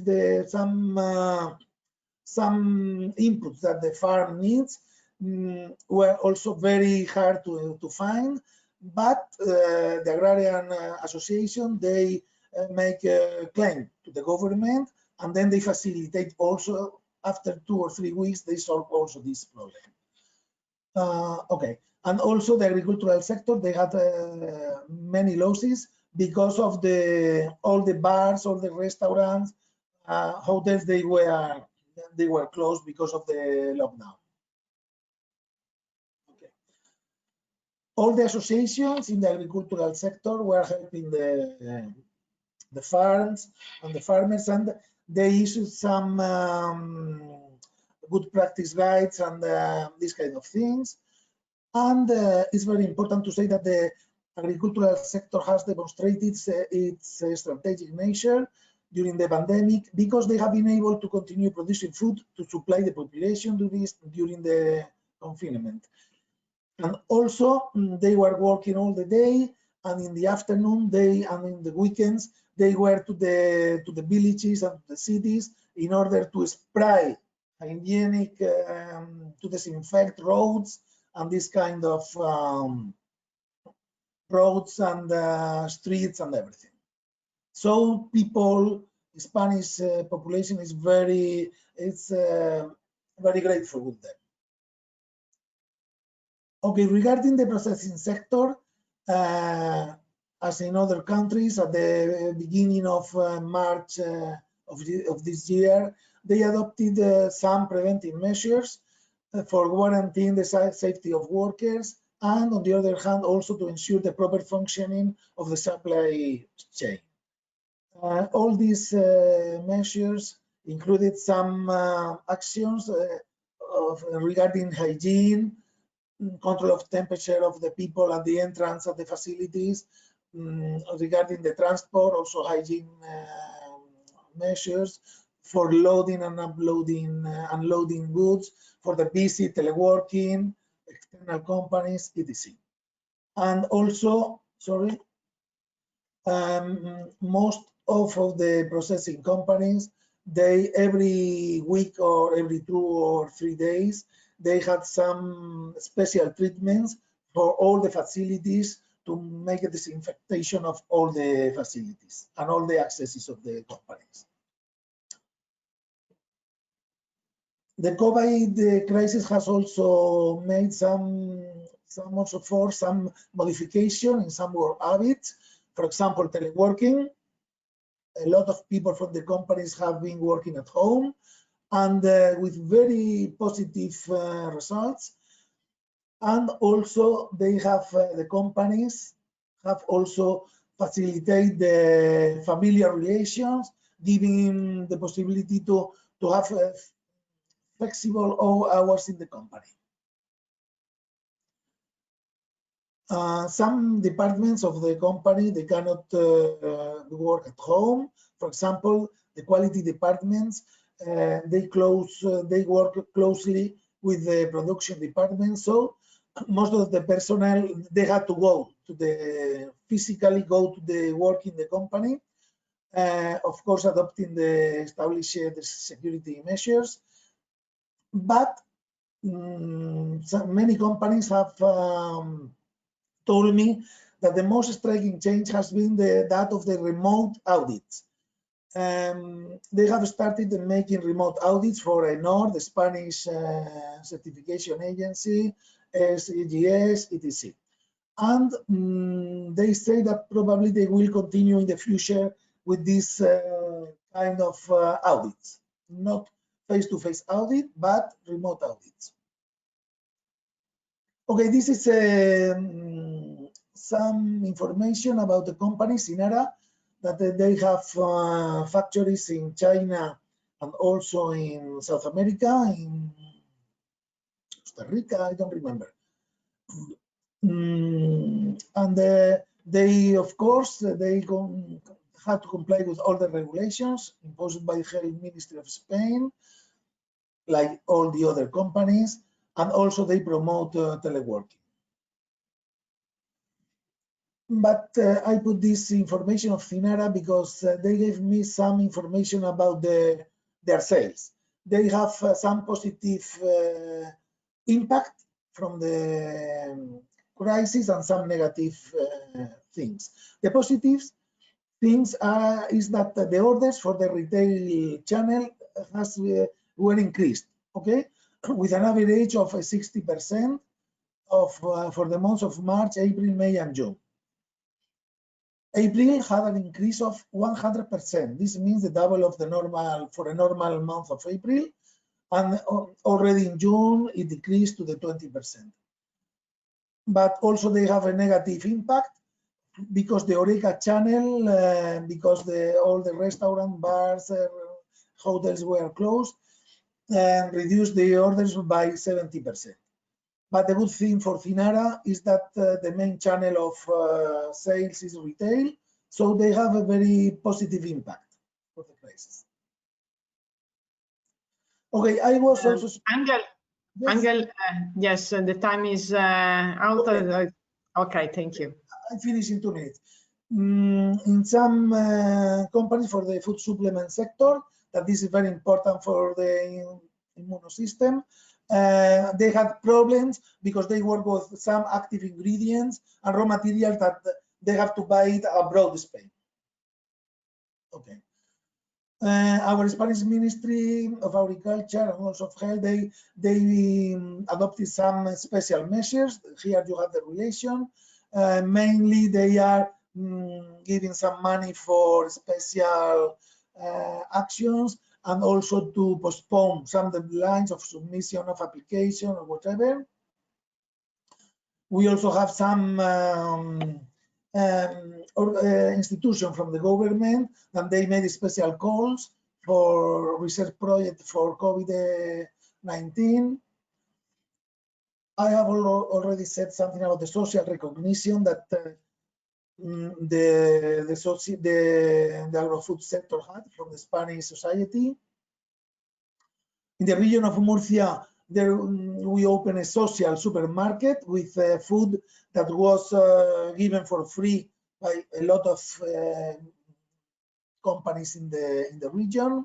some inputs that the farm needs were also very hard to find. But the Agrarian Association, they make a claim to the government, and then they facilitate also. After 2 or 3 weeks, they solve also this problem. Okay, and also the agricultural sector, they had many losses because of all the bars, all the restaurants, hotels. They were closed because of the lockdown. Okay. All the associations in the agricultural sector were helping the farms and the farmers, and they issued some good practice guides and these kind of things. And it's very important to say that the agricultural sector has demonstrated its strategic nature during the pandemic, because they have been able to continue producing food to supply the population during the confinement. And also they were working all the day, and in the afternoon and in the weekends, they were to the villages and the cities in order to spray hygienic, to disinfect roads and this kind of roads and streets and everything. So people, the Spanish population is very grateful with them. Okay, regarding the processing sector, as in other countries, at the beginning of March of this year, they adopted some preventive measures for guaranteeing the safety of workers, and on the other hand, also to ensure the proper functioning of the supply chain. All these measures included some actions regarding hygiene, control of temperature of the people at the entrance of the facilities, regarding the transport, also hygiene measures for loading and unloading goods, for the busy teleworking, external companies, etc. And also, most of the processing companies, they every week or every 2 or 3 days, they had some special treatments for all the facilities make a disinfection of all the facilities and all the accesses of the companies. The COVID crisis has also made some modification in some work habits. For example, teleworking. A lot of people from the companies have been working at home, and with very positive results. And also they have, the companies have also facilitated the familiar relations, giving the possibility to have flexible hours in the company. Some departments of the company, they cannot work at home. For example, the quality departments, they work closely with the production department. So most of the personnel, they had to go to physically go to the work in the company. Of course, adopting the established security measures. But many companies have told me that the most striking change has been that of the remote audits. They have started making remote audits for ENOR, the Spanish certification agency, SIGS, etc. And they say that probably they will continue in the future with this kind of audits, not face-to-face audit, but remote audits. Okay, this is some information about the company Sinara, that they have factories in China and also in South America, in Costa Rica, I don't remember. And they, of course, they had to comply with all the regulations imposed by the Health Ministry of Spain, like all the other companies, and also they promote teleworking. But I put this information of Sinara because they gave me some information about their sales. They have some positive impact from the crisis and some negative things. The positive things is that the orders for the retail channel were increased, okay, with an average of 60% for the months of March, April, May, and June. April had an increase of 100%. This means the double of the normal for a normal month of April, and already in June it decreased to the 20%. But also they have a negative impact because the HoReCa channel, because all the restaurant, bars, hotels were closed, and reduced the orders by 70%. But the good thing for Sinara is that the main channel of sales is retail, so they have a very positive impact for the crisis. Okay, I was also... Angel, yes, Angel, yes, the time is out. Okay, thank you. I finish in 2 minutes. In some companies for the food supplement sector, that this is very important for the immune system, they had problems because they work with some active ingredients and raw materials that they have to buy it abroad Spain. Okay. Our Spanish Ministry of Agriculture and also of Health, they adopted some special measures. Here you have the relation. Mainly they are giving some money for special actions, and also to postpone some deadlines of submission of application or whatever. We also have some institution from the government, and they made special calls for research project for COVID-19. I have already said something about the social recognition that the agro-food sector had from the Spanish society. In the region of Murcia, there we opened a social supermarket with food that was given for free by a lot of companies in the region.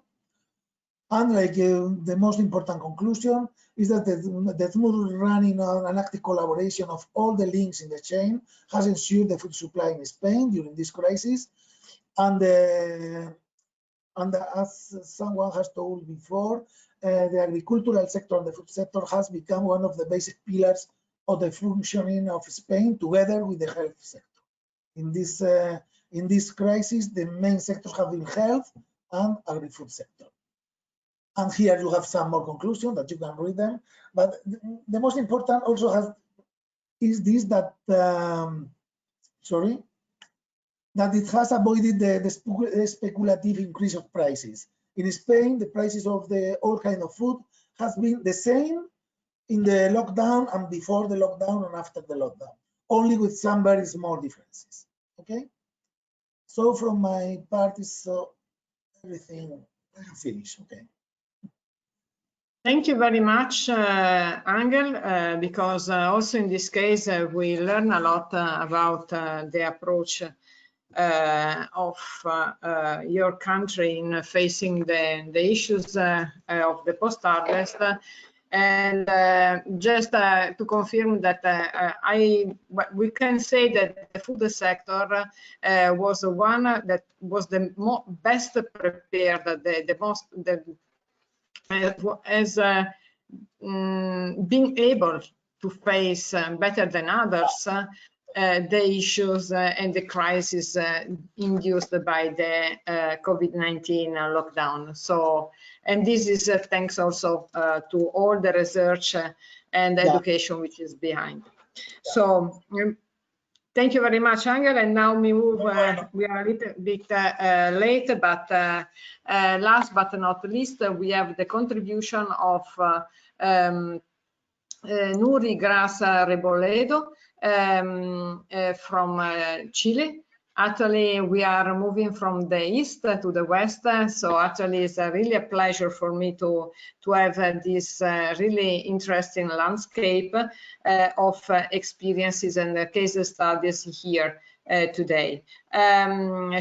And like the most important conclusion is that the smooth running and active collaboration of all the links in the chain has ensured the food supply in Spain during this crisis. And as someone has told before, the agricultural sector and the food sector has become one of the basic pillars of the functioning of Spain, together with the health sector. In this crisis, the main sectors have been health and agri-food sector. And here you have some more conclusions that you can read them. But the most important also is this, that that it has avoided the speculative increase of prices. In Spain, the prices of all kind of food has been the same in the lockdown and before the lockdown and after the lockdown, only with some very small differences. Okay. So from my part is everything finished. Okay. Thank you very much, Angel, because also in this case, we learn a lot about the approach of your country in facing the issues of the post-harvest. And just to confirm that we can say that the food sector was the one that was the best prepared, as being able to face better than others the issues and the crisis induced by the COVID-19 lockdown. So, and this is thanks also to all the research and education which is behind. So, thank you very much, Angel. And now we move, we are a little bit late, but last but not least, we have the contribution of Nuri Grasa Reboledo from Chile. Actually, we are moving from the east to the west, so actually it's really a pleasure for me to have this really interesting landscape of experiences and case studies here today.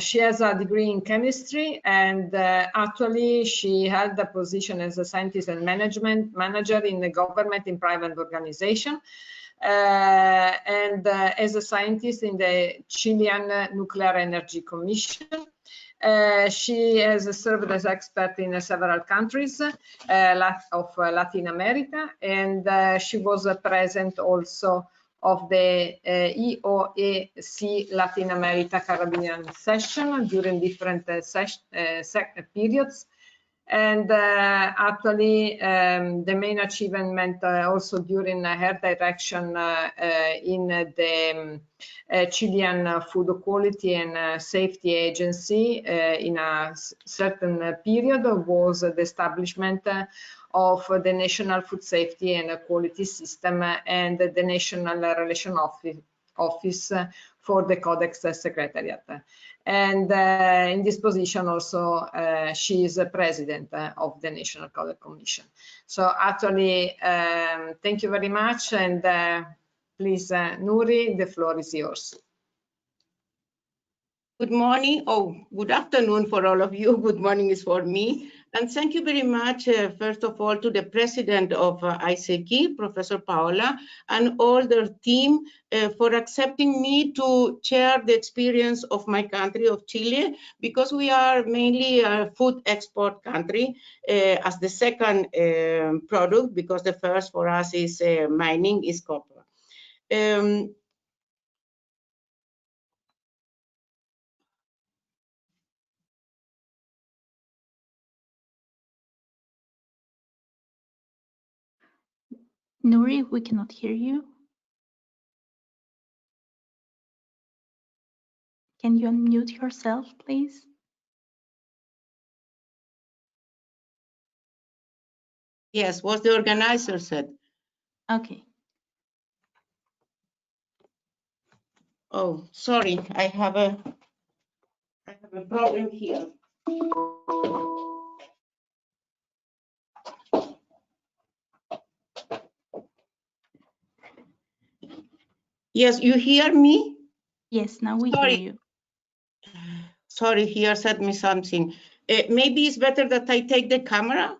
She has a degree in chemistry, and actually she held the position as a scientist and management manager in the government in private organization. And as a scientist in the Chilean Nuclear Energy Commission. She has served as expert in several countries of Latin America, and she was present also of the EOAC Latin America Caribbean session during different periods. And actually, the main achievement also during her direction in the Chilean Food Quality and Safety Agency in a certain period was the establishment of the National Food Safety and Quality System and the National Relation Office for the Codex Secretariat. And in this position also, she is the president of the National Codex Commission. So actually, thank you very much. And please, Nuri, the floor is yours. Good morning. Oh, good afternoon for all of you. Good morning is for me. And thank you very much, first of all, to the president of ISEKI, Professor Paola, and all their team for accepting me to share the experience of my country, of Chile, because we are mainly a food export country as the second product, because the first for us is mining, is copper. Nuri, we cannot hear you. Can you unmute yourself, please? Yes, what the organizer said. Okay. Oh, sorry, I have a problem here. Yes, you hear me? Yes, now we hear you. Sorry, here said me something. Maybe it's better that I take the camera.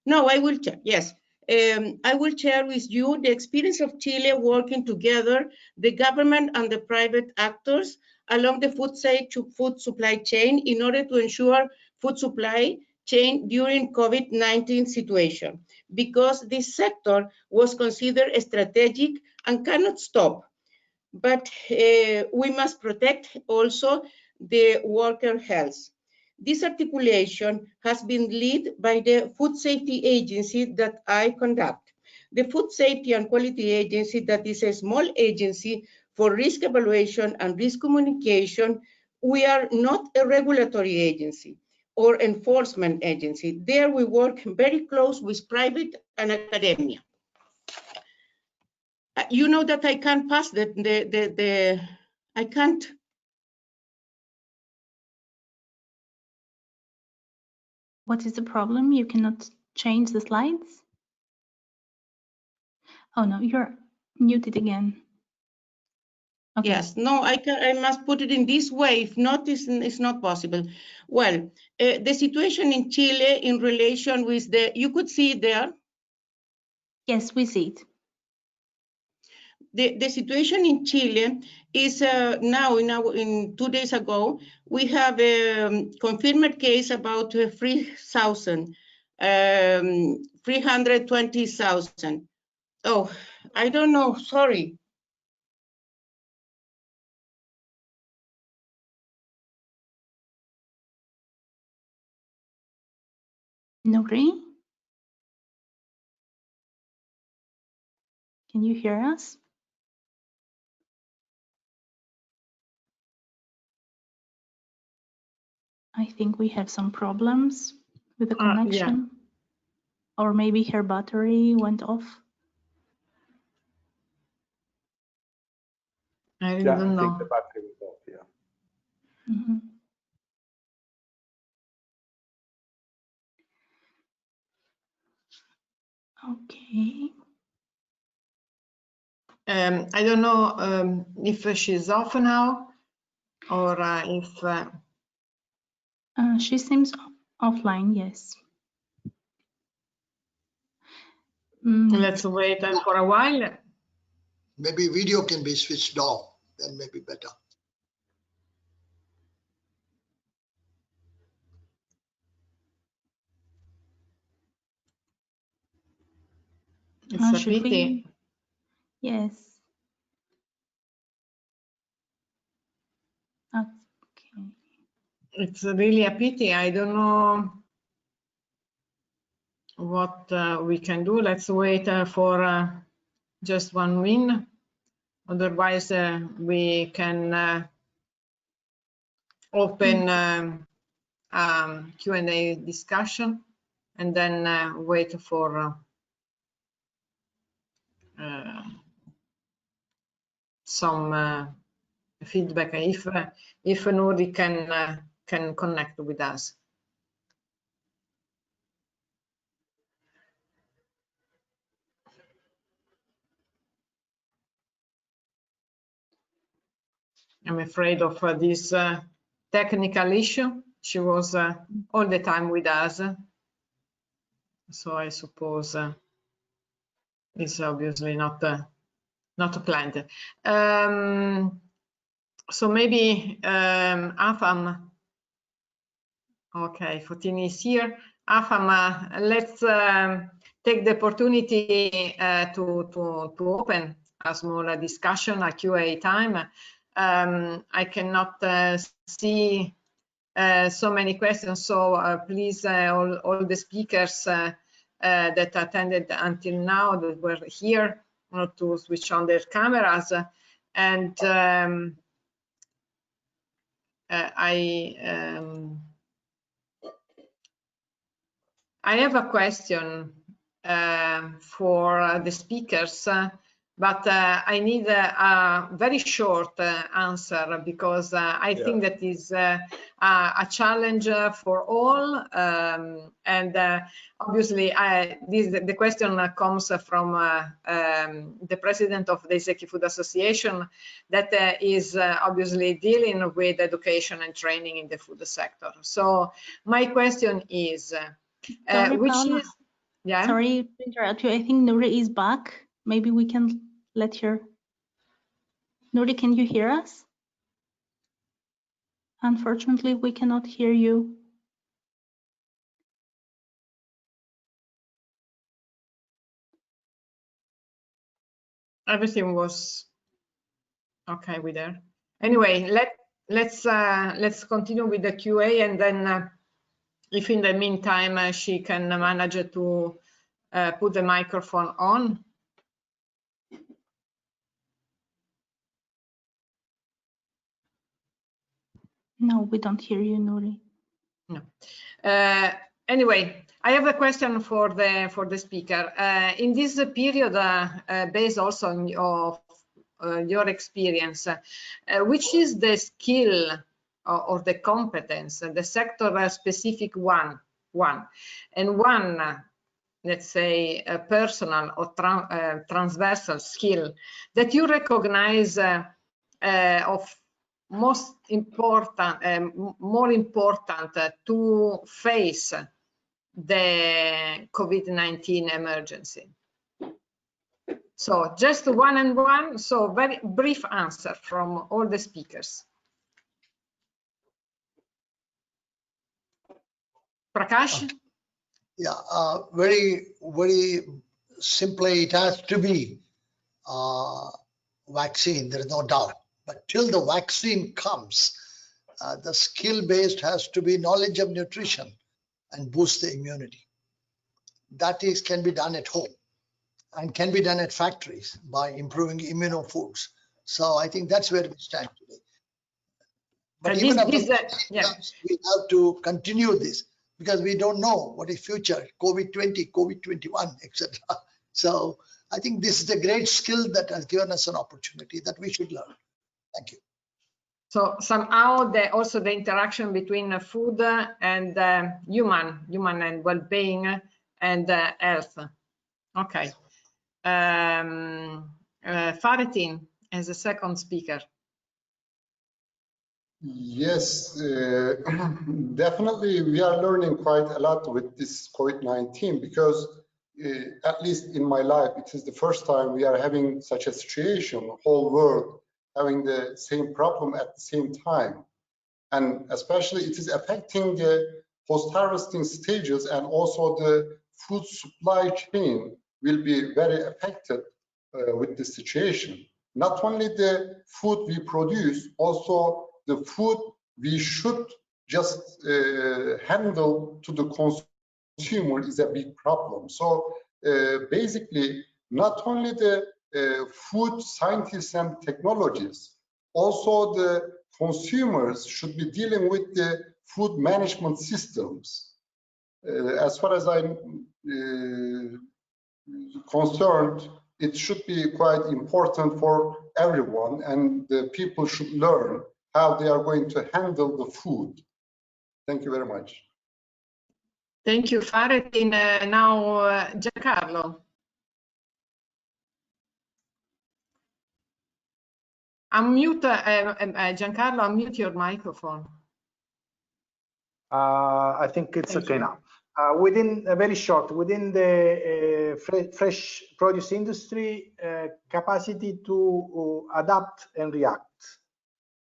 No, I will share. Yes. I will share with you the experience of Chile working together, the government and the private actors along the food supply chain in order to ensure food supply chain during COVID-19 situation, because this sector was considered strategic and cannot stop. But we must protect also the worker health. This articulation has been led by the Food Safety Agency that I conduct. The Food Safety and Quality Agency, that is a small agency for risk evaluation and risk communication. We are not a regulatory agency or enforcement agency. There we work very close with private and academia. You know that I can't pass I can't. What is the problem? You cannot change the slides? Oh no, you're muted again. Okay. Yes, no, I must put it in this way. If not, it's not possible. Well, the situation in Chile in relation with you could see it there. Yes, we see it. The situation in Chile is now, in 2 days ago, we have a confirmed case about 320,000. Oh, I don't know, sorry. Nuri? Can you hear us? I think we have some problems with the connection. Yeah. Or maybe her battery went off. I really Yeah, don't I think know. the battery was off, yeah. Mm-hmm. Okay. I don't know if she's off now or if... She seems offline, yes. Let's wait for a while. Maybe video can be switched off, then maybe better. It's a Should pity. we? Yes. Okay. It's really a pity. I don't know what we can do. Let's wait for just 1 minute. Otherwise, we can open Q&A discussion and then wait for some feedback if Nuri can connect with us. I'm afraid of this technical issue. She was all the time with us, so I suppose it's obviously not planned. So maybe Afam. Okay, Fotini is here. Afam, let's take the opportunity to open a small discussion, a Q&A time. I cannot see so many questions, so please, all the speakers that attended until now that were here, to switch on their cameras. And I have a question for the speakers, but I need a very short answer, because I think that is a a challenge for all, and obviously the question comes from the president of the ISEKI-Food Association that is obviously dealing with education and training in the food sector. So my question is, Sorry, which Paula. is, yeah? Sorry to interrupt you. I think Nuri is back. Maybe we can let her. Nuri, can you hear us? Unfortunately, we cannot hear you. Everything was okay with her. Anyway, let's continue with the QA, and then if in the meantime she can manage to put the microphone on. No, we don't hear you, Nuri. No. Anyway, I have a question for the speaker. In this period, based also on your experience, which is the skill or the competence, the sector-specific one, and one, let's say, a personal or transversal skill that you recognize of most important, more important to face the COVID-19 emergency? So just one and one, so very brief answer from all the speakers. Prakash? Yeah, very simply, it has to be vaccine, there is no doubt. But till the vaccine comes, the skill-based has to be knowledge of nutrition and boost the immunity. That can be done at home and can be done at factories by improving immunofoods. So I think that's where we stand today. But even after we have to continue this because we don't know what is future, COVID-20, COVID-21, etc. So I think this is a great skill that has given us an opportunity that we should learn. Thank you. So somehow also the interaction between food and human and well-being and health. Okay. Faritin as a second speaker. Yes, definitely we are learning quite a lot with this COVID-19 because at least in my life, it is the first time we are having such a situation, whole world having the same problem at the same time. And especially it is affecting the post-harvesting stages, and also the food supply chain will be very affected with this situation. Not only the food we produce, also the food we should just handle to the consumer is a big problem. So basically, not only the food scientists and technologists, also the consumers should be dealing with the food management systems. As far as I'm concerned, it should be quite important for everyone, and the people should learn how they are going to handle the food. Thank you very much. Thank you, Faritin. Now, Giancarlo. Giancarlo, unmute your microphone. I think it's okay now. Within the fresh produce industry, capacity to adapt and react,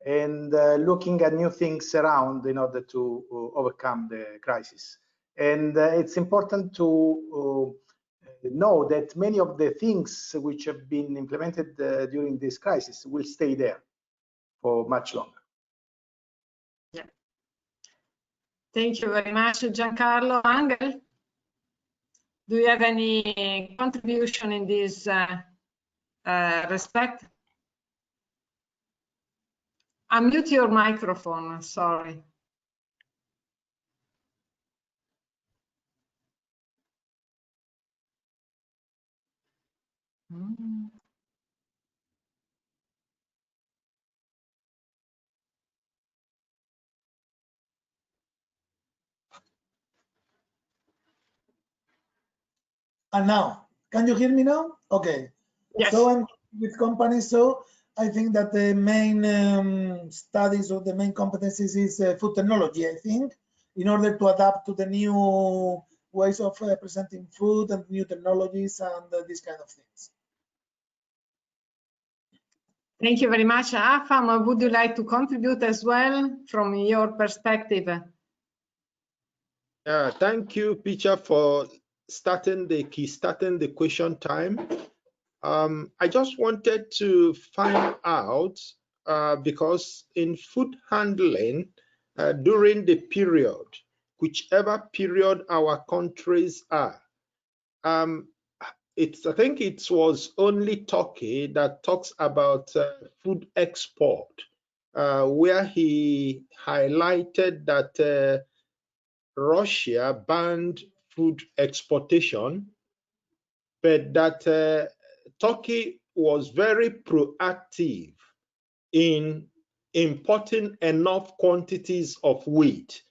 and looking at new things around in order to overcome the crisis. And it's important to know that many of the things which have been implemented during this crisis will stay there for much longer. Yeah. Thank you very much, Giancarlo. Angel, do you have any contribution in this respect? Unmute your microphone, sorry. And now, can you hear me now? Okay. Yes. So I'm with companies. So I think that the main studies or the main competencies is food technology, I think, in order to adapt to the new ways of presenting food and new technologies and these kind of things. Thank you very much. Afam, would you like to contribute as well from your perspective? Thank you, Picha, for starting the question time. I just wanted to find out, because in food handling, during the period, whichever period our countries are, I think it was only Turkey that talks about food export, where he highlighted that Russia banned food exportation, but that Turkey was very proactive in importing enough quantities of wheat.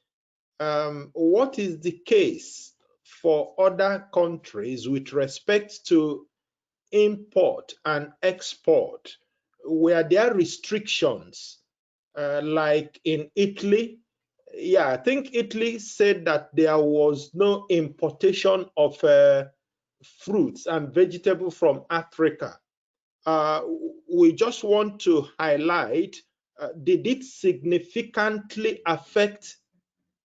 What is the case for other countries with respect to import and export? Were there restrictions like in Italy? Yeah, I think Italy said that there was no importation of fruits and vegetables from Africa. We just want to highlight, did it significantly affect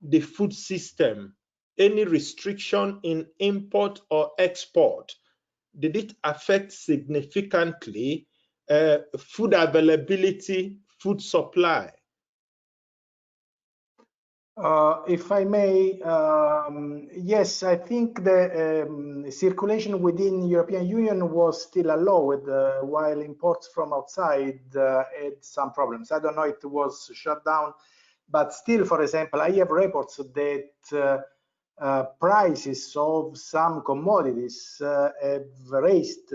the food system? Any restriction in import or export? Did it affect significantly food availability, food supply? If I may, yes, I think the circulation within European Union was still allowed, while imports from outside had some problems. I don't know if it was shut down, but still, for example, I have reports that prices of some commodities have raised,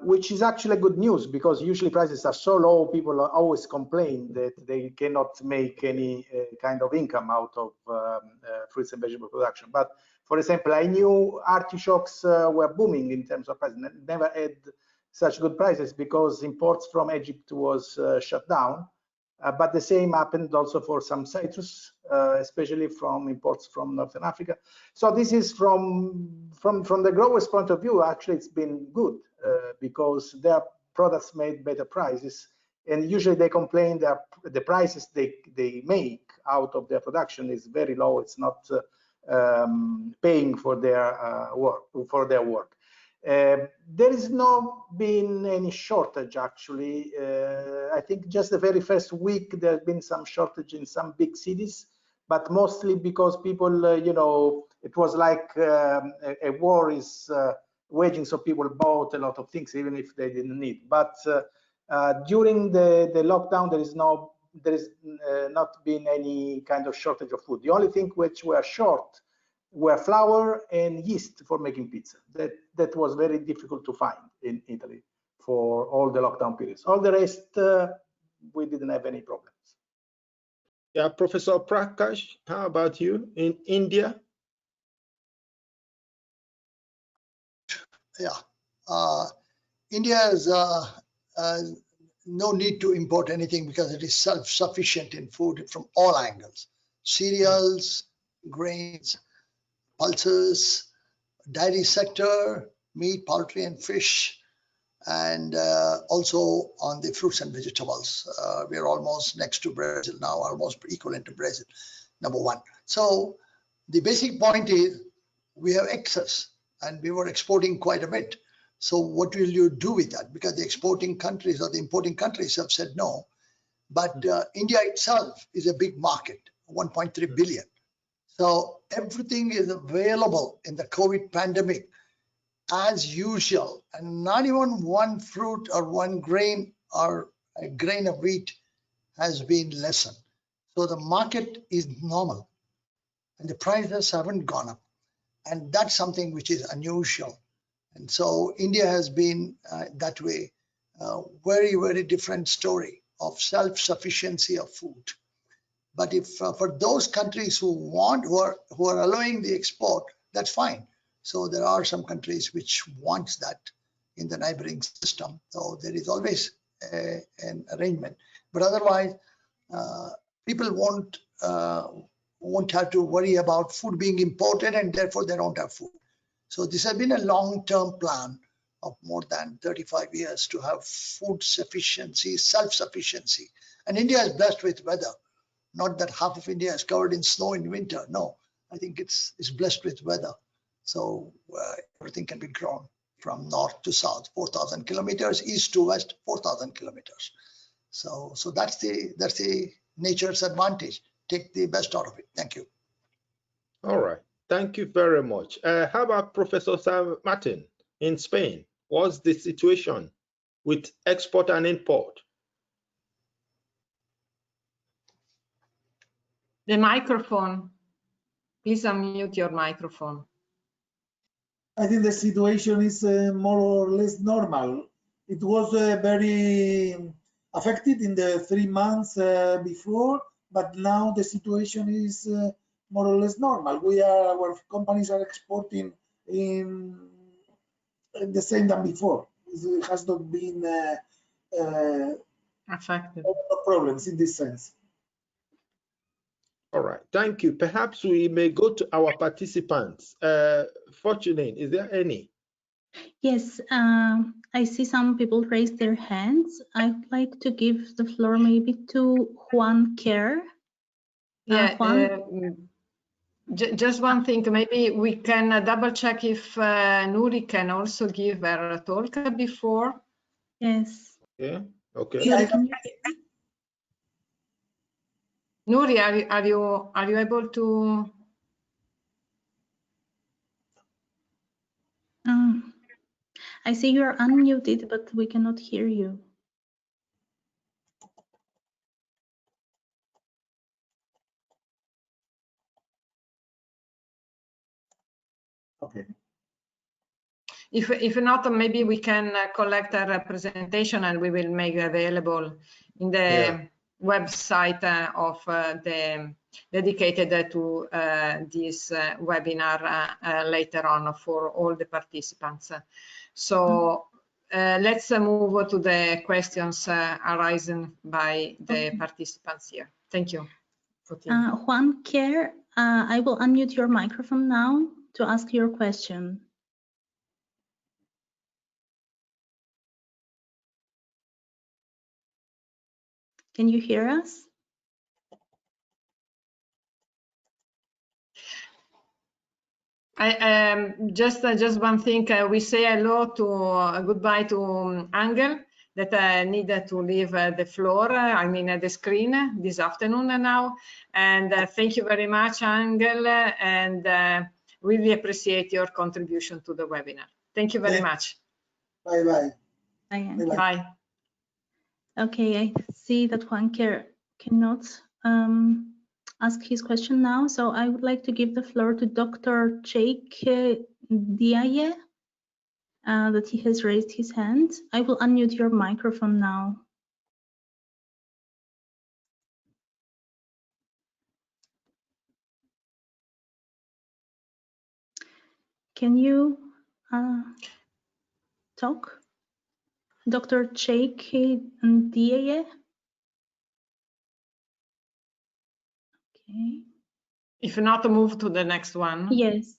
which is actually good news, because usually prices are so low, people always complain that they cannot make any kind of income out of fruits and vegetable production. But for example, I knew artichokes were booming in terms of price. Never had such good prices because imports from Egypt was shut down. But the same happened also for some citrus, especially from imports from Northern Africa. So this is from the growers' point of view, actually it's been good, because their products made better prices, and usually they complain that the prices they make out of their production is very low. It's not paying for their work. There is not been any shortage, actually. I think just the very first week there has been some shortage in some big cities, but mostly because people, you know, it was like a war is waging, so people bought a lot of things even if they didn't need. But during the lockdown, there is not been any kind of shortage of food. The only thing which were short were flour and yeast for making pizza. That was very difficult to find in Italy for all the lockdown periods. All the rest, we didn't have any problems. Yeah, Professor Prakash, how about you in India? Yeah, India has no need to import anything because it is self-sufficient in food from all angles: cereals, grains, pulses, dairy sector, meat, poultry, and fish, and also on the fruits and vegetables. We are almost next to Brazil now, almost equivalent to Brazil, #1. So the basic point is we have excess, and we were exporting quite a bit. So what will you do with that? Because the exporting countries or the importing countries have said no. But India itself is a big market, 1.3 billion. So everything is available in the COVID pandemic as usual, and not even one fruit or one grain or a grain of wheat has been lessened. So the market is normal and the prices haven't gone up. And that's something which is unusual. And so India has been that way, very, very different story of self-sufficiency of food. But if for those countries who are allowing the export, that's fine. So there are some countries which want that in the neighboring system. So there is always an arrangement. But otherwise, people won't have to worry about food being imported, and therefore they don't have food. So this has been a long-term plan of more than 35 years to have food sufficiency, self-sufficiency. And India is blessed with weather. Not that half of India is covered in snow in winter. No, I think it's blessed with weather. So everything can be grown from north to south, 4,000 kilometers, east to west, 4,000 kilometers. So that's the nature's advantage. Take the best out of it. Thank you. All right. Thank you very much. How about Professor San Martin in Spain? What's the situation with export and import? The microphone. Please unmute your microphone. I think the situation is more or less normal. It was very affected in the 3 months before, but now the situation is more or less normal. Our companies are exporting in the same than before. It has not been affected. Problems in this sense. All right, thank you. Perhaps we may go to our participants. Fortunate, is there any? Yes, I see some people raise their hands. I'd like to give the floor maybe to Juan Kerr. Yeah, Juan? Just one thing, maybe we can double check if Nuri can also give her talk before. Yes. Yeah, okay. Nuri, are you able to? I see you're unmuted, but we cannot hear you. Okay. If not, maybe we can collect a representation and we will make available in the website of the dedicated to this webinar later on for all the participants. So let's move to the questions arising by the participants here. Thank you. Juan Kerr, I will unmute your microphone now to ask your question. Can you hear us? Just one thing. We say hello to goodbye to Angel that needed to leave the floor. I mean the screen this afternoon now. And thank you very much, Angel, and really appreciate your contribution to the webinar. Thank you very much. Bye bye. Bye. Bye. Okay, I see that Juan Kerr cannot ask his question now, so I would like to give the floor to Dr. Jake Diaye, that he has raised his hand. I will unmute your microphone now. Can you talk? Dr. Jake Diaye? Okay. If not, move to the next one. Yes.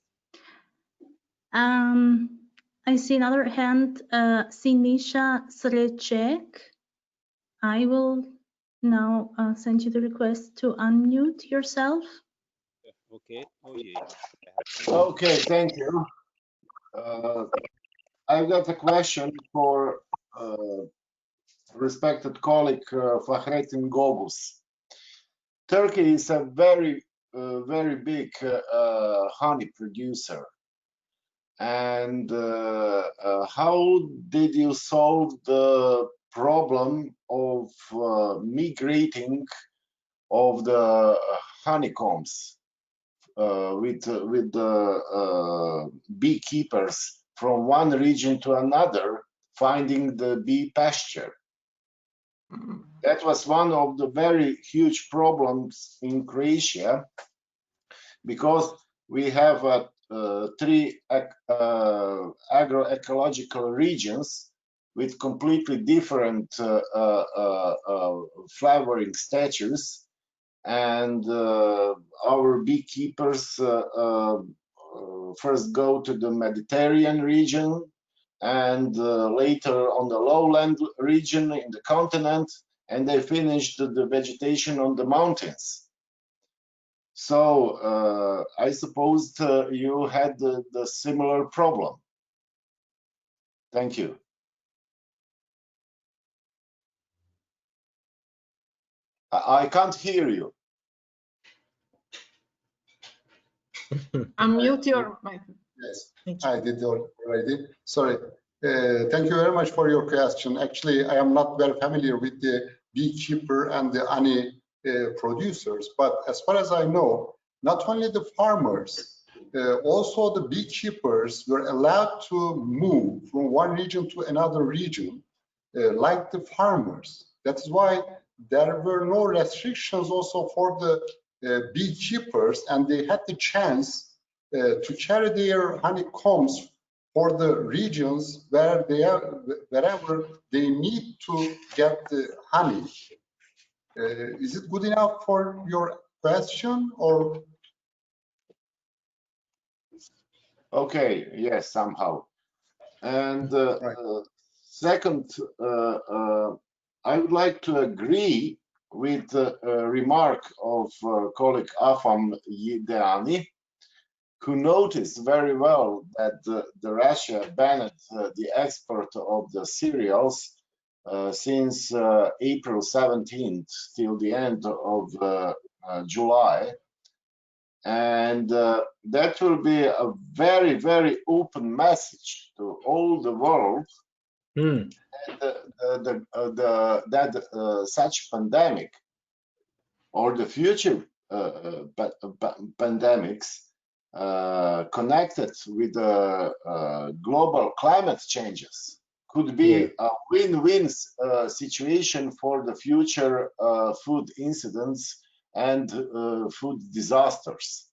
I see another hand, Sinisha Srechek. I will now send you the request to unmute yourself. Okay. Oh, yeah. Okay, thank you. I've got a question for respected colleague Fahrettin Gogus. Turkey is a very big honey producer. And how did you solve the problem of migrating of the honeycombs with the beekeepers from one region to another, finding the bee pasture? That was one of the very huge problems in Croatia, because we have three agroecological regions with completely different flowering status, and our beekeepers first go to the Mediterranean region and later on the lowland region in the continent, and they finished the vegetation on the mountains. So I suppose you had the similar problem. Thank you. I can't hear you. Unmute your mic. Yes, I did already. Sorry. Thank you very much for your question. Actually, I am not very familiar with the beekeeper and the honey producers, but as far as I know, not only the farmers, also the beekeepers were allowed to move from one region to another region, like the farmers. That's why there were no restrictions also for the beekeepers, and they had the chance to carry their honeycombs for the regions where they are, wherever they need to get the honey. Is it good enough for your question, or? Okay, yes, somehow. And second, I would like to agree with the remark of colleague Afam Yideani, who noticed very well that the Russia banned the export of the cereals since April 17th till the end of July. And that will be a very, very open message to all the world that such pandemic or the future pandemics connected with global climate changes could be a win-win situation for the future food incidents and food disasters.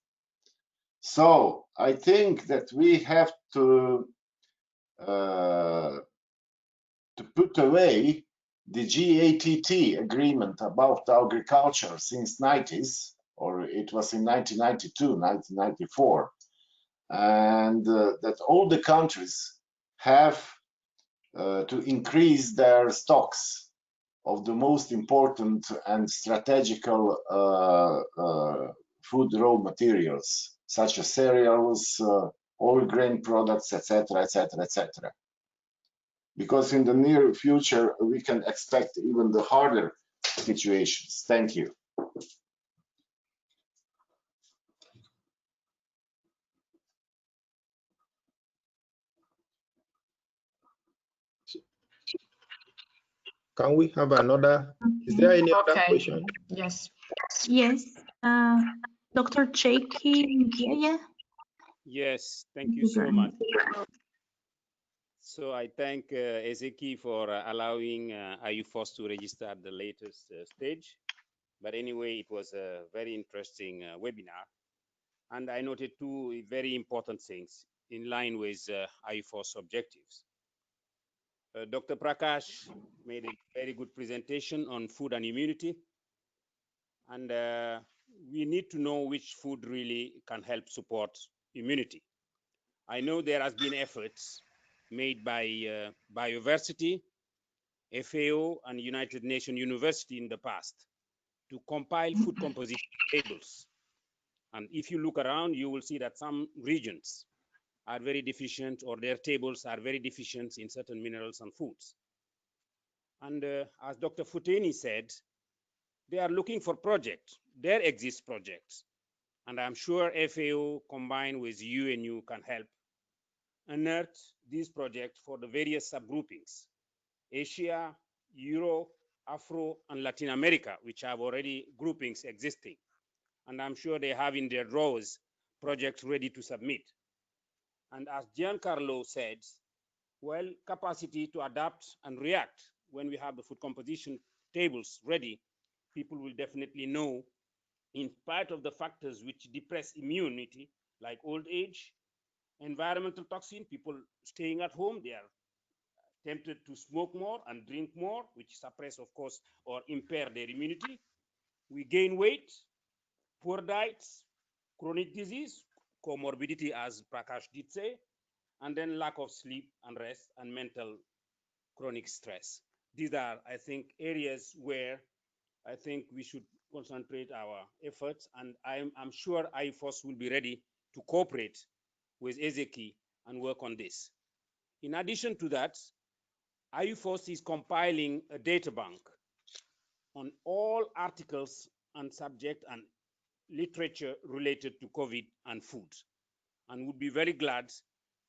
So I think that we have to put away the GATT agreement about agriculture since 90s, or it was in 1992, 1994, and that all the countries have to increase their stocks of the most important and strategical food raw materials, such as cereals, oil grain products, etc., etc., etc. Because in the near future, we can expect even the harder situations. Thank you. Can we have another? Is there any other question? Yes. Yes. Dr. Cheki Ngieye? Yes, thank you so much. So I thank ISEKI for allowing IUFOS to register at the latest stage. But anyway, it was a very interesting webinar. And I noted two very important things in line with IUFOS objectives. Dr. Prakash made a very good presentation on food and immunity. And we need to know which food really can help support immunity. I know there has been efforts made by Bioversity, FAO, and United Nations University in the past to compile food composition tables. And if you look around, you will see that some regions are very deficient, or their tables are very deficient in certain minerals and foods. And as Dr. Futeni said, they are looking for projects. There exist projects. And I'm sure FAO combined with UNU can help unearth these projects for the various subgroupings, Asia, Europe, Afro, and Latin America, which have already groupings existing. And I'm sure they have in their drawers projects ready to submit. And as Giancarlo said, well, capacity to adapt and react when we have the food composition tables ready, people will definitely know, in spite of the factors which depress immunity, like old age, environmental toxin, people staying at home, they are tempted to smoke more and drink more, which suppress, of course, or impair their immunity. We gain weight, poor diets, chronic disease, comorbidity, as Prakash did say, and then lack of sleep and rest and mental chronic stress. These are, I think, areas where I think we should concentrate our efforts, and I'm sure IFOS will be ready to cooperate with ISEKI and work on this. In addition to that, IFOS is compiling a data bank on all articles and subject and literature related to COVID and food, and would be very glad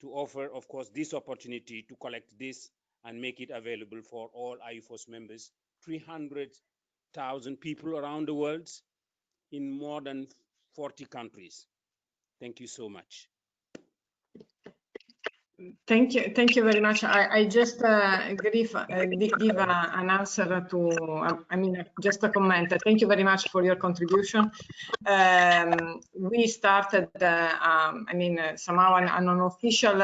to offer, of course, this opportunity to collect this and make it available for all IFOS members, 300,000 people around the world in more than 40 countries. Thank you so much. Thank you very much. I just give an answer to, I mean, just a comment. Thank you very much for your contribution. We started, I mean, somehow an unofficial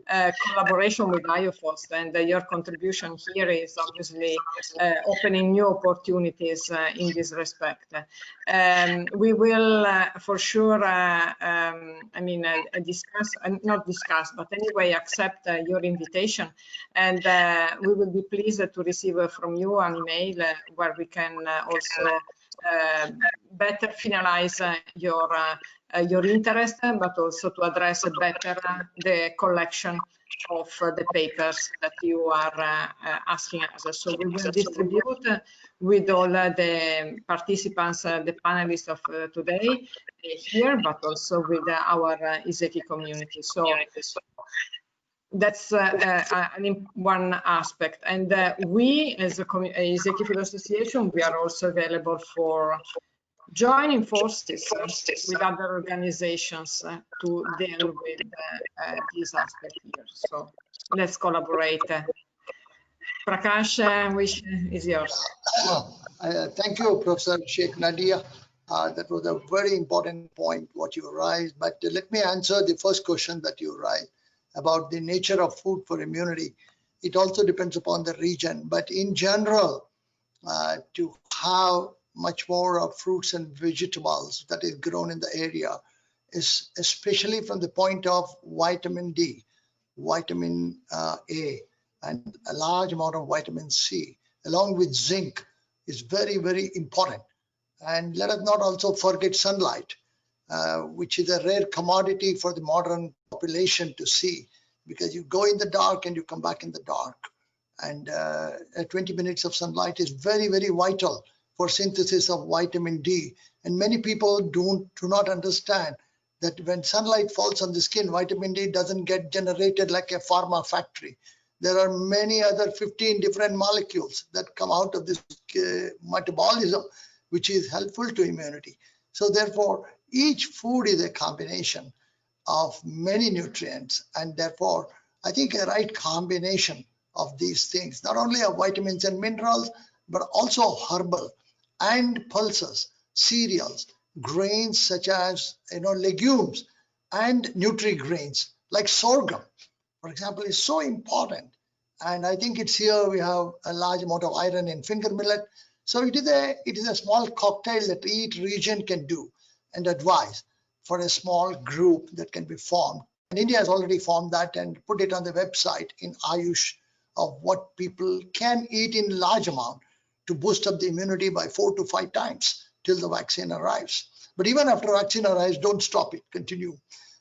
collaboration with IFOS, and your contribution here is obviously opening new opportunities in this respect. We will for sure, I mean, discuss, not discuss, but anyway, accept your invitation, and we will be pleased to receive from you an email where we can also better finalize your interest, but also to address better the collection of the papers that you are asking us. So we will distribute with all the participants, the panelists of today here, but also with our ISEKI community. So that's one aspect. And we, as a ISEKI-Food Association, we are also available for joining forces with other organizations to deal with this aspect here. So let's collaborate. Prakash, which is yours. Thank you, Professor Sheikh Nadia. That was a very important point what you raised. But let me answer the first question that you raised about the nature of food for immunity. It also depends upon the region. But in general, to have much more of fruits and vegetables that is grown in the area, is especially from the point of vitamin D, vitamin A, and a large amount of vitamin C, along with zinc, is very, very important. And let us not also forget sunlight, which is a rare commodity for the modern population to see, because you go in the dark and you come back in the dark. And 20 minutes of sunlight is very, very vital for synthesis of vitamin D. And many people do not understand that when sunlight falls on the skin, vitamin D doesn't get generated like a pharma factory. There are many other 15 different molecules that come out of this metabolism, which is helpful to immunity. So therefore, each food is a combination of many nutrients, and therefore, I think a right combination of these things, not only of vitamins and minerals, but also herbal and pulses, cereals, grains such as legumes, and nutri-grains like sorghum, for example, is so important. And I think it's here we have a large amount of iron in finger millet. So it is a small cocktail that each region can do and advise for a small group that can be formed. And India has already formed that and put it on the website in Ayush of what people can eat in large amount to boost up the immunity by 4 to 5 times till the vaccine arrives. But even after vaccine arrives, don't stop it, continue.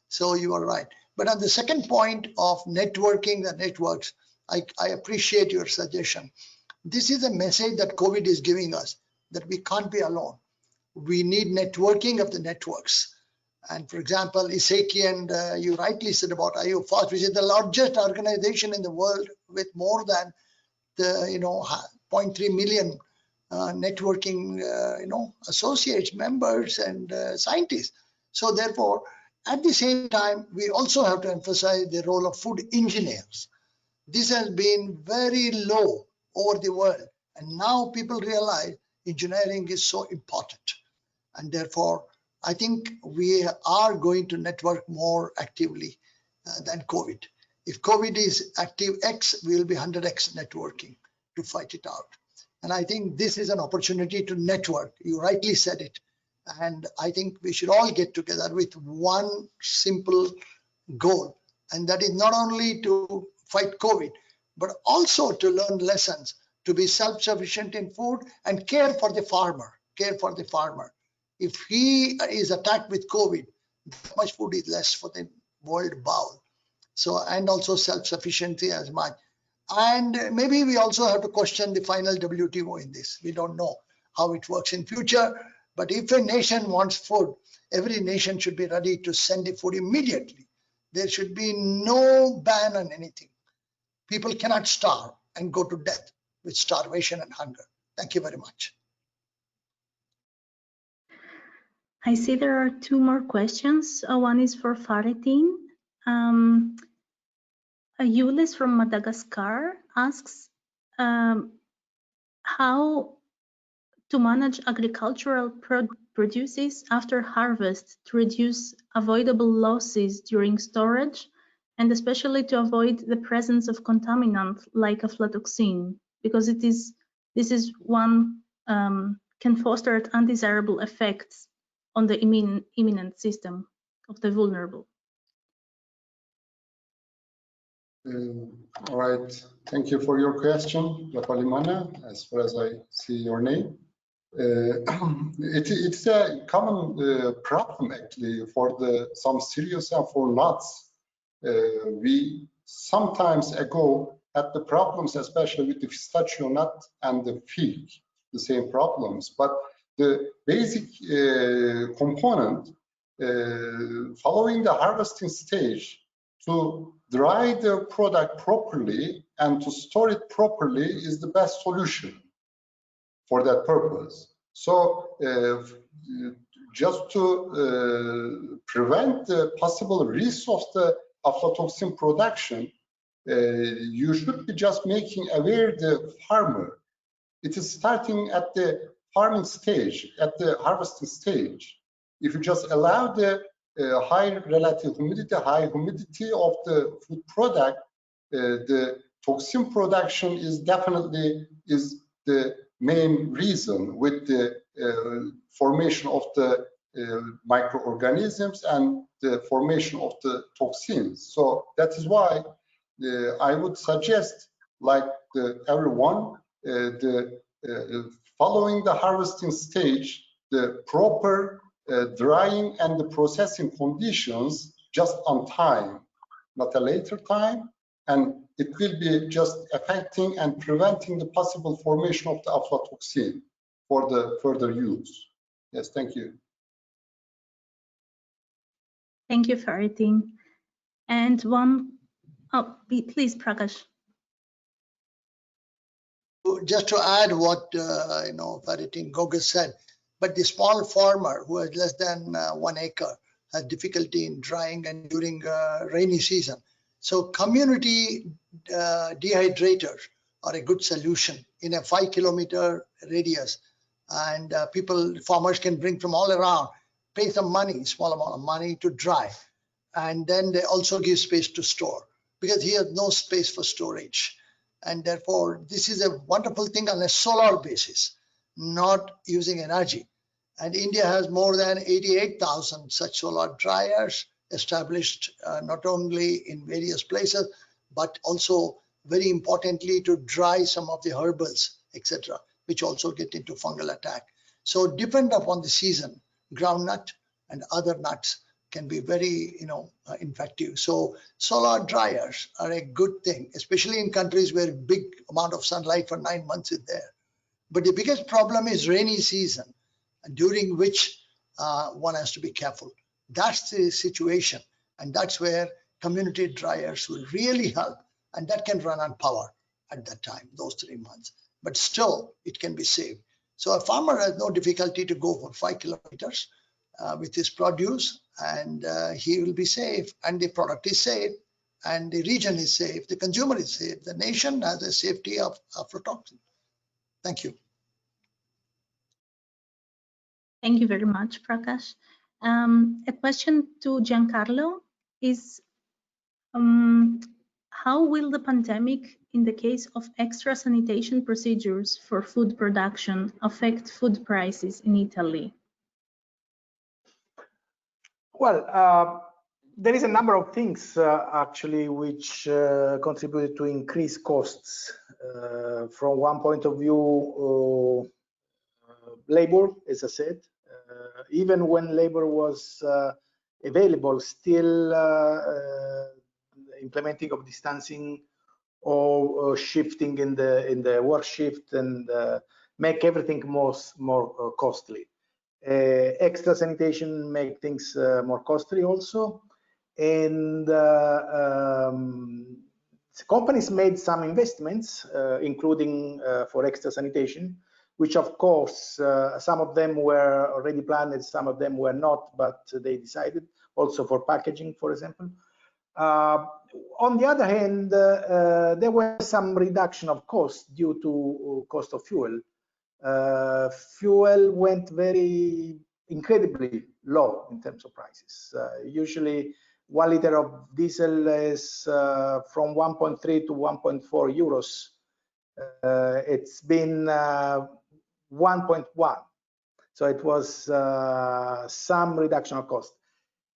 So you are right. But on the second point of networking the networks, I appreciate your suggestion. This is a message that COVID is giving us, that we can't be alone. We need networking of the networks. And for example, ISEKI, and you rightly said about IFOS, which is the largest organization in the world with more than the 0.3 million networking associates, members, and scientists. So therefore, at the same time, we also have to emphasize the role of food engineers. This has been very low over the world, and now people realize engineering is so important. And therefore, I think we are going to network more actively than COVID. If COVID is active X, we will be 100X networking to fight it out. And I think this is an opportunity to network. You rightly said it. And I think we should all get together with one simple goal. And that is not only to fight COVID, but also to learn lessons, to be self-sufficient in food and care for the farmer, If he is attacked with COVID, that much food is less for the world bowl. So, and also self-sufficiency as much. And maybe we also have to question the final WTO in this. We don't know how it works in future, but if a nation wants food, every nation should be ready to send the food immediately. There should be no ban on anything. People cannot starve and go to death with starvation and hunger. Thank you very much. I see there are two more questions. One is for Faridin. Yulis from Madagascar asks how to manage agricultural produces after harvest to reduce avoidable losses during storage, and especially to avoid the presence of contaminant like aflatoxin, because this is one can foster undesirable effects on the immunity system of the vulnerable. All right, thank you for your question, Rapalimana, as far as I see your name. It's a common problem actually for some cereals and for nuts. We sometimes ago had the problems, especially with the pistachio nut and the fig, the same problems. But the basic component following the harvesting stage, to dry the product properly and to store it properly is the best solution for that purpose. So just to prevent the possible risk of the aflatoxin production, you should be just making aware the farmer. It is starting at the farming stage, at the harvesting stage. If you just allow the high relative humidity, high humidity of the food product, the toxin production is definitely the main reason with the formation of the microorganisms and the formation of the toxins. So that is why I would suggest, like everyone, following the harvesting stage, the proper drying and the processing conditions just on time, not a later time, and it will be just affecting and preventing the possible formation of the aflatoxin for the further use. Yes, thank you. Thank you, Faridin. And one, please, Prakash. Just to add what Faridin Goga said, but the small farmer who has less than 1 acre has difficulty in drying and during rainy season. So community dehydrators are a good solution in a 5-kilometer radius, and farmers can bring from all around, pay some money, small amount of money to dry, and then they also give space to store, because he has no space for storage. And therefore, this is a wonderful thing on a solar basis, not using energy. And India has more than 88,000 such solar dryers established not only in various places, but also very importantly to dry some of the herbals, etc., which also get into fungal attack. So depend upon the season, groundnut and other nuts can be very, infective. So solar dryers are a good thing, especially in countries where big amount of sunlight for 9 months is there. But the biggest problem is rainy season, during which one has to be careful. That's the situation, and that's where community dryers will really help, and that can run on power at that time, those 3 months. But still, it can be saved. So a farmer has no difficulty to go for 5 kilometers with his produce, and he will be safe, and the product is safe, and the region is safe, the consumer is safe, the nation has a safety of aflatoxin. Thank you. Thank you very much, Prakash. A question to Giancarlo is, How will the pandemic, in the case of extra sanitation procedures for food production, affect food prices in Italy? Well, there is a number of things actually which contributed to increase costs. From one point of view, labor, as I said, even when labor was available, still implementing of distancing or shifting in the work shift and make everything more costly. Extra sanitation make things more costly also, and companies made some investments, including for extra sanitation, which of course some of them were already planned, some of them were not, but they decided, also for packaging, for example. On the other hand, there was some reduction of cost due to cost of fuel. Fuel went incredibly low in terms of prices. Usually 1 liter of diesel is from 1.3 to 1.4 euros. It's been 1.1. So it was some reduction of cost.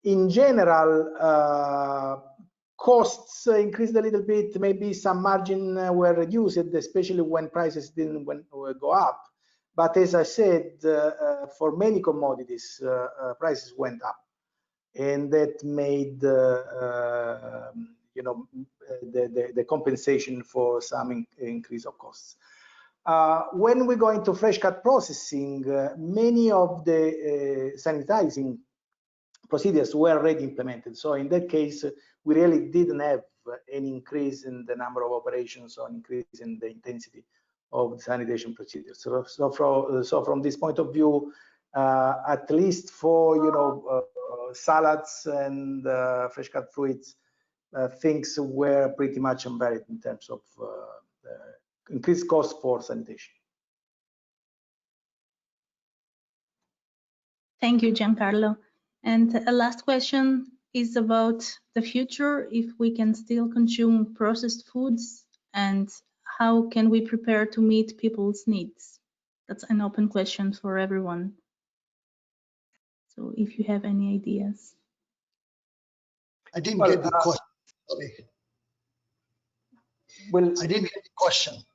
In general, costs increased a little bit, maybe some margin were reduced, especially when prices didn't go up. But as I said, for many commodities, prices went up, and that made the compensation for some increase of costs. When we go into fresh cut processing, many of the sanitizing procedures were already implemented. So in that case, we really didn't have any increase in the number of operations or increase in the intensity of the sanitation procedures. So from this point of view, at least for salads and fresh cut fruits, things were pretty much unvaried in terms of increased cost for sanitation. Thank you, Giancarlo. And a last question is about the future, if we can still consume processed foods, and how can we prepare to meet people's needs? That's an open question for everyone. So if you have any ideas. I didn't get the question. Sorry. Well, I didn't get the question.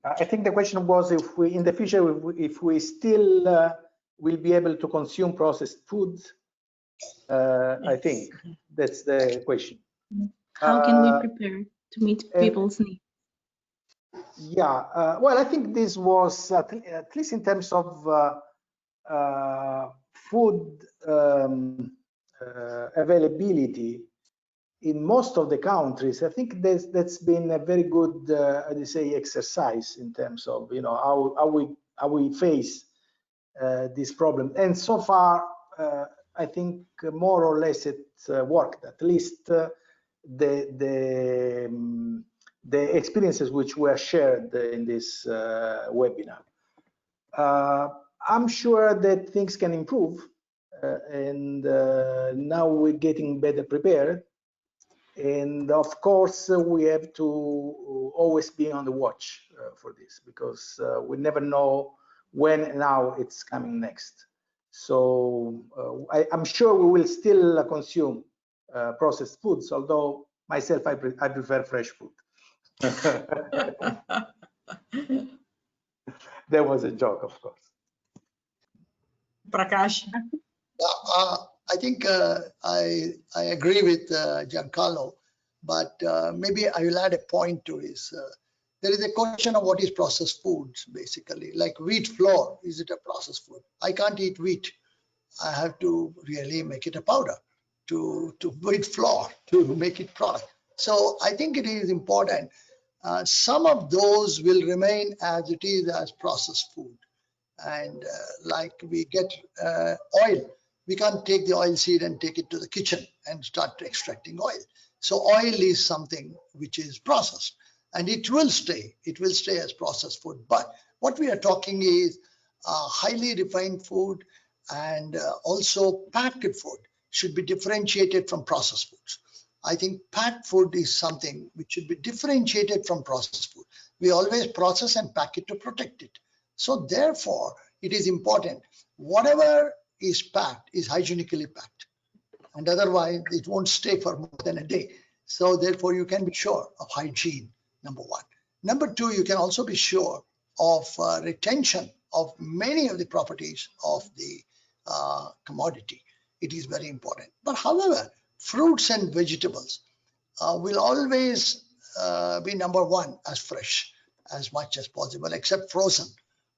I think the question was if we, in the future, if we still will be able to consume processed foods. Yes. I think that's the question. How can we prepare to meet people's needs? Yeah, well, I think this was, at least in terms of food availability in most of the countries, I think that's been a very good, I'd say, exercise in terms of how we face this problem. And so far, I think more or less it worked. At least the experiences which were shared in this webinar. I'm sure that things can improve, and now we're getting better prepared. And of course, we have to always be on the watch for this, because we never know when and how it's coming next. So I'm sure we will still consume processed foods, although myself, I prefer fresh food. There was a joke, of course. Prakash? I think I agree with Giancarlo, but maybe I will add a point to this. There is a question of what is processed foods, basically, like wheat flour. Is it a processed food? I can't eat wheat. I have to really make it a powder to wheat flour to make it product. So I think it is important. Some of those will remain as it is as processed food. And like we get oil, we can't take the oil seed and take it to the kitchen and start extracting oil. So oil is something which is processed, and it will stay as processed food. But what we are talking is highly refined food, and also packed food should be differentiated from processed foods. I think packed food is something which should be differentiated from processed food. We always process and pack it to protect it. So therefore, it is important. Whatever is packed is hygienically packed, and otherwise it won't stay for more than a day. So therefore, you can be sure of hygiene, number one. Number two, you can also be sure of retention of many of the properties of the commodity. It is very important. But however, fruits and vegetables will always be number one as fresh as much as possible, except frozen.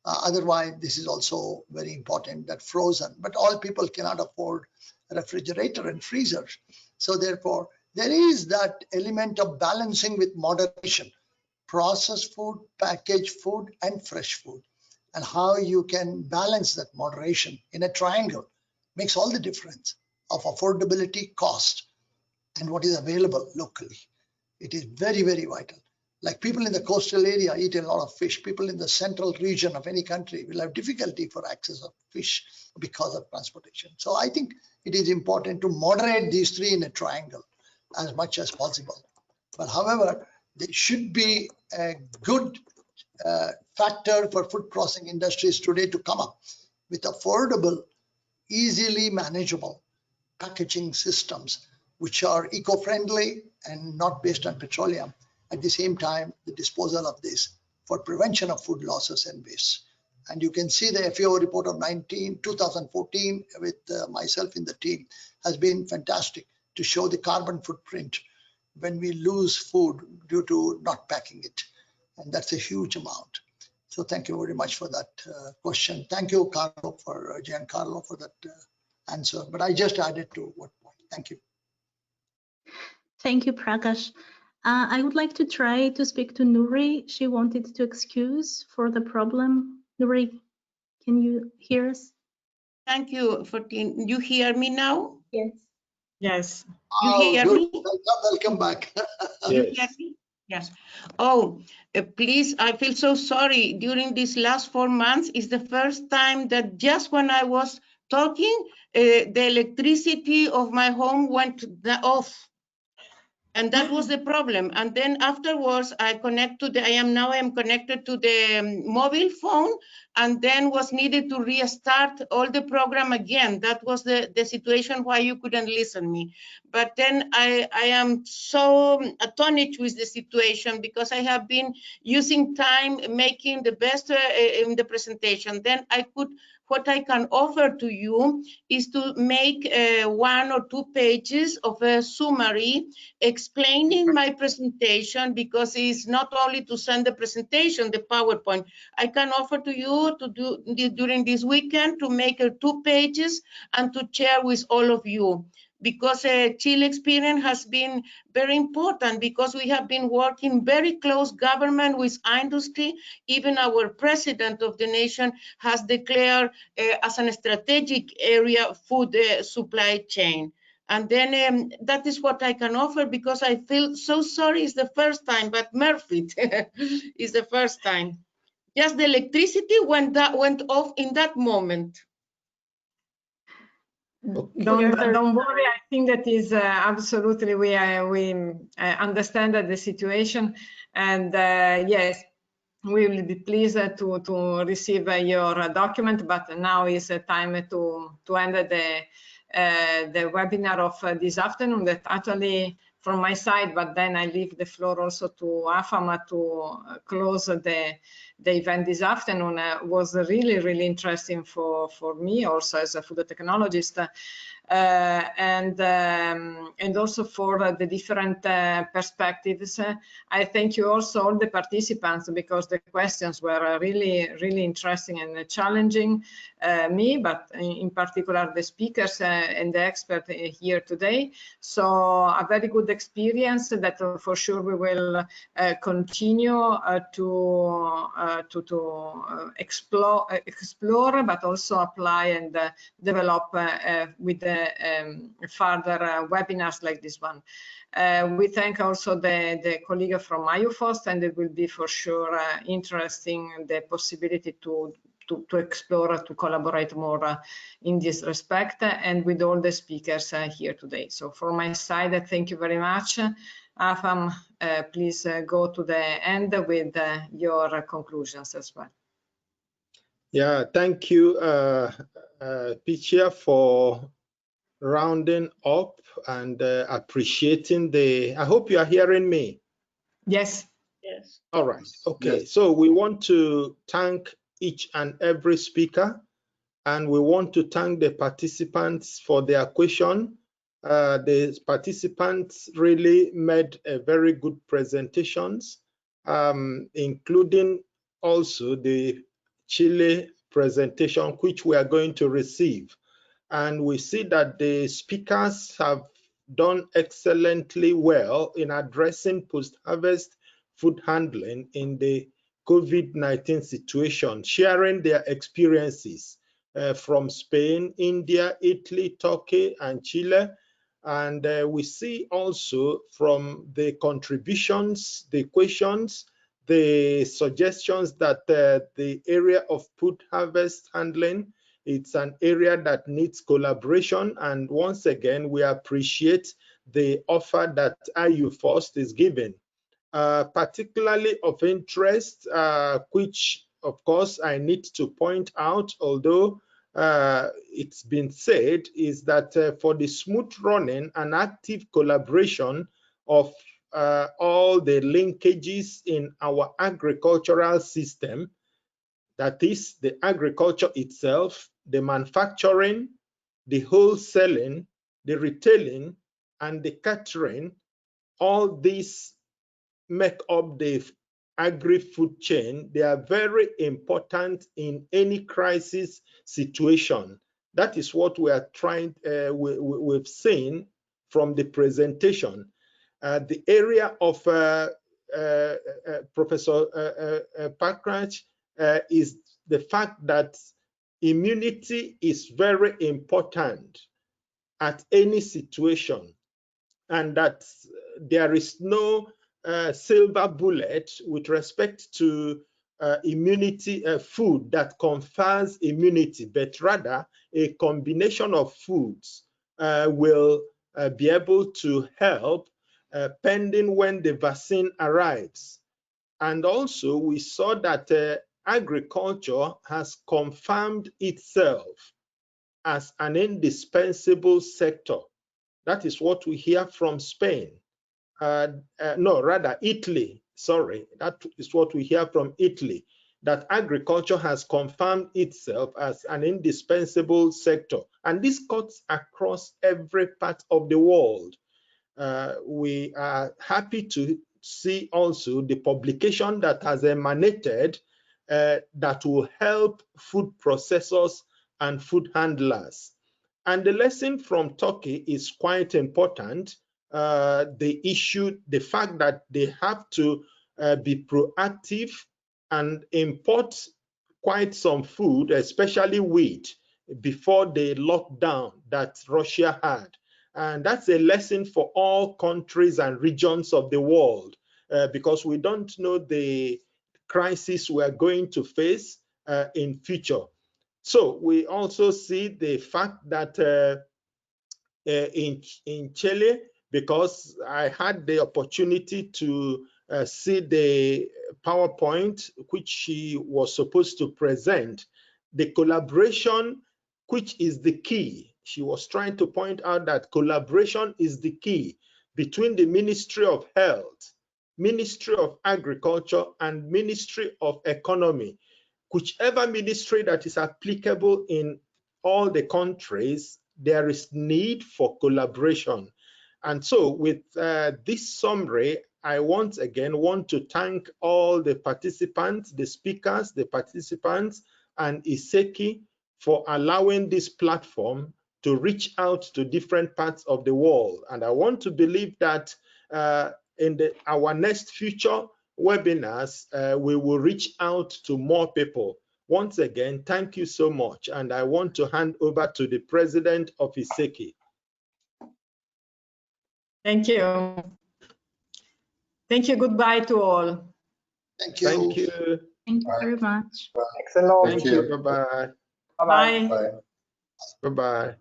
Otherwise, this is also very important, that frozen, but all people cannot afford a refrigerator and freezers. So therefore, there is that element of balancing with moderation, processed food, packaged food, and fresh food. And how you can balance that moderation in a triangle makes all the difference of affordability, cost, and what is available locally. It is very, very vital. Like people in the coastal area eat a lot of fish. People in the central region of any country will have difficulty for access of fish because of transportation. So I think it is important to moderate these three in a triangle as much as possible. But however, there should be a good factor for food processing industries today to come up with affordable, easily manageable packaging systems which are eco-friendly and not based on petroleum. At the same time, the disposal of this for prevention of food losses and waste. And you can see the FAO report of 2014 with myself in the team has been fantastic to show the carbon footprint when we lose food due to not packing it. And that's a huge amount. So thank you very much for that question. Thank you, Giancarlo, for that answer. But I just added to what point. Thank you. Thank you, Prakash. I would like to try to speak to Nuri. She wanted to excuse for the problem. Nuri, can you hear us? Thank you, Fortin. You hear me now? Yes. Yes. You hear good. me? Welcome back. You hear me? Yes. Oh, please, I feel so sorry. During these last 4 months, is the first time that just when I was talking, the electricity of my home went off. And that was the problem. And then afterwards, I am connected to the mobile phone, and then was needed to restart all the program again. That was the situation why you couldn't listen me. But then I am so astonished with the situation because I have been using time making the best in the presentation. Then what I can offer to you is to make 1 or 2 pages of a summary explaining my presentation, because it's not only to send the presentation, the PowerPoint. I can offer to you to do during this weekend to make 2 pages and to share with all of you. Because Chile experience has been very important, because we have been working very close government with industry. Even our president of the nation has declared as a strategic area food supply chain. And then that is what I can offer, because I feel so sorry. It's the first time, but Murphy is the first time. Just the electricity went off in that moment. Don't worry. I think that is absolutely, we understand the situation, and yes, we will be pleased to receive your document. But now is time to end the webinar of this afternoon. That actually from my side, but then I leave the floor also to Afama to close the event this afternoon. Was really interesting for me also as a food technologist, and also for the different perspectives. I thank you also all the participants, because the questions were really interesting and challenging me, but in particular the speakers and the experts here today. So a very good experience that for sure we will continue to explore, but also apply and develop with the further webinars like this one. We thank also the colleague from IUFOST, and it will be for sure interesting the possibility to to explore, to collaborate more in this respect, and with all the speakers here today. So from my side, thank you very much. Afam, please go to the end with your conclusions as well. Yeah, thank you, Pichia, for rounding up and appreciating I hope you are hearing me. Yes. Yes. All right. Okay. Yes. So we want to thank each and every speaker, and we want to thank the participants for their question. The participants really made a very good presentations, including also the Chile presentation, which we are going to receive. And we see that the speakers have done excellently well in addressing post-harvest food handling in the COVID-19 situation, sharing their experiences from Spain, India, Italy, Turkey, and Chile. And we see also from the contributions, the questions, the suggestions that the area of food harvest handling, it's an area that needs collaboration. And once again, we appreciate the offer that IU-FOST is giving. Particularly of interest, which of course I need to point out, although it's been said, is that for the smooth running and active collaboration of all the linkages in our agricultural system, that is the agriculture itself, the manufacturing, the wholesaling, the retailing, and the catering, all these make up the agri-food chain. They are very important in any crisis situation. That is what we are trying, we've seen from the presentation. The area of Professor Pakrach is the fact that immunity is very important at any situation, and that there is no silver bullet with respect to immunity food that confers immunity, but rather a combination of foods will be able to help pending when the vaccine arrives. And also we saw that agriculture has confirmed itself as an indispensable sector. That is what we hear from Spain. No, rather Italy, sorry. That is what we hear from Italy, that agriculture has confirmed itself as an indispensable sector. And this cuts across every part of the world. We are happy to see also the publication that has emanated that will help food processors and food handlers. And the lesson from Turkey is quite important. The fact that they have to be proactive and import quite some food, especially wheat, before the lockdown that Russia had. And that's a lesson for all countries and regions of the world, because we don't know the crisis we're going to face in future. So we also see the fact that in Chile, because I had the opportunity to see the PowerPoint which she was supposed to present, the collaboration, which is the key. She was trying to point out that collaboration is the key between the Ministry of Health, Ministry of Agriculture, and Ministry of Economy. Whichever ministry that is applicable in all the countries, there is need for collaboration. And so with this summary, I once again want to thank all the participants, the speakers, the participants, and ISEKI for allowing this platform to reach out to different parts of the world. And I want to believe that in our next future webinars, we will reach out to more people. Once again, thank you so much. And I want to hand over to the president of ISEKI. Thank you. Thank you. Goodbye to all. Thank you. Thank you. Thank you very much. Thanks a lot. Thank you. Bye-bye. Bye-bye. Bye. Bye-bye.